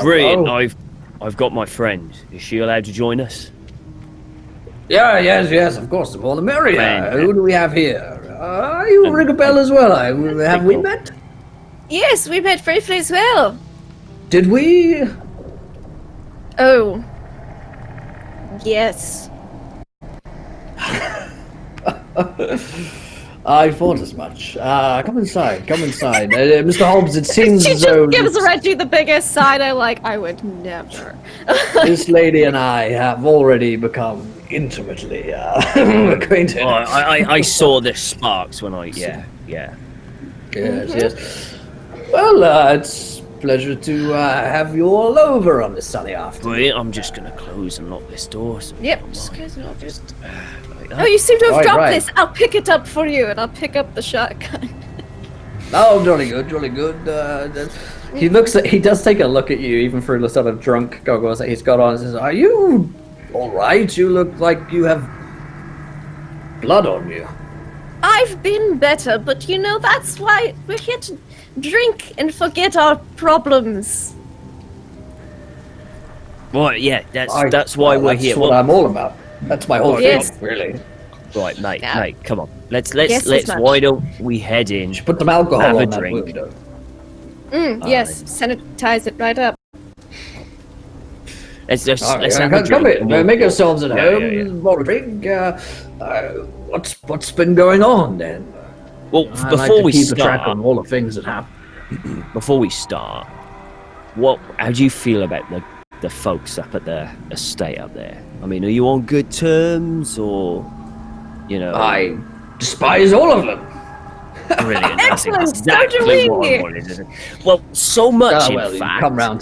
Brilliant. I've got my friend. Is she allowed to join us? Yeah, yes, of course. The more the merrier. Friend. Who do we have here? You ring a bell as well. Have we met? Yes, we met briefly as well. Did we? Oh. Yes. I thought as much. Come inside. Mr. Hobbs, it seems She as though just gives Reggie the biggest side eye, like, I would never. this lady and I have already become intimately acquainted. Oh, I saw the sparks when I... Yeah. Yes. Well, it's a pleasure to have you all over on this sunny afternoon. Brilliant. I'm just going to close and lock this door. So Yep, just close it up. Just like that. Oh, you seem to have Right, dropped right. this. I'll pick it up for you, and I'll pick up the shotgun. Oh, jolly good. He does take a look at you, even through the sort of drunk goggles that he's got on, and says, "Are you all right? You look like you have blood on you." I've been better, but you know, that's why we're here to drink and forget our problems. Right, yeah, that's why we're here. That's what I'm all about. That's my whole Yes. thing, really. Right, mate, Yeah. mate, come on. Let's Yes, as much. why don't we head in? Put some alcohol Have a on that drink. window. Yes, sanitize it right up. Oh, Let's have a Come drink. in, make yourselves at home. Yeah. More drink. What's been going on then? Well, I like before to we keep a track start, on all the things that happen. how do you feel about the folks up at the estate up there? I mean, are you on good terms or? You know, I despise all of them. brilliant. That's Excellent, so do exactly what we. I wanted. Isn't it? Well, so much Well, in you fact. come round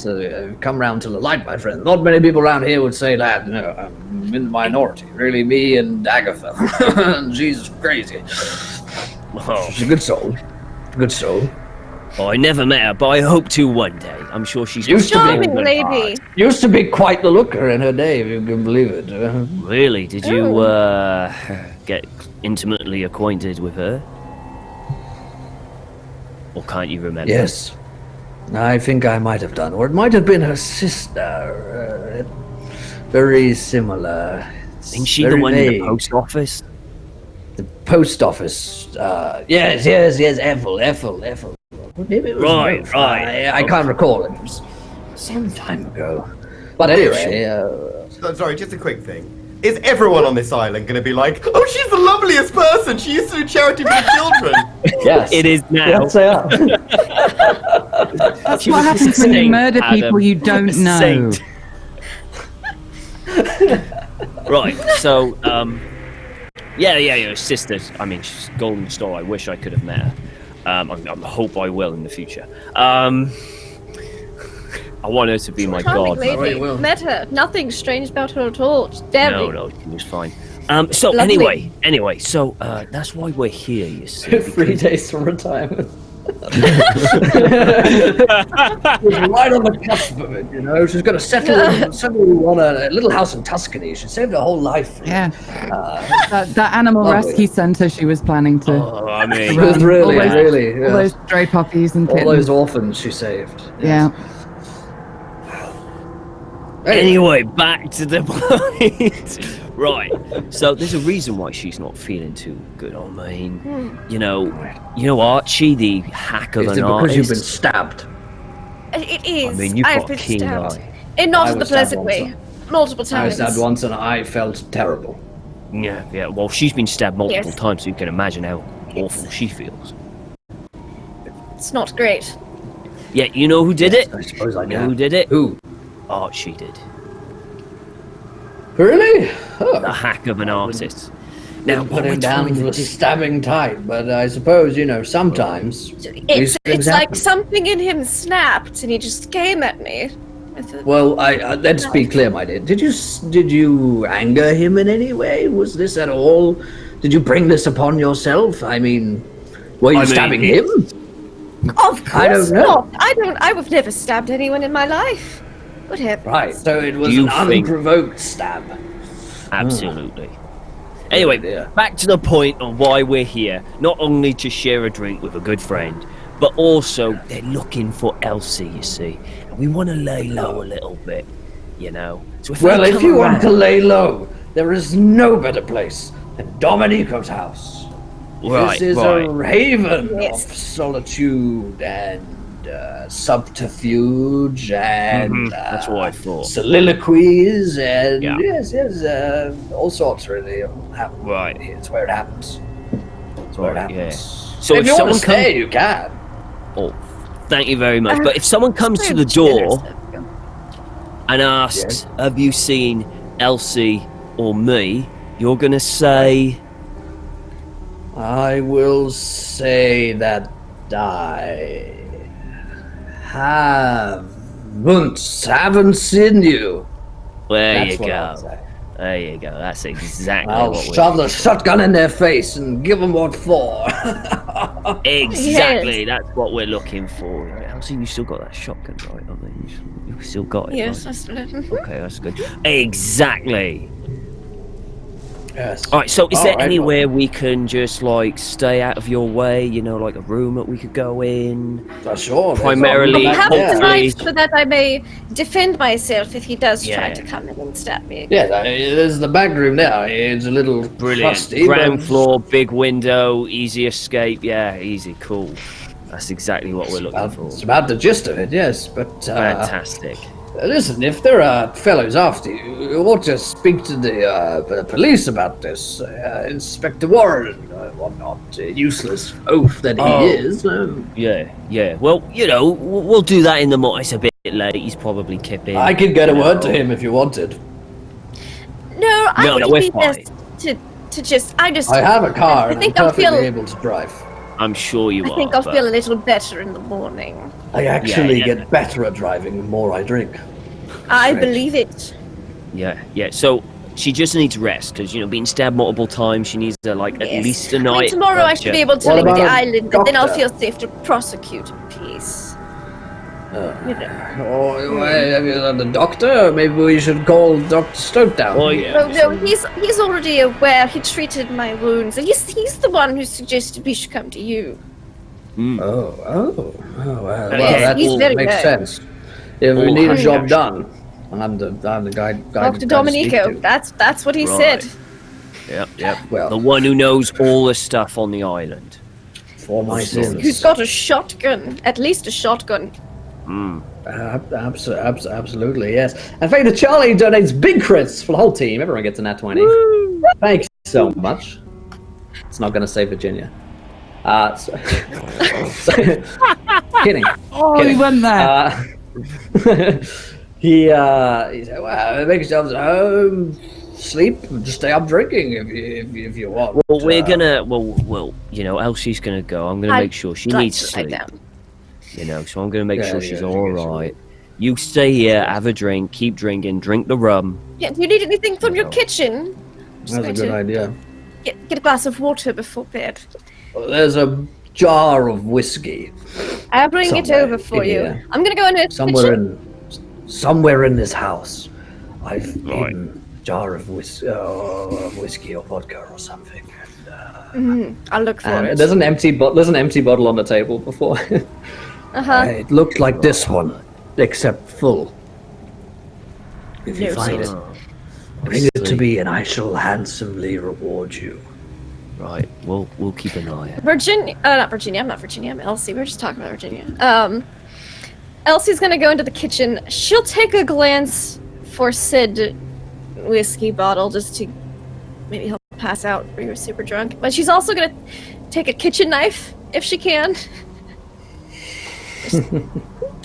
to the light, my friend. Not many people around here would say that. No, I'm in the minority. Really, me and Agatha. She's crazy. Oh, She's a good soul. Good soul. I never met her, but I hope to one day. I'm sure she's Used to be. Charming lady. Used to be quite the looker in her day, if you can believe it. Really? Did you get intimately acquainted with her? Or can't you remember? Yes. I think I might have done. Or it might have been her sister. Very similar. Isn't she Very the one in the vague. post office? The post office. Yes, Ethel. Maybe it was Right, both. right. I can't recall. It was some time ago. But anyway, Sorry, just a quick thing. Is everyone on this island going to be like, oh, she's the loveliest person. She used to do charity for the children. yes. It is now. Yes, they are. That's She what was happens when you saint, murder people Adam. you don't A know. saint. Right, so, yeah, sisters. I mean, she's a golden star. I wish I could have met her. I hope I will in the future. I want her to be my Charming god. lady. will. Met her. Nothing strange about her at all. Just damn me. No, she was fine. So Lovely. anyway, so that's why we're here, you see. 3 because- days from retirement. She's right on the cusp of it, you know. She's going to settle on a little house in Tuscany. She saved her whole life. Yeah. That animal lovely. rescue centre she was planning to Oh, I mean, run. It was really, all those, really, all yeah. those stray puppies and All kittens. those orphans she saved. Yeah. anyway, back to the point. Right. So there's a reason why she's not feeling too good. I mean, you know Archie, the hack of Is an it because artist. you've been stabbed? It is. I mean, you've I've got been keen stabbed. eye. And not I in the was stabbed pleasant once. way. Multiple I was times. stabbed once and I felt terrible. Yeah. Well, she's been stabbed multiple Yes. times, so you can imagine how awful she feels. It's not great. Yeah, you know who did it? I suppose I You know can. who did it? Who? Archie did. Really? Oh. The hack of an artist. Now, put him down to a stabbing type, but I suppose, sometimes these things It's like happen. something in him snapped and he just came at me. Well, let's be clear, my dear. Did you anger him in any way? Was this at all? Did you bring this upon yourself? I mean, were you stabbing him? Of course I don't know. not. I've never stabbed anyone in my life. Good heavens. Right. So it was Do you an think- unprovoked stab. Absolutely. Anyway, dear. back to the point of why we're here. Not only to share a drink with a good friend, but also they're looking for Elsie, you see. And we want to lay low a little bit, So if Well, they if come you want to around- lay low, there is no better place than Domenico's house. Right, This is right. a haven Yes. of solitude and subterfuge and That's what I thought. soliloquies and Yeah. yes, all sorts really happen. Right. It's where it happens. It's where it Right, yeah. happens. So if if you want to someone stay, you can. Oh, thank you very much. But if someone comes to the door and asks, have you seen Elsie or me? You're going to say... I will say that I haven't seen you. There That's you what go. I'll say. There you go. That's exactly I'll what shove the shotgun in their face and give them what for. Exactly. That's what we're looking for. Elsie, you still got that shotgun, right? I mean, you still got it. Yes, right? I still have. Okay, that's good. Exactly. Yes. All right. So, is All there right, anywhere we can just stay out of your way? Like a room that we could go in? well, sure. there's Primarily- all- Have Yeah. the knife so that I may defend myself if he does try Yeah. to come in and stab me. Yeah, there's the back room now. It's a little Brilliant. crusty, Ground but floor, big window, easy escape. Yeah, easy, cool. That's exactly what we're looking for. it's about the gist of it, yes. But Fantastic. listen, if there are fellows after you, you ought to speak to the police about this. Inspector Warren, whatnot, useless oaf that he Oh. is. Yeah. Well, we'll do that in the morning. It's a bit late. He's probably kipping. I could get a word to him if you wanted. No, I No, think we're it'd be fine. best to to just. I have a car. I and think I'm I'll perfectly feel. able to drive. I'm sure you are. I think I'll but- feel a little better in the morning. I actually yeah. get better at driving the more I drink. I Strange. believe it. Yeah. So she just needs rest because being stabbed multiple times, she needs to at Yes. least a I mean, night. tomorrow I should be able to What leave the about a island, and then I'll doctor? feel safe to prosecute in peace. You know. Or the doctor? Maybe we should call Dr. Stoke down. Oh here. yeah. No, he's already aware. He treated my wounds. He's the one who suggested we should come to you. Oh, well, Yes, that he's very makes good. sense. If we Oh, need a honey, job actually. done, I'm the guy. Dr. to Domenico. speak to. That's what he Right. said. Yep. Well, The one who knows all the stuff on the island. for my sins. Who's got a shotgun? At least a shotgun. Absolutely, yes. In fact, Charlie donates big crits for the whole team. Everyone gets a nat 20. Thanks so much. It's not going to say Virginia. Kidding. Oh, Kidding. he went there. He said, well, it makes jobs at home, sleep, just stay up drinking if you want. Well, we're gonna. Well. Elsie's gonna go. I'm gonna I make sure she got needs to lie sleep. down. So I'm gonna make Yeah, sure she's yeah, all yeah, right. You stay here, have a drink, keep drinking, drink the rum. Yeah, do you need anything from your No. kitchen? That's a going good to idea. Get a glass of water before bed. There's a jar of whiskey I'll bring it Somewhere over for in you. here. I'm gonna go in the kitchen. somewhere in this house. I've Right. hidden a jar of whiskey or vodka or something. And, I'll look for it. there's an empty bottle on the table before. It looked like this one, except full. If you find it, bring it to me, and I shall handsomely reward you. Right. We'll keep an eye out. Virginia, not Virginia. I'm not Virginia. I'm Elsie. We were just talking about Virginia. Elsie's gonna go into the kitchen. She'll take a glance for said whiskey bottle just to maybe he'll pass out or you're super drunk. But she's also gonna take a kitchen knife if she can,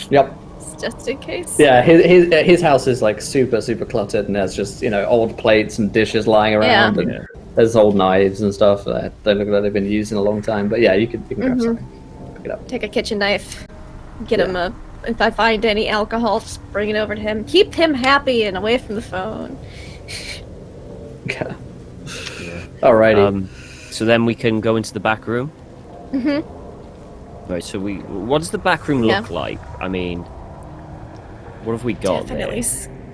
Yep. just in case. Yeah, his house is like super cluttered, and there's just old plates and dishes lying around, Yeah. and there's old knives and stuff that don't look like they've been used in a long time. But yeah, you can grab something, pick it up. Take a kitchen knife. Get him a. If I find any alcohol, just bring it over to him. Keep him happy and away from the phone. Okay. Alrighty. So then we can go into the back room. Right. So what does the back room look like? I mean, what have we got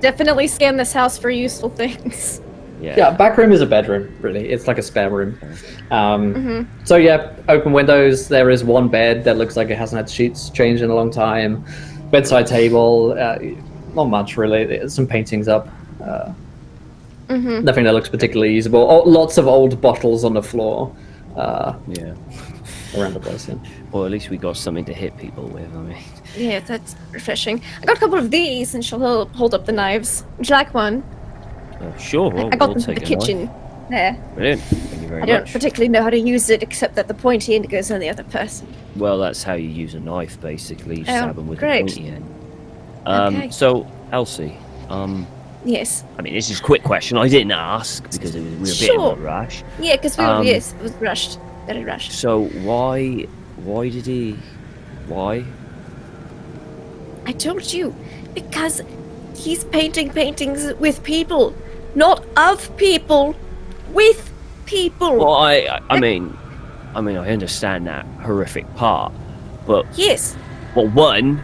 Definitely scan this house for useful things. there? Yeah, back room is a bedroom, really. It's like a spare room. So yeah, open windows. There is one bed that looks like it hasn't had sheets changed in a long time. Bedside table. Not much, really. There's some paintings up. Nothing that looks particularly usable. Lots of old bottles on the floor. Yeah. Around the place, yeah. Or at least we got something to hit people with. I mean, Yeah, that's refreshing. I got a couple of these, and she'll hold up the knives. Would you like one? sure. I got we'll them from take the a knife. kitchen. There. Brilliant. Thank you very I don't much. particularly know how to use it, except that the pointy end goes on the other person. Well, that's how you use a knife, basically. You Oh, stab them with great. a pointy end. Okay. So, Elsie, Yes. I mean, this is a quick question. I didn't ask because we were a bit Sure. in a rush. Yeah, because we were, Um, yes, it was rushed. Very rushed. So why did he? Why? I told you, because he's painting paintings with people, not of people, with people. Well, I mean, I understand that horrific part, but Yes. well, one,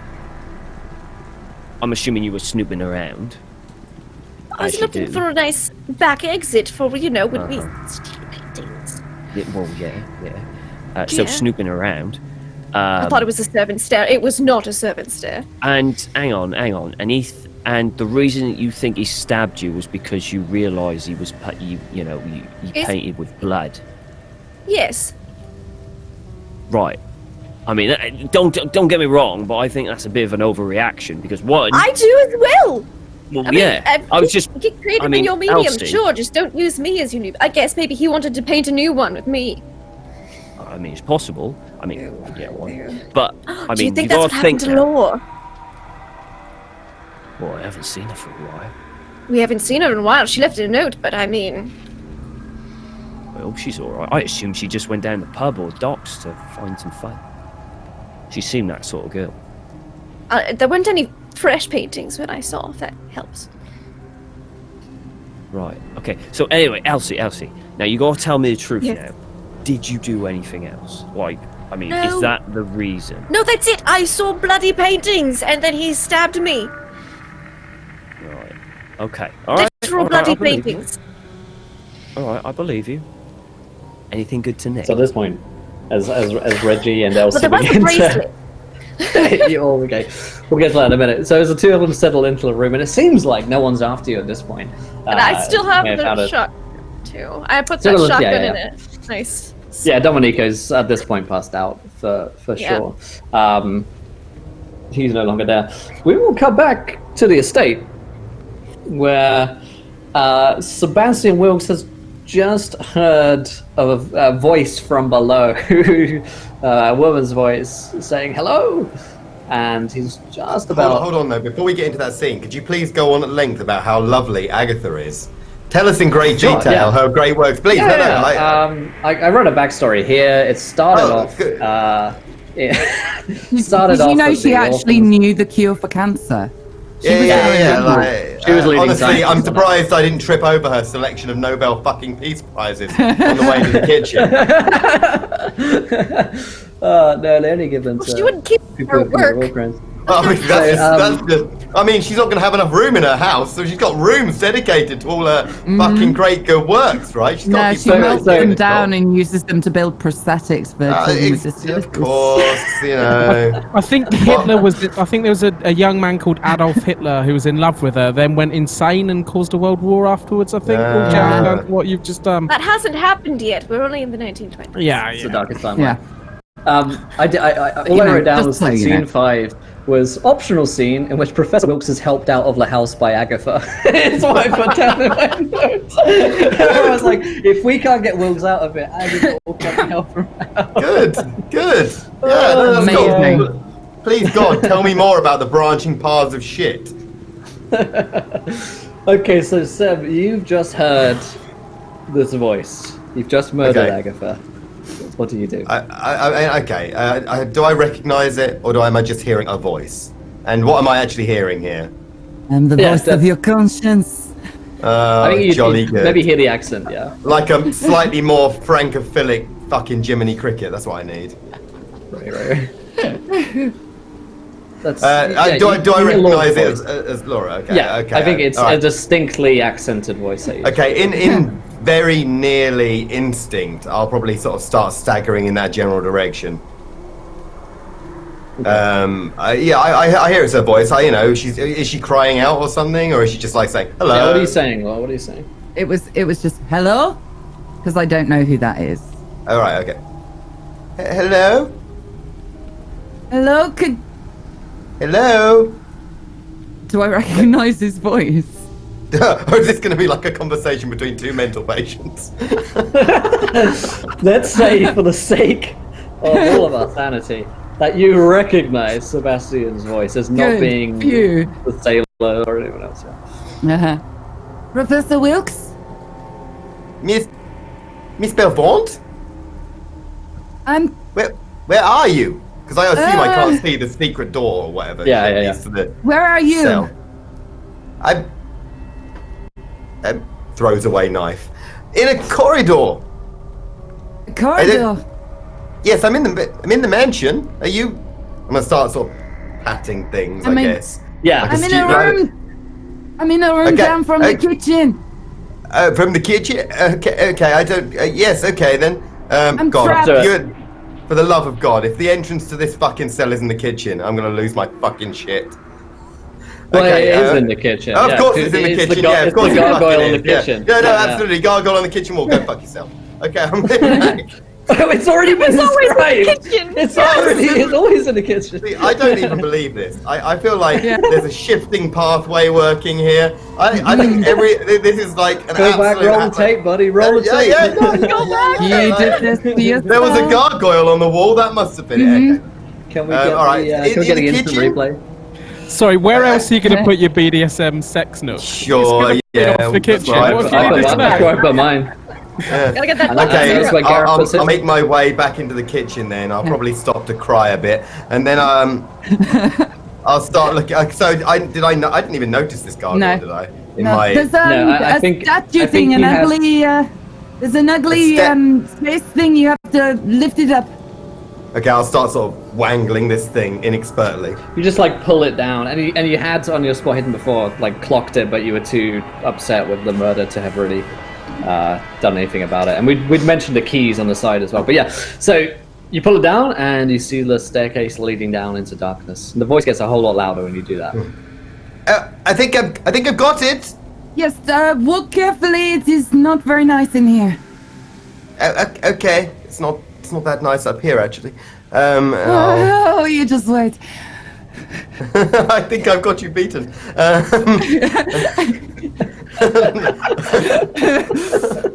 I'm assuming you were snooping around. I was as you looking do. for a nice back exit for, when we Uh-huh. steal paintings. Yeah, well, yeah. So Yeah. snooping around. I thought it was a servant stair. It was not a servant stair. And hang on, and the reason that you think he stabbed you was because you realised he was, you Is- painted with blood, Yes. right? I mean, don't get me wrong, but I think that's a bit of an overreaction because one, I do as well. well, I mean, yeah, I was just, get creative I mean, in your medium. Elsie. Sure, just don't use me as your new. I guess maybe he wanted to paint a new one with me. I mean, it's possible. I mean, yeah, well, but I do you mean, think you that's what gotta think happened to now. Laure? Well, I haven't seen her for a while. We haven't seen her in a while. She left a note, but I mean, hope she's all right. I assume she just went down the pub or docks to find some fun. She seemed that sort of girl. There weren't any fresh paintings when I saw, if that helps. Right. Okay. So anyway, Elsie, now you gotta tell me the truth Yes. now. Did you do anything else? Like, I mean, No. is that the reason? No, that's it. I saw bloody paintings, and then he stabbed me. Right. Okay. All right. Literal all right, bloody I believe you. paintings. All right, I believe you. Anything good to Nick? So at this point, as Reggie and Elsie But there was a begin bracelet. okay, we'll get to that in a minute. So as the two of them settle into the room, and it seems like no one's after you at this point. And I still have may have found the it- shotgun, too. I put Still that has- shotgun yeah, in yeah. it. Nice. Yeah, Dominico's at this point passed out for Yeah. sure. He's no longer there. We will come back to the estate where Sebastian Wilkes has just heard of a voice from below, a woman's voice saying hello, and he's just about. Hold on though, before we get into that scene, could you please go on at length about how lovely Agatha is? Tell us in great Sure, detail yeah. her great works, please. Yeah, No, I wrote a backstory here. It started Oh, off. good. Started Did off. you know as she the actually orphans. knew the cure for cancer? Yeah, was yeah, very yeah. good. Like, She was leading honestly, scientists I'm on that. surprised I didn't trip over her selection of Nobel fucking Peace Prizes on the way to the kitchen. No, they only give them to She wouldn't keep people her who commit war work. crimes. I mean, that's So, just. I mean, she's not going to have enough room in her house, so she's got rooms dedicated to all her fucking great good works, right? She's got No, to be she so melts dedicated them to down it. and uses them to build prosthetics for children with Of disabilities. course, you know. I think Hitler was. I think there was a young man called Adolf Hitler who was in love with her, then went insane and caused a world war afterwards. I think. All Yeah. down to what you've just done. That hasn't happened yet. We're only in the 1920s. Yeah, It's the yeah. darkest time. Yeah. All I you know, wrote down just was so that you know. scene 5 was optional scene in which Professor Wilkes is helped out of the house by Agatha. It's what I put down in my notes. I was like, if we can't get Wilkes out of it, Agatha will come help from out. Good. Yeah, that's Amazing. cool. Please, God, tell me more about the branching paths of shit. Okay, so Seb, you've just heard this voice. You've just murdered Okay. Agatha. What do you do? Okay. Do I recognize it, or am I just hearing a voice? And what am I actually hearing here? I'm the Yeah, voice of your conscience. I think you Jolly good. maybe hear the accent, yeah. Like a slightly more francophilic fucking Jiminy Cricket. That's what I need. Right. That's, Do I you hear Laure's recognize it voice. as Laura? Okay. Yeah, Okay. I think it's all right. a distinctly accented voice. That you Okay, in very nearly instinct, I'll probably sort of start staggering in that general direction. I hear it's her voice. Is she crying out or something, or is she just like saying hello? Yeah, what are you saying, Laura? What are you saying? It was just hello, because I don't know who that is. All right, okay. Hello, Hello, hello. do I recognize his voice? Or is this going to be like a conversation between two mental patients? Let's say, for the sake of all of our sanity, that you recognize Sebastian's voice as not Good. being Phew. the sailor or anyone else. Yeah. Uh-huh. Professor Wilkes? Miss Belvont? Where are you? Because I assume I can't see the secret door or whatever. Yeah, that yeah, leads to the Where are you? cell. I throws away knife in a corridor. Corridor. Yes, I'm in the mansion. Are you? I'm gonna start sort of patting things, I mean- guess. Yeah. Like I'm in a student- room. I'm in a room Okay, down from the okay. kitchen. From the kitchen. Okay. I don't. Yes. Okay then. I'm God, trapped. for the love of God, if the entrance to this fucking cell is in the kitchen, I'm gonna lose my fucking shit. Well, it is in the kitchen. Of yeah. course it's in the kitchen. Yeah, of it's course the it fucking gargoyle in is, the yeah. kitchen. Yeah, no, Yeah. absolutely. Gargoyle on the kitchen wall. Go fuck yourself. Okay, I'm back. It's already been always in the described. kitchen. It's always in the kitchen. See, I don't even believe this. I feel like Yeah. there's a shifting pathway working here. I think this is like an Go back, absolute... roll the tape, buddy. Roll the tape. Yeah, no, go back. You did this to yourself. There was a gargoyle on the wall. That must have been it. Okay. Can we get all right. can we get In the the instant kitchen? replay? Sorry, where else are you going to Okay. put your BDSM sex nook? Sure, It's yeah. gonna be off the that's kitchen. right. What if I you put did mine. that? That's where I put mine. Gotta get that. Okay, that's where Gareth puts it. I'll make my way back into the kitchen then. I'll probably stop to cry a bit, and then I'll start looking. So I didn't even notice this gargoyle, did I? There's I a think statue thing, he an has- ugly. There's an ugly space thing. You have to lift it up. Okay, I'll start sort of wangling this thing inexpertly. You just like pull it down, and you had on your spot hidden before, like clocked it, but you were too upset with the murder to have really done anything about it. And we'd mentioned the keys on the side as well. But yeah, so you pull it down, and you see the staircase leading down into darkness. And the voice gets a whole lot louder when you do that. I think I've got it. Yes, walk carefully. It is not very nice in here. Okay, it's not that nice up here actually. Oh, you just wait. I think I've got you beaten.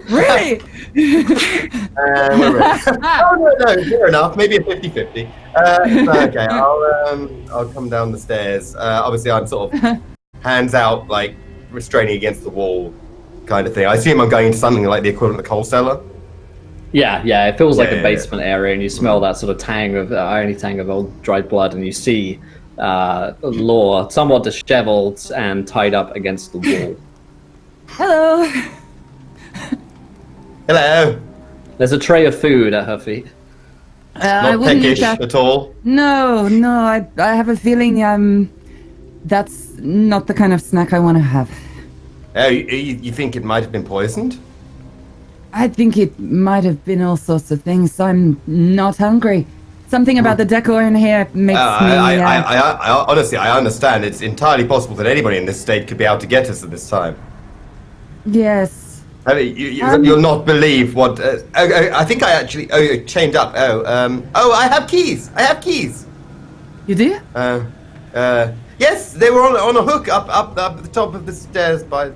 Really? We're ready. Oh no, fair enough. Maybe a 50-50. Okay, I'll come down the stairs. Obviously, I'm sort of hands out, like restraining against the wall, kind of thing. I assume I'm going into something like the equivalent of coal cellar. Yeah, it feels like Yeah, a basement area, and you smell that sort of irony tang of old dried blood, and you see Laure somewhat disheveled and tied up against the wall. Hello. Hello. There's a tray of food at her feet. I Not wouldn't eat peckish that. at all. No, I have a feeling that's not the kind of snack I want to have. Oh, you think it might have been poisoned? I think it might have been all sorts of things. I'm not hungry. Something about the decor in here makes me... I honestly, I understand. It's entirely possible that anybody in this state could be out to get us at this time. Yes. I mean, you'll not believe what... I think I actually... Oh, chained up. I have keys. You do? Yes, they were on a hook up the top of the stairs by...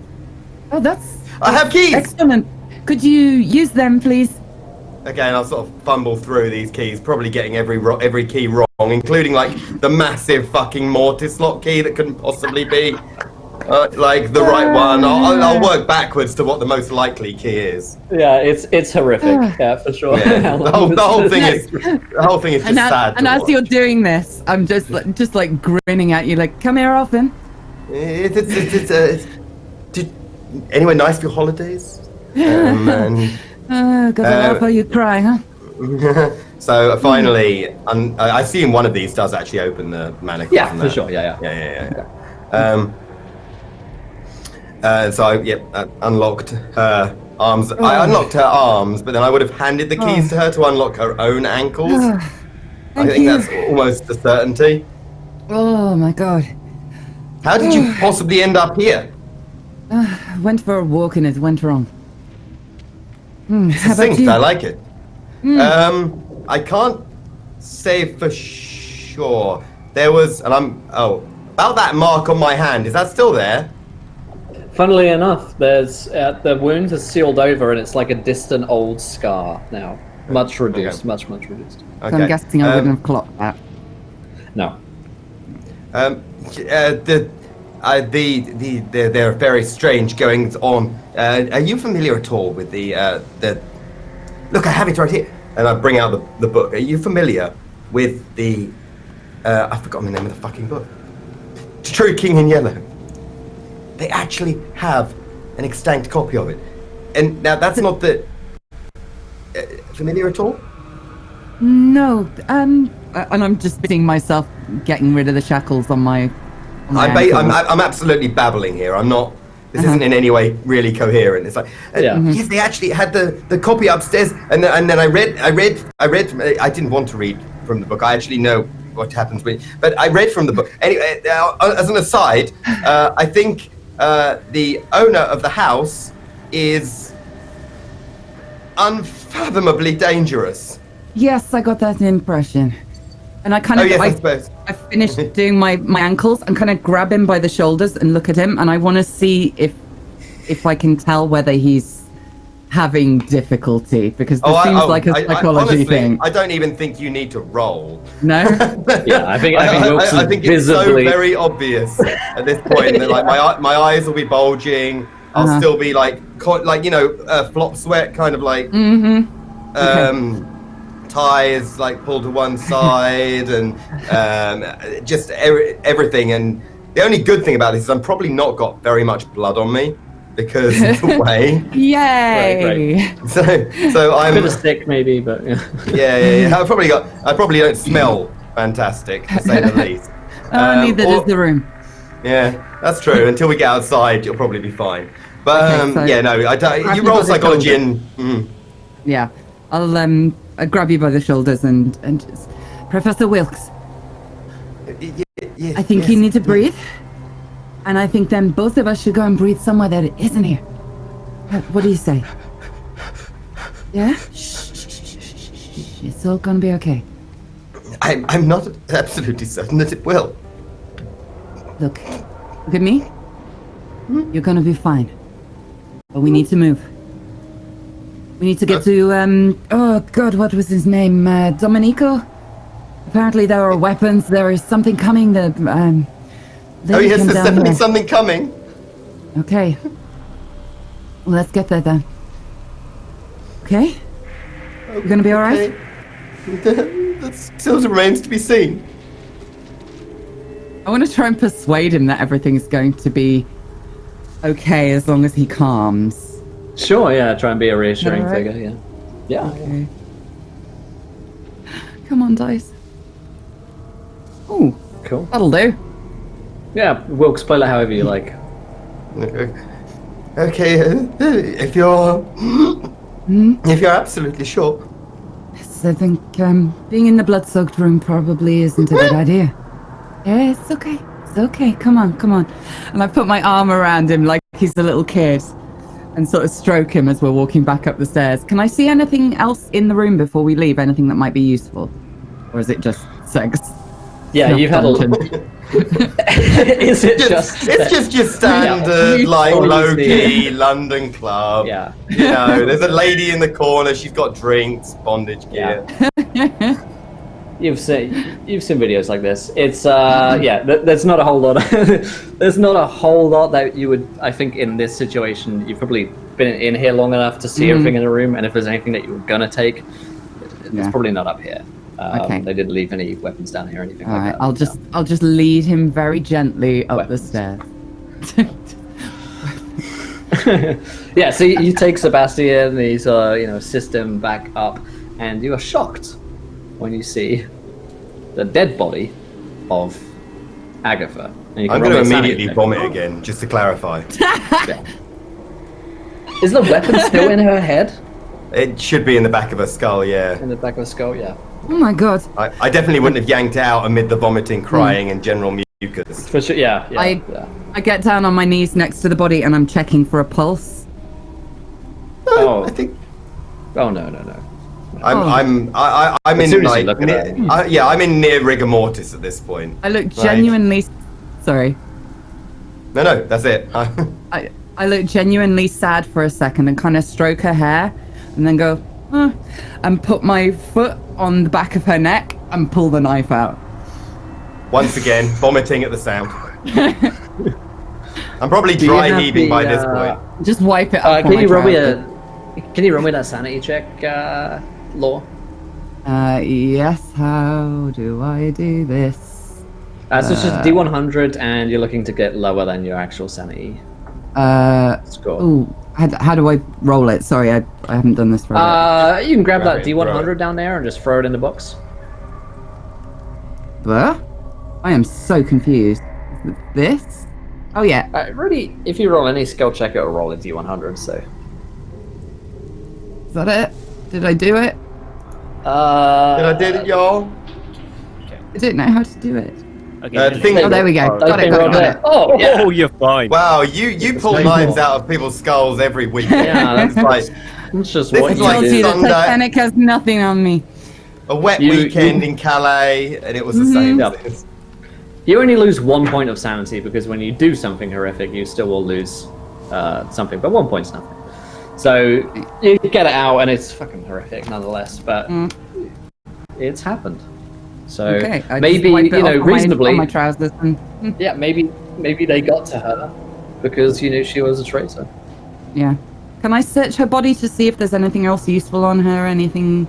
Oh, that's... I have keys! Excellent. Could you use them, please? Again, I'll sort of fumble through these keys, probably getting every key wrong, including like the massive fucking mortis lock key that couldn't possibly be like the right one. I'll work backwards to what the most likely key is. Yeah, it's horrific. Yeah, for sure. Yeah. The whole thing is just sad. And to as watch. you're doing this, I'm just like grinning at you, like, come here often. It's anyway nice for your holidays? Got to laugh while you cry, huh? So finally, I assume one of these does actually open the mannequin. Yeah, for sure. Yeah. So I unlocked her arms. I unlocked her arms, but then I would have handed the keys to her to unlock her own ankles. I think that's almost a certainty. Oh my god. How did you possibly end up here? Went for a walk and it went wrong. Succinct, I like it. I can't say for sure. There was, about that mark on my hand. Is that still there? Funnily enough, there's the wound is sealed over, and it's like a distant old scar now, much reduced, Okay. much reduced. So I'm guessing I wouldn't have clocked that. No. There are very strange goings on. Are you familiar at all with the? Look, I have it right here, and I bring out the book. Are you familiar with the? I've forgotten the name of the fucking book. True King in Yellow. They actually have an extant copy of it, and now that's not the. Familiar at all? No, and I'm just seeing myself getting rid of the shackles on my. I'm absolutely babbling here. I'm not. This isn't in any way really coherent. It's like, yes, they actually had the copy upstairs, and then I read. I didn't want to read from the book. I actually know what happens with, but I read from the book. Anyway, as an aside, I think the owner of the house is unfathomably dangerous. Yes, I got that impression. And I kind of, I suppose. I finished doing my ankles and kind of grab him by the shoulders and look at him, and I want to see if I can tell whether he's having difficulty, because this seems like a psychology honestly, thing. I don't even think you need to roll. No? Yeah, I think I think it's so very obvious at this point that like my eyes will be bulging. I'll still be like flop sweat, kind of like ties like pulled to one side, and just everything. And the only good thing about this is I'm probably not got very much blood on me because of the way. Yay! Right. So I'm a bit of stick maybe, but yeah. I probably don't smell fantastic, to say the least. Neither does the room. Yeah, that's true. Until we get outside, you'll probably be fine. But Okay, so I don't. You roll psychology and. Yeah, I'll grab you by the shoulders and just, Professor Wilkes. I think you need to breathe, and I think then both of us should go and breathe somewhere that isn't here. What do you say? Yeah? Shh. It's all gonna be okay. I'm not absolutely certain that it will. Look at me. You're gonna be fine. But we need to move. We need to get to, oh god, what was his name? Domenico? Apparently there are weapons, there is something coming, Oh yes, there's definitely something coming. Okay. Well, let's get there then. Okay? You're gonna be alright? That still remains to be seen. I want to try and persuade him that everything's going to be okay as long as he calms. Sure, yeah, try and be a reassuring Alright. figure, yeah. Okay. Come on, dice. Ooh, Cool. that'll do. Yeah, Wilkes, play it however you like. Okay, if you're absolutely sure. Yes, I think being in the blood-soaked room probably isn't a good idea. Yeah, it's okay. It's okay. Come on. And I put my arm around him like he's a little kid and sort of stroke him as we're walking back up the stairs. Can I see anything else in the room before we leave? Anything that might be useful? Or is it just sex? Yeah, Snuff you've had a dungeon? Is it just It's just your standard, Yeah. like, Always low-key London club. Yeah. You know, there's a lady in the corner, she's got drinks, bondage gear. You've seen videos like this. It's there's not a whole lot. There's not a whole lot that you would. I think in this situation, you've probably been in here long enough to see everything in the room, and if there's anything that you were gonna take, it's probably not up here. Okay. They didn't leave any weapons down here or anything All like right, that. I'll just lead him very gently up the stairs. Yeah, so you take Sebastian, he's assist him back up, and you are shocked when you see the dead body of Agatha. And you can I'm going to roll a sanity immediately check. vomit again, just to clarify. Is the weapon still in her head? It should be in the back of her skull, yeah. In the back of her skull, yeah. Oh my god. I definitely wouldn't have yanked it out amid the vomiting, crying, and general mucus. For sure, yeah. I get down on my knees next to the body and I'm checking for a pulse. Oh, I think oh no. I'm As in soon as you like look at it. I'm in near rigor mortis at this point. I look genuinely sorry. No, that's it. I look genuinely sad for a second and kind of stroke her hair and then go, and put my foot on the back of her neck and pull the knife out. Once again, vomiting at the sound. I'm probably dry heaving by this point. Just wipe it up. Can you roll me that sanity check, Laure? Yes, how do I do this? So it's just D100 and you're looking to get lower than your actual sanity score. Ooh, how do I roll it? Sorry, I haven't done this for a bit. You can grab that Grab it, throw D100 down there and just throw it in the box. What? I am so confused. This? Oh yeah. Really, if you roll any skill check, it'll roll a D100, so. Is that it? Did I do it? Did I did it, y'all? I don't know how to do it. Okay. The thing Oh, there we go. Got it. Oh, yeah. Oh, you're fine. Wow, you pull knives out of people's skulls every week. Yeah, that's like It's just This what is you like Told do. you the Sunday. Titanic has nothing on me. a wet You- weekend in Calais, and it was the same. Yeah. You only lose 1 point of sanity because when you do something horrific, you still will lose something, but 1 point's nothing. So you get it out, and it's fucking horrific nonetheless. But it's happened. So Okay, I maybe just wipe it off reasonably, on my trousers and yeah, maybe they got to her because she was a traitor. Yeah. Can I search her body to see if there's anything else useful on her? Anything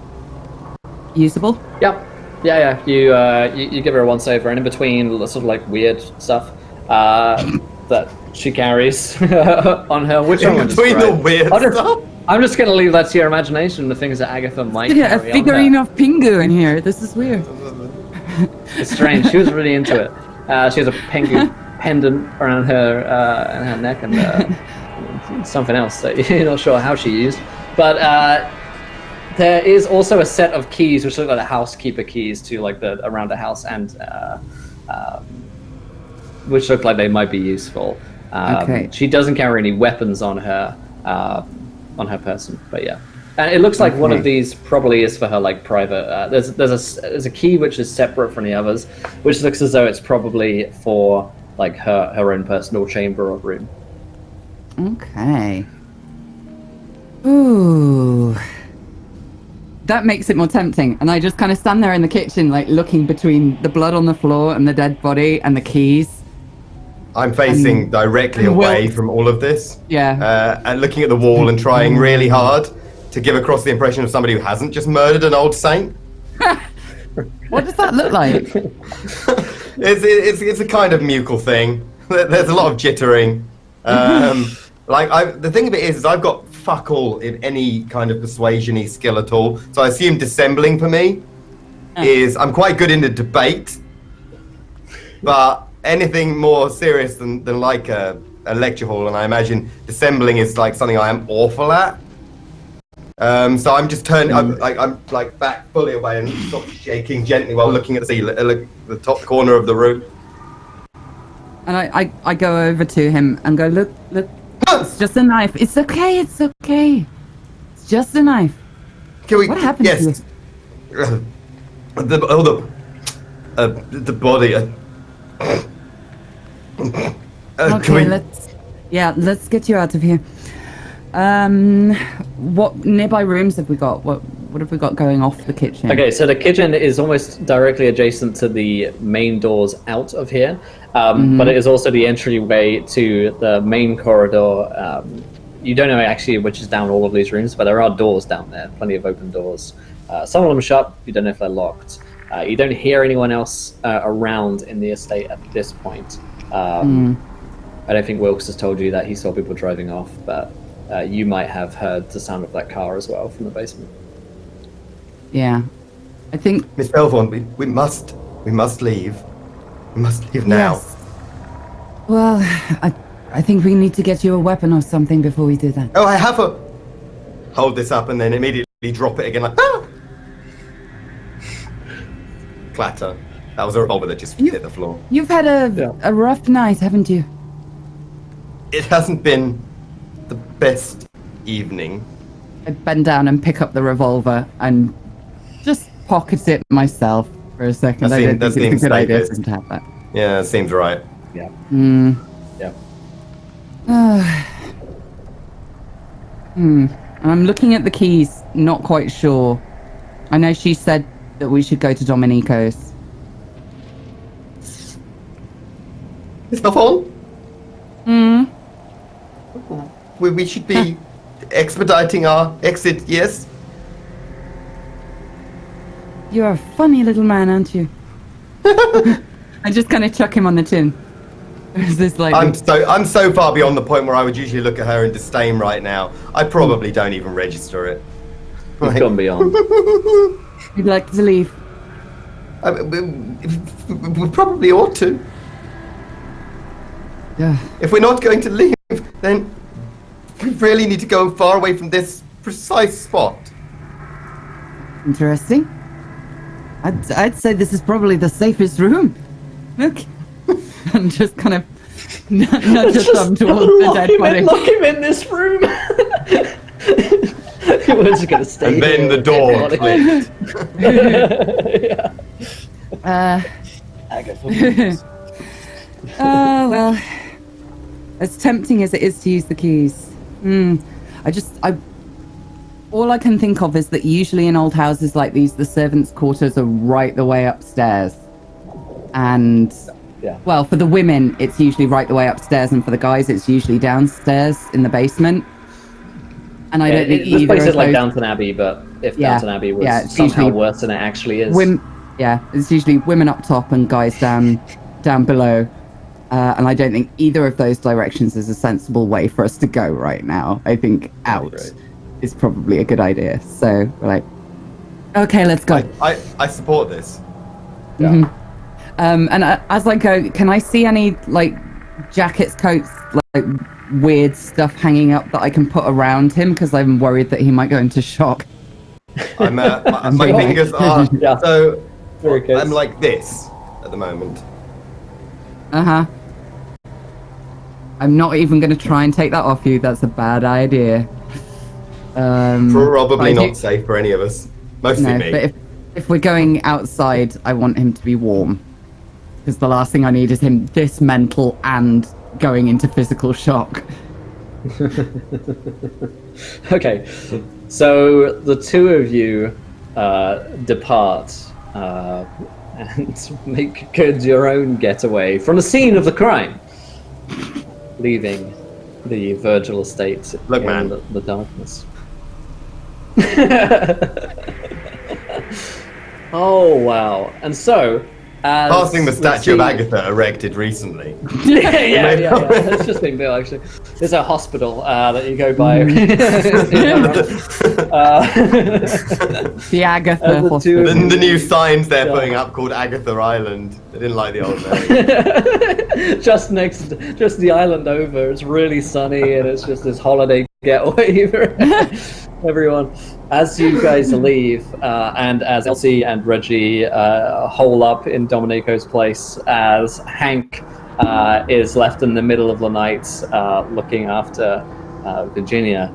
usable? Yep. Yeah. You give her a once over, and in between, sort of like weird stuff that she carries on her. Which In between the weird stuff. I'm just going to leave that to your imagination. The things that Agatha might Yeah, a carry figurine on her. of Pingu in here. This is weird. It's strange. She was really into it. She has a Pingu pendant around her neck and something else that you're not sure how she used. But there is also a set of keys, which look like the housekeeper keys to like around the house, and which look like they might be useful. Okay. She doesn't carry any weapons on her person, but yeah. And it looks like one of these probably is for her like private. There's a key which is separate from the others, which looks as though it's probably for like her own personal chamber or room. Okay. Ooh. That makes it more tempting. And I just kind of stand there in the kitchen, like looking between the blood on the floor and the dead body and the keys. I'm facing directly away from all of this. Yeah. And looking at the wall and trying really hard to give across the impression of somebody who hasn't just murdered an old saint. What does that look like? It's a kind of mucal thing. There's a lot of jittering. The thing of it is I've got fuck all in any kind of persuasion-y skill at all. So I assume dissembling for me is I'm quite good in the debate, but anything more serious than like a lecture hall, and I imagine dissembling is like something I am awful at. So I'm just turning. I'm like back fully away and sort of shaking gently while looking at the top corner of the room. And I go over to him and go, look, it's just a knife. It's okay. It's It's just a knife. Can we? What happened to you? The body. Okay, let's get you out of here. What nearby rooms have we got? What have we got going off the kitchen? Okay, so the kitchen is almost directly adjacent to the main doors out of here, but it is also the entryway to the main corridor. You don't know actually which is down all of these rooms, but there are doors down there, plenty of open doors. Some of them shut, you don't know if they're locked. You don't hear anyone else around in the estate at this point. I don't think Wilkes has told you that he saw people driving off, but you might have heard the sound of that car as well from the basement. Yeah, I think Miss Belvont, we must leave. We must leave now. Yes. Well, I think we need to get you a weapon or something before we do that. Oh, I have a. Hold this up and then immediately drop it again like. Ah! Clatter. That was a revolver that just hit the floor. You've had a rough night, haven't you? It hasn't been the best evening. I bend down and pick up the revolver and just pocket it myself for a second. I don't think it's a good idea to have that. Yeah, that seems right. Yeah. Yeah. I'm looking at the keys, not quite sure. I know she said that we should go to Domenico's. It's not on? We should be expediting our exit, yes? You're a funny little man, aren't you? I just kind of chuck him on the chin. Is this like I'm so far beyond the point where I would usually look at her in disdain right now. I probably don't even register it. We've gone beyond. You'd like to leave? We probably ought to. Yeah. If we're not going to leave, then we really need to go far away from this precise spot. Interesting. I'd say this is probably the safest room. Look. And just kind of nudge a thumb towards the dead body. Lock him in this room. We're just going to stay And then the door clicked. Well, as tempting as it is to use the keys, all I can think of is that usually in old houses like these, the servants' quarters are right the way upstairs. And, well, for the women, it's usually right the way upstairs, and for the guys, it's usually downstairs in the basement. And I don't think this either place of is like those- Downton Abbey, but if Yeah, Downton Abbey was yeah, it's somehow usually worse than it actually is. It's usually women up top and guys down below. And I don't think either of those directions is a sensible way for us to go right now. I think out is probably a good idea. So we're like, okay, let's go. I support this. Yeah. Mhm. And as I go, can I see any like jackets, coats, like weird stuff hanging up that I can put around him? Because I'm worried that he might go into shock. My fingers are so. Very good. I'm like this at the moment. I'm not even going to try and take that off you. That's a bad idea. Probably but I not safe for any of us. Mostly me. But if we're going outside, I want him to be warm. Because the last thing I need is him this mental and going into physical shock. Okay, so the two of you depart and make good your own getaway from the scene of the crime, leaving the Virgil estate in the darkness. Oh wow! And so, passing the statue of Agatha erected recently. yeah. It's just been built actually. There's a hospital that you go by. The Agatha Hospital. The new signs they're putting up called Agatha Island. They didn't like the old name. just the island over. It's really sunny and it's just this holiday getaway for everyone. As you guys leave, and as Elsie and Reggie hole up in Domenico's place, as Hank is left in the middle of the night looking after Virginia,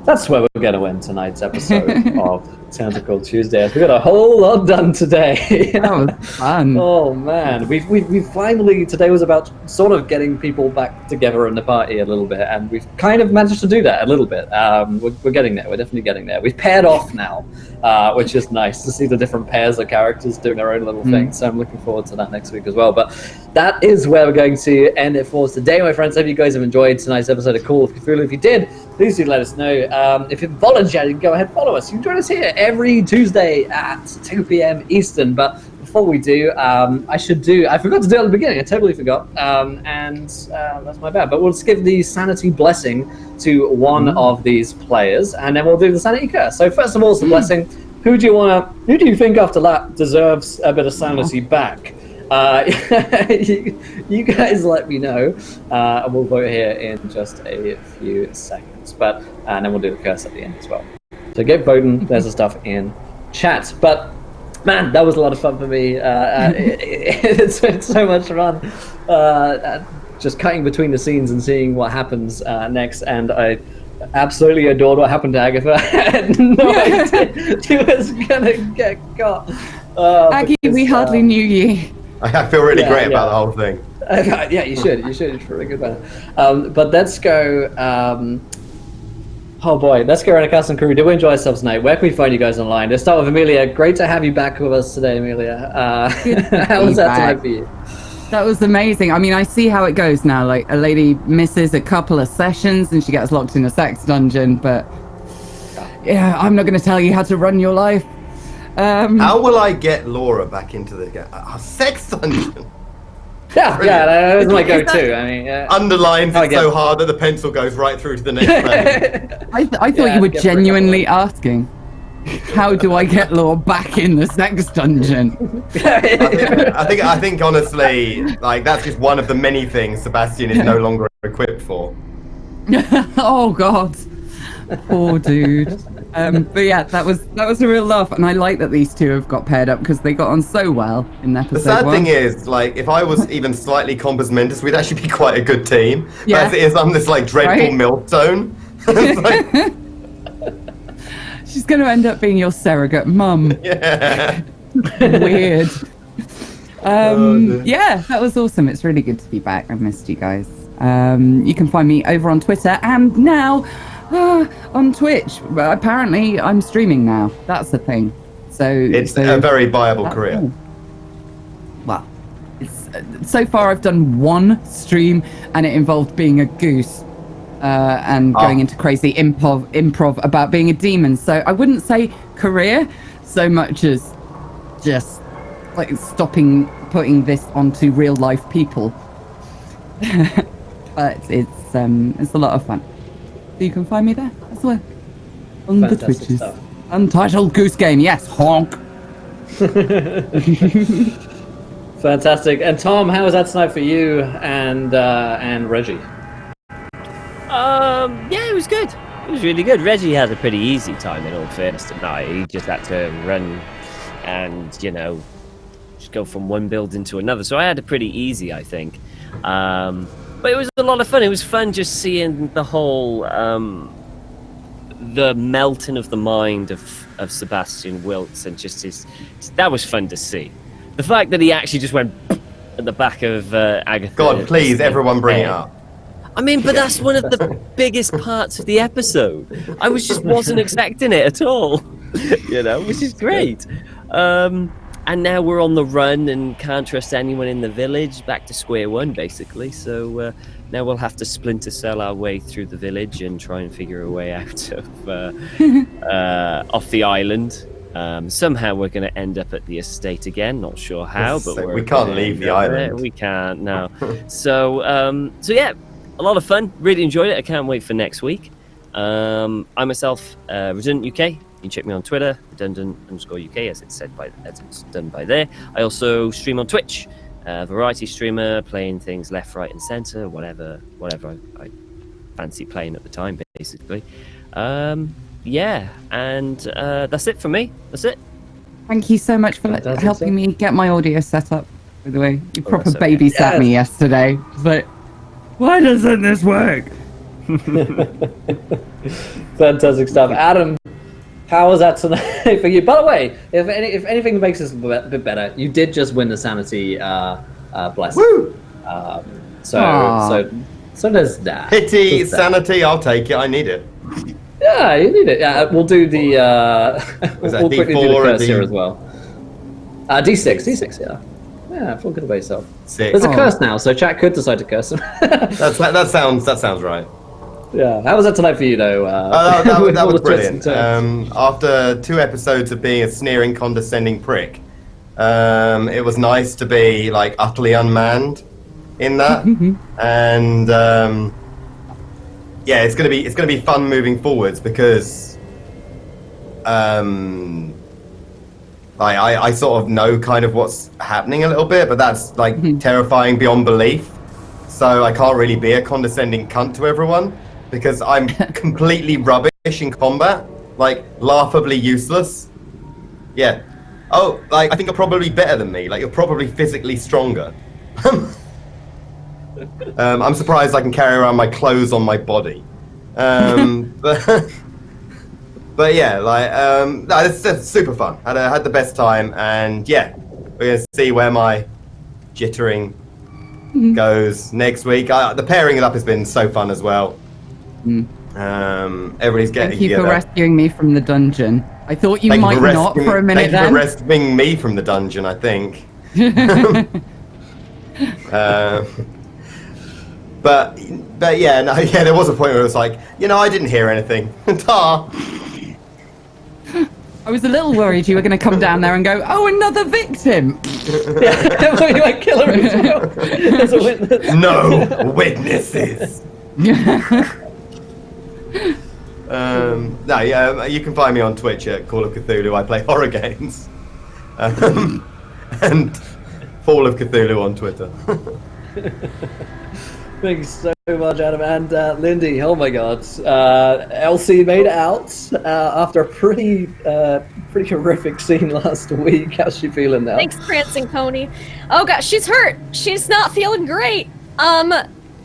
that's where we're going to end tonight's episode of Tentacle Tuesdays. We got a whole lot done today. That was fun. Oh man, we finally, today was about sort of getting people back together in the party a little bit, and we've kind of managed to do that a little bit. We're getting there. We're definitely getting there. We've paired off now, which is nice to see the different pairs of characters doing their own little thing. So I'm looking forward to that next week as well. But that is where we're going to end it for today, my friends. Hope you guys have enjoyed tonight's episode of Call of Cthulhu. If you did, please do let us know. If you're volunteering, go ahead, follow us. You can join us here every Tuesday at 2 p.m. Eastern. But before we do, I forgot to do it at the beginning. I totally forgot. And that's my bad. But we'll just give the sanity blessing to one of these players, and then we'll do the sanity curse. So first of all, it's the blessing. Who do you think after that deserves a bit of sanity back? You guys let me know, and we'll vote here in just a few seconds. And then we'll do the curse at the end as well. So get voting. There's the stuff in chat. But man, that was a lot of fun for me. It's been so much fun. Just cutting between the scenes and seeing what happens next. And I absolutely adored what happened to Agatha. I had no idea she was gonna get caught. Aggie, we hardly knew you. I feel really great about the whole thing. Yeah, you should. You should. It's really good about it. But let's go. Oh boy, let's go around a cast and crew. Did we enjoy ourselves tonight? Where can we find you guys online? Let's start with Amelia. Great to have you back with us today, Amelia. How was that tonight for you? That was amazing. I mean, I see how it goes now. Like, a lady misses a couple of sessions and she gets locked in a sex dungeon. But yeah, I'm not going to tell you how to run your life. How will I get Laura back into the sex dungeon? Yeah, that was my go-to. I mean, underlines it so hard that the pencil goes right through to the next page. I thought you were genuinely asking, how do I get Laura back in the sex dungeon? I think honestly, like, that's just one of the many things Sebastian is no longer equipped for. Oh God, poor dude. But yeah, that was a real laugh, and I like that these two have got paired up because they got on so well in episode The sad 1. thing is, like, if I was even slightly compos mentis, we'd actually be quite a good team. Yeah. But as it is, I'm this like dreadful milf zone. Like, she's going to end up being your surrogate mum. yeah. Weird. Yeah, that was awesome. It's really good to be back. I've missed you guys. You can find me over on Twitter and now on Twitch. Apparently, I'm streaming now. That's the thing. So it's a very viable career. Cool. Well, so far I've done one stream and it involved being a goose. and going into crazy improv about being a demon. So I wouldn't say career so much as just like stopping putting this onto real life people. But it's a lot of fun. So you can find me there as well on the Twitches. Stuff. Untitled Goose Game, yes, honk. Fantastic. And Tom, how was that tonight for you and Reggie? Yeah, it was good. It was really good. Reggie had a pretty easy time in all fairness tonight. He just had to run and, just go from one building to another. So I had it pretty easy, I think. But it was a lot of fun. It was fun just seeing the whole, the melting of the mind of Sebastian Wilkes, and that was fun to see. The fact that he actually just went at the back of Agatha. God, please, everyone bring it up. I mean, but that's one of the biggest parts of the episode. I wasn't expecting it at all, which is great. And now we're on the run and can't trust anyone in the village, back to square one, basically. So now we'll have to splinter cell our way through the village and try and figure a way out of off the island. Somehow we're going to end up at the estate again. Not sure how, but we can't leave the island. We can't, no. So yeah, a lot of fun. Really enjoyed it. I can't wait for next week. I myself, Redundant UK. You can check me on Twitter, redundant_UK, as it's done by there. I also stream on Twitch, variety streamer, playing things left, right, and centre, whatever I fancy playing at the time, basically. Yeah, and that's it for me. That's it. Thank you so much for helping me get my audio set up. By the way, you proper babysat me yesterday. It's like, why doesn't this work? Fantastic stuff, Adam. How was that tonight for you? By the way, if anything makes this a bit better, you did just win the sanity blessing. Woo! So there's that. Pity, sanity, I'll take it. I need it. Yeah, you need it. Yeah, we'll do the. We'll quickly do the curse here as well. D6, yeah. Yeah, feel good about yourself. 6. There's a curse now, so chat could decide to curse him. that sounds right. Yeah, how was that tonight for you, though? That was brilliant. After 2 episodes of being a sneering, condescending prick, it was nice to be like utterly unmanned in that, and yeah, it's gonna be fun moving forwards because I sort of know kind of what's happening a little bit, but that's like terrifying beyond belief. So I can't really be a condescending cunt to everyone because I'm completely rubbish in combat, like laughably useless. Yeah. Oh, like I think you're probably better than me. Like you're probably physically stronger. I'm surprised I can carry around my clothes on my body. But yeah, like it's super fun. Had the best time, and yeah, we're gonna see where my jittering goes next week. The pairing it up has been so fun as well. Everybody's getting Thank you for rescuing me from the dungeon. I thought you might not for a minute. Thank you for rescuing me from the dungeon, I think. But yeah, no, yeah, there was a point where it was like, I didn't hear anything. I was a little worried you were going to come down there and go, oh, another victim. Yeah, you might kill her as well. There's a witness. No witnesses. No, yeah, you can find me on Twitch at Call of Cthulhu. I play horror games. And Fall of Cthulhu on Twitter. Thanks so much, Adam. And Lindy, oh my god. Elsie made out after a pretty horrific scene last week. How's she feeling now? Thanks, Prancing Pony. Oh gosh, she's hurt. She's not feeling great.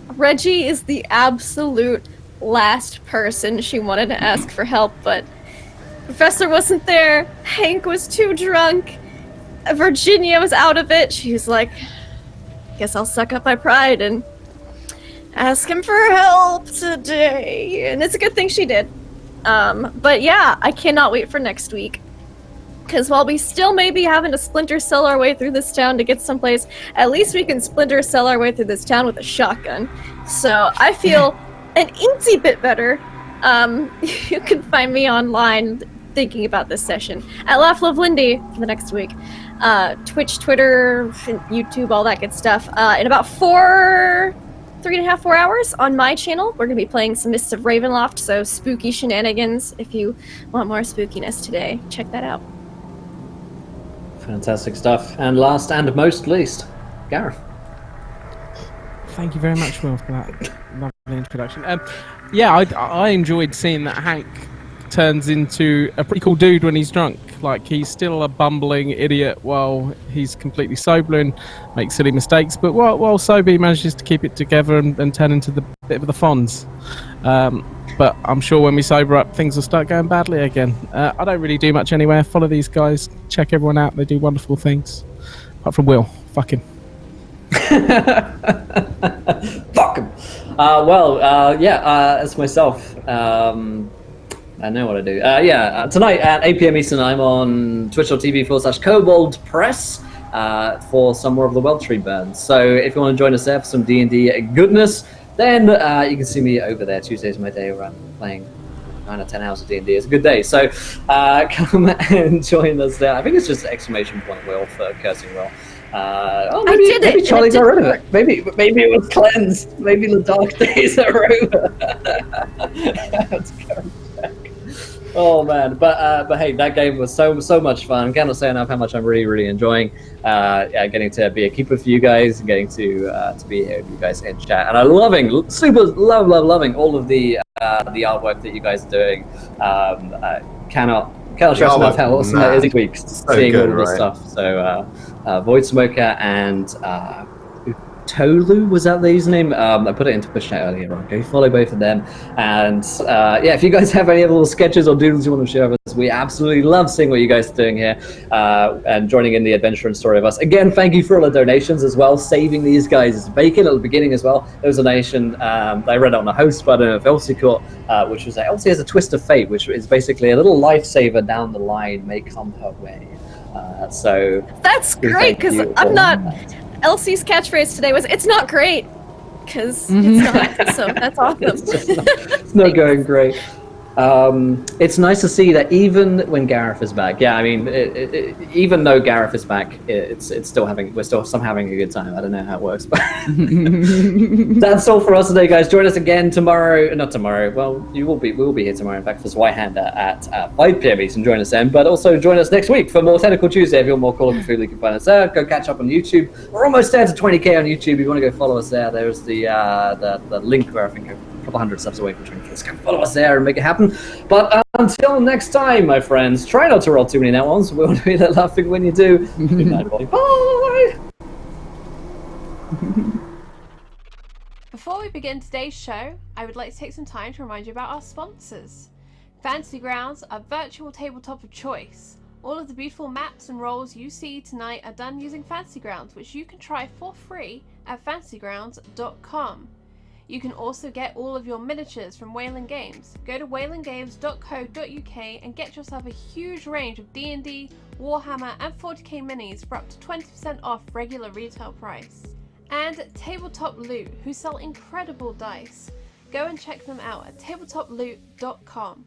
Reggie is the absolute last person she wanted to ask for help, but Professor wasn't there. Hank was too drunk. Virginia was out of it. She was like, guess I'll suck up my pride and ask him for help today. And it's a good thing she did. But yeah, I cannot wait for next week. Because while we still may be having to splinter cell our way through this town to get someplace, at least we can splinter cell our way through this town with a shotgun. So I feel an eensy bit better, you can find me online thinking about this session at Laugh Love Lindy for the next week. Twitch, Twitter, YouTube, all that good stuff. In about 3.5, 4 hours on my channel, we're going to be playing some Mists of Ravenloft, so spooky shenanigans. If you want more spookiness today, check that out. Fantastic stuff. And last and most least, Gareth. Thank you very much, Will, for that lovely introduction. Yeah, I enjoyed seeing that Hank turns into a pretty cool dude when he's drunk. Like, he's still a bumbling idiot while he's completely sober and makes silly mistakes, but while sober he manages to keep it together and turn into the bit of the Fonz. But I'm sure when we sober up, things will start going badly again. I don't really do much anywhere. Follow these guys, check everyone out, they do wonderful things. Apart from Will, fuck him. Fuck him. As myself, I know what I do. Tonight at 8 p.m. Eastern, I'm on twitch.tv/Kobold Press for some more of the World Tree Burns. So if you want to join us there for some D&D goodness, then you can see me over there. Tuesday's my day where I'm playing 9 or 10 hours of D&D. It's a good day. So come and join us there. I think it's just _Will for cursing Will. Maybe Charlie got rid of it. Maybe it was cleansed. Maybe the dark days are over. Let's go back. Oh man, but hey, that game was so much fun. I cannot say enough how much I'm really enjoying. Getting to be a keeper for you guys, and getting to be here with you guys in chat, and I'm loving all of the artwork that you guys are doing. Cannot stress enough how awesome that is each week, seeing good, all this stuff. So Void Smoker and Cthulhu, was that the username? I put it into Twitch chat earlier on. Go follow both of them. And if you guys have any other little sketches or doodles you want to share with us, we absolutely love seeing what you guys are doing here and joining in the adventure and story of us. Again, thank you for all the donations as well. Saving these guys' bacon at the beginning as well. There was a donation I read on the host, but I don't know if Elsie caught, which was that Elsie has a twist of fate, which is basically a little lifesaver down the line may come her way. So that's great, because I'm not... Elsie's catchphrase today was, "It's not great," because it's not. So that's awesome. It's not going great. It's nice to see that even when Gareth is back, even though Gareth is back, we're still having a good time. I don't know how it works, but that's all for us today, guys. Join us again tomorrow. Not tomorrow. Well, we will be here tomorrow. In fact, for Zweihander at 5 p.m. Eastern. Join us then. But also join us next week for more Tentacle Tuesday. If you want more Call of Cthulhu, you can find us there. Go catch up on YouTube. We're almost there to 20k on YouTube. If you want to go follow us there, there's the link where I think a couple hundred subs away from 20k. Come follow us there and make it happen. But until next time, my friends, try not to roll too many net ones. We want to be there laughing when you do. Good night, everybody. Bye! Before we begin today's show, I would like to take some time to remind you about our sponsors. Fantasy Grounds, a virtual tabletop of choice. All of the beautiful maps and rolls you see tonight are done using Fantasy Grounds, which you can try for free at fantasygrounds.com. You can also get all of your miniatures from Wayland Games. Go to waylandgames.co.uk and get yourself a huge range of D&D, Warhammer and 40k minis for up to 20% off regular retail price. And Tabletop Loot, who sell incredible dice. Go and check them out at tabletoploot.com.